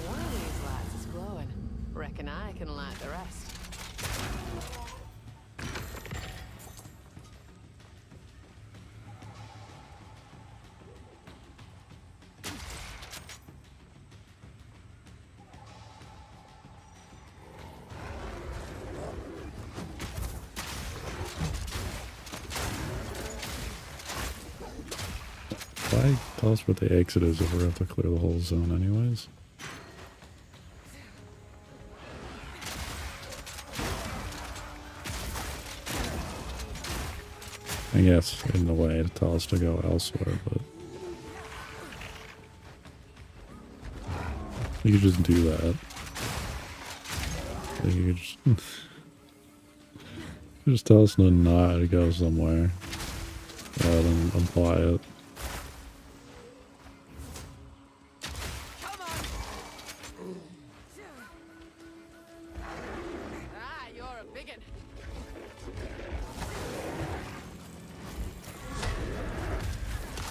One of these lights is glowing. Reckon I can light the rest. Why tell us what the exit is if we have to clear the whole zone anyways? I guess in a way to tell us to go elsewhere, but you could just do that. Like you could just tell us to not go somewhere rather than imply it. Ah, you're a biggin.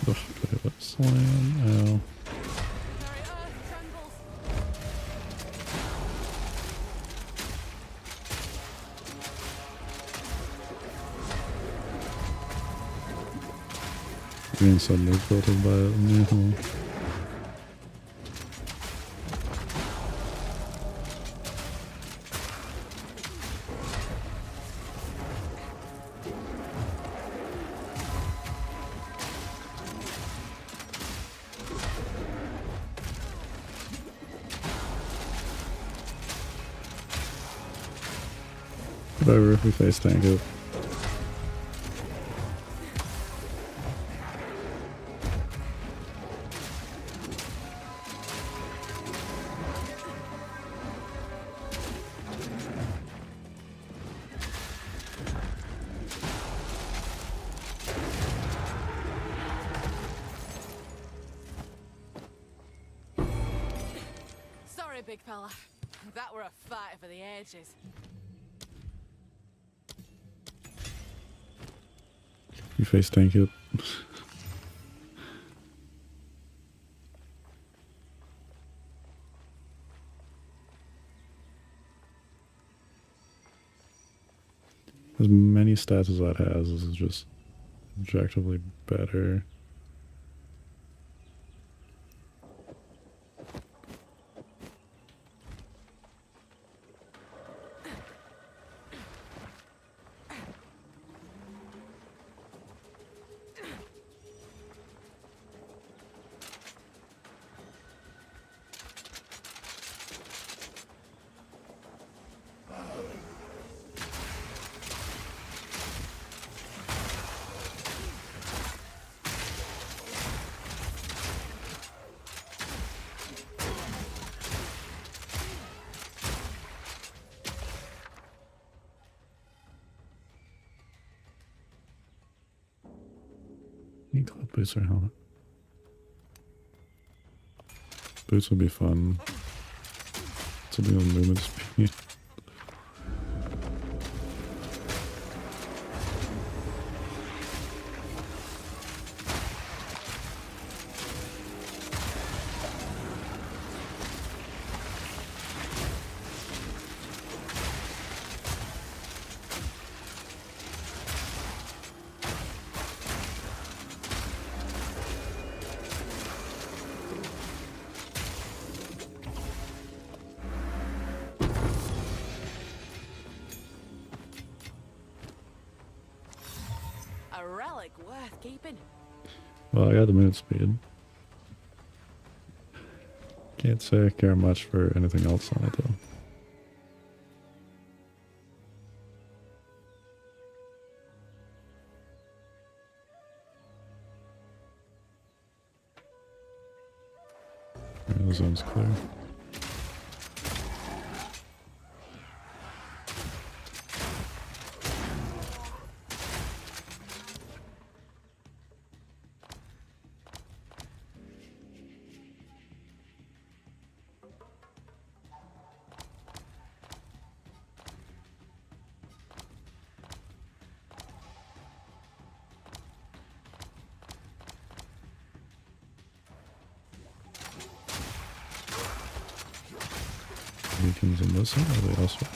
Ugh, okay, what slam? Ow. Sorry, trembles. Being suddenly filtered by it. No. Whatever, we face tank it. Aye, big fella. That were a fight for the ages. You face tank it. As many stats as that has is just objectively better. Need club boots or helmet. Boots would be fun. Something on movement speed. A relic worth keeping. Well, I got the movement speed. Can't say I care much for anything else on it though. Alright, the zone's clear. Beacons in this one, or they also?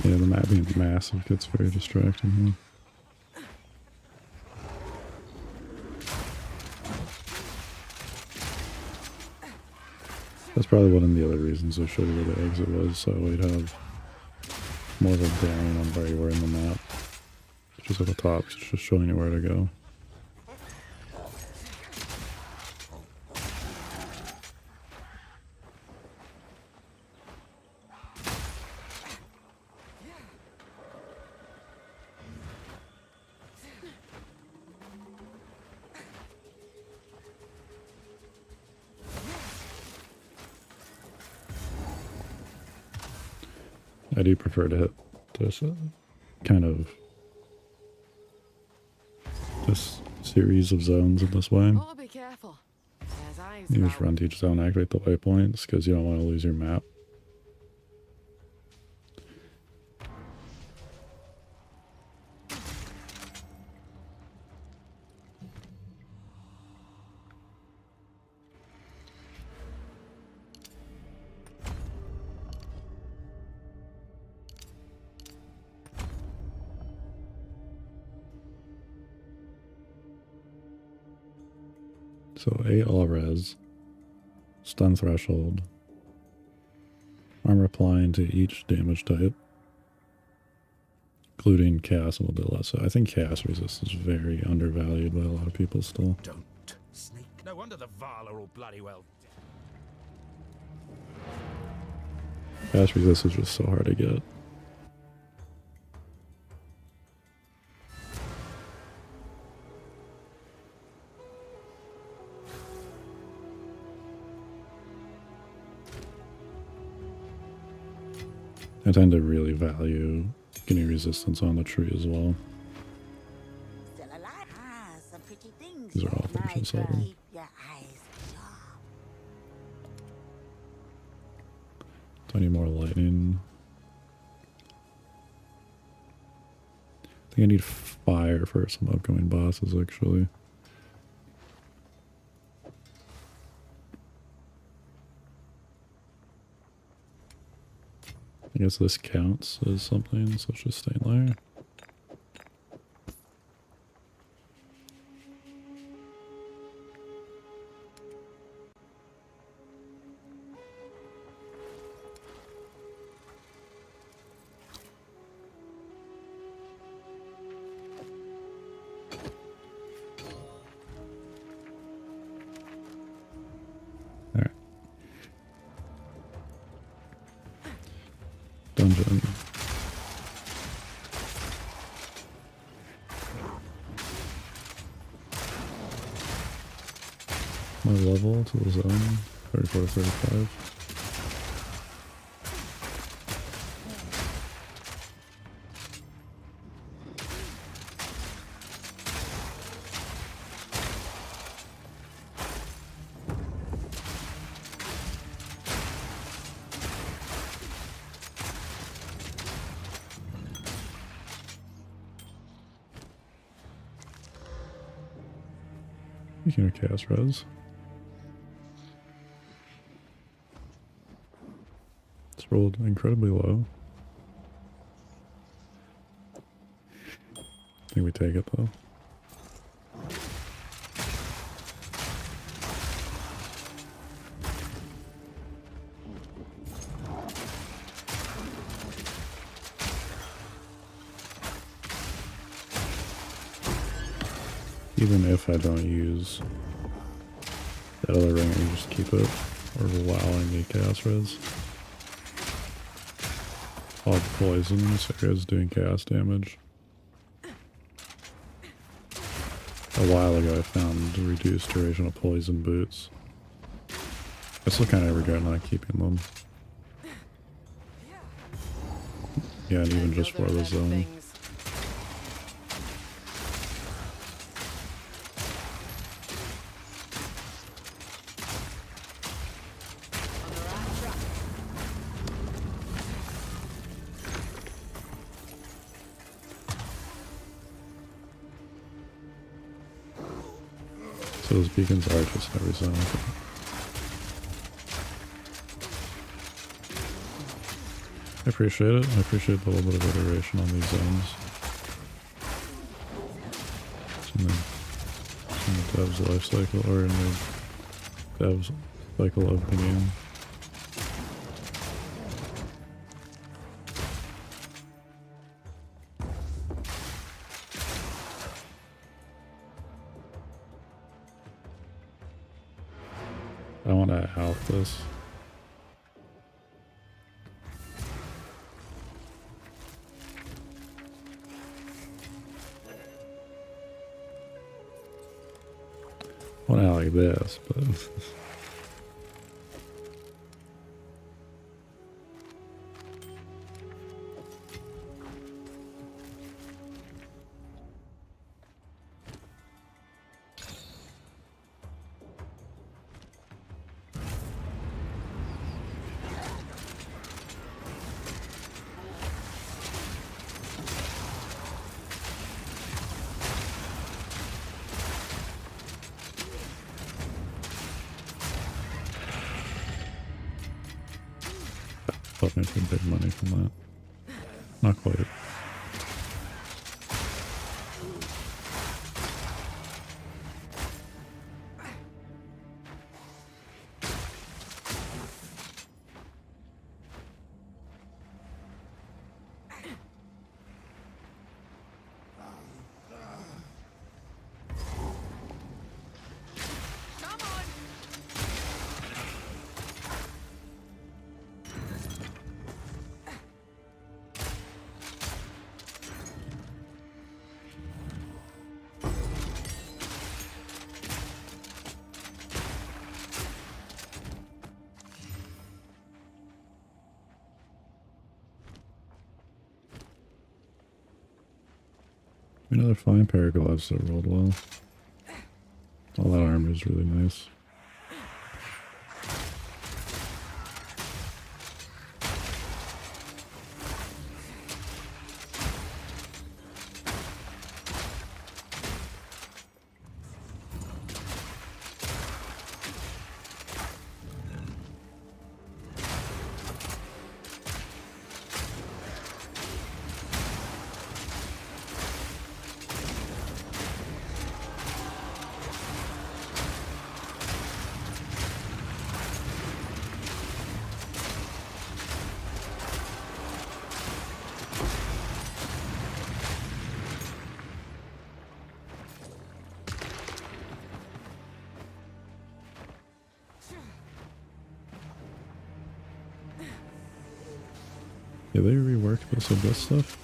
Yeah, the map being massive gets very distracting here. That's probably one of the other reasons I showed you where the exit was, so we'd have more of a bearing on where you were in the map. Just at the top, it's just showing you where to go. I do prefer to hit this kind of this series of zones in this way. Oh, be careful. There's eyes You just run to each zone, activate the waypoints because you don't want to lose your map. So 8 all res, stun threshold, armor applying to each damage type, including chaos a little bit less. So I think chaos resist is very undervalued by a lot of people still. Don't sneak. No wonder the Val are all bloody well. Chaos resist is just so hard to get. I tend to really value getting resistance on the tree as well. Still alive. Ah, some pretty things. These are all purchase items. Keep your eyes sharp. Do I need more lightning? I think I need fire for some upcoming bosses actually. I guess this counts as something, so let's just stay in there. Alright. Dungeon. My level to the zone, 34 to 35. You can cast res. It's rolled incredibly low. I think we take it though. Even if I don't use that other ring, I just keep it, or allowing the chaos res. All the poison in this area is doing chaos damage. A while ago I found reduced duration of poison boots. I still kind of regret not keeping them. Yeah, and even just for the zone. So those beacons are just in every zone. I appreciate it. I appreciate the little bit of iteration on these zones. It's in the dev's life cycle, or in the dev's cycle of the game. I want to out this. I want to out like this, but myself making big money from that. Not quite. Another fine pair of gloves that rolled well. All that armor is really nice. Did they rework this Abyss stuff?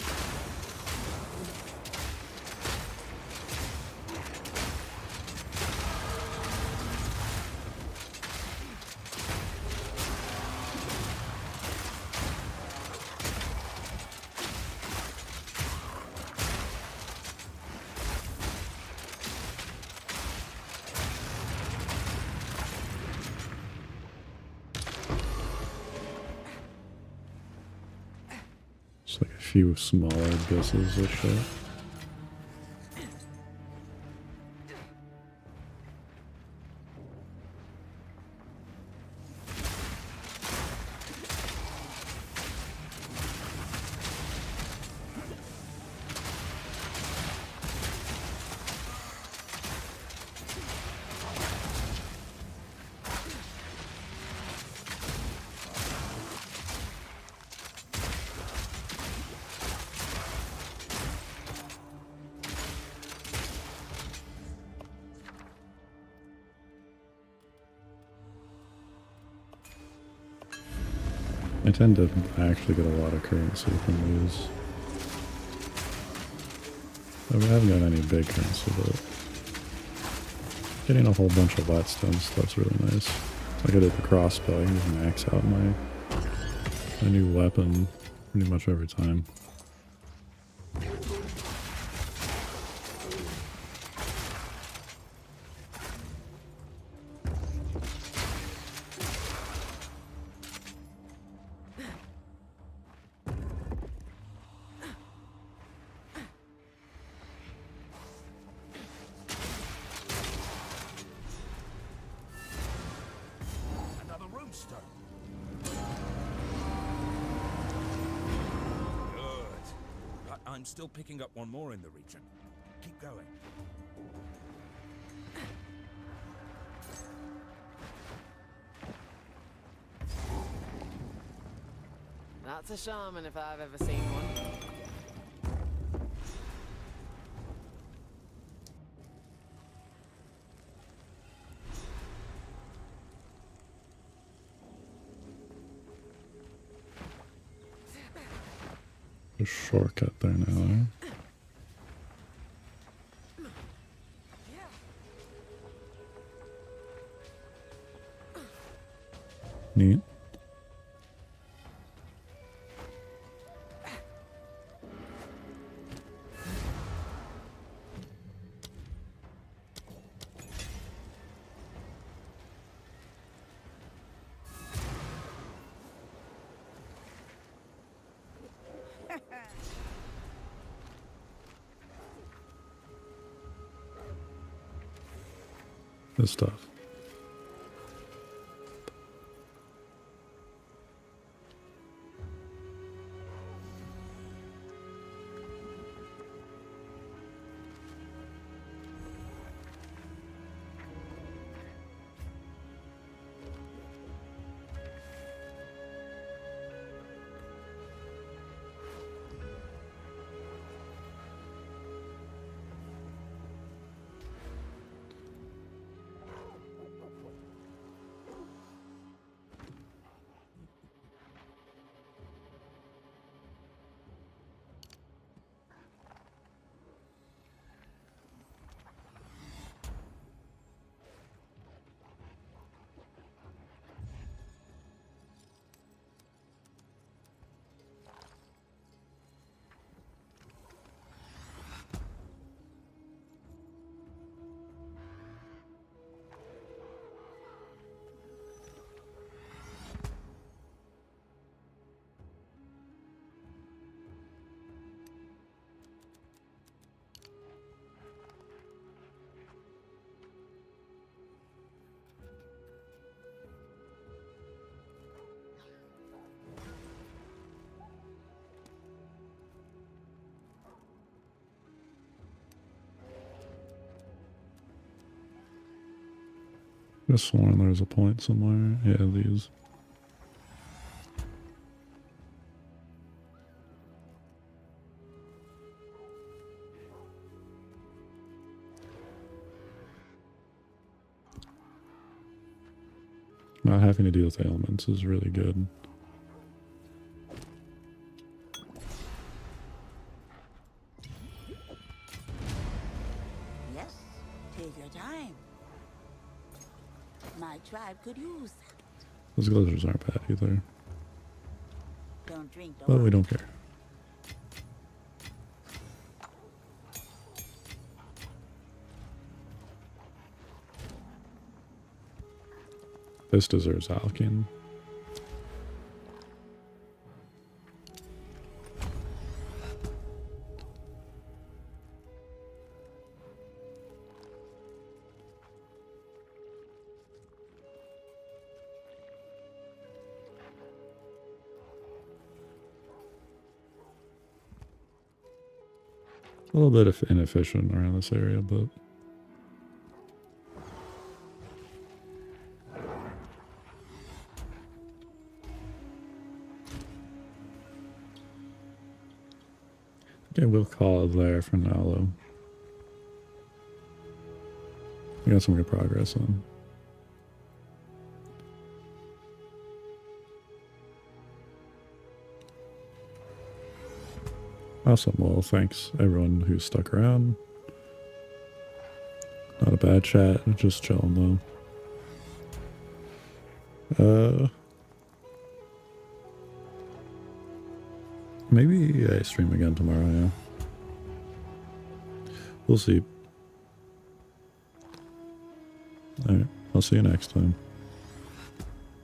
Just like a few smaller abysses or shit. I tend to actually get a lot of currency from these. I haven't got any big currency, but getting a whole bunch of Whetstone stuff's really nice. Like I did the Crossbow, I can just max out my new weapon pretty much every time. I'm still picking up one more in the region. Keep going. That's a shaman if I've ever seen one. A shortcut there now, eh? Neat. Good stuff. I sworn there was a point somewhere. Yeah, these. Not having to deal with ailments is really good. Yes, take your time. My tribe could use that. Those glaciers aren't bad either. Don't drink the But we water. don't care. This deserves Alkene. A little bit of inefficient around this area, but okay, we'll call it there for now, though. We got some good progress on. Awesome. Well, thanks everyone who stuck around. Not a bad chat. Just chilling though. Maybe I stream again tomorrow. Yeah. We'll see. All right. I'll see you next time.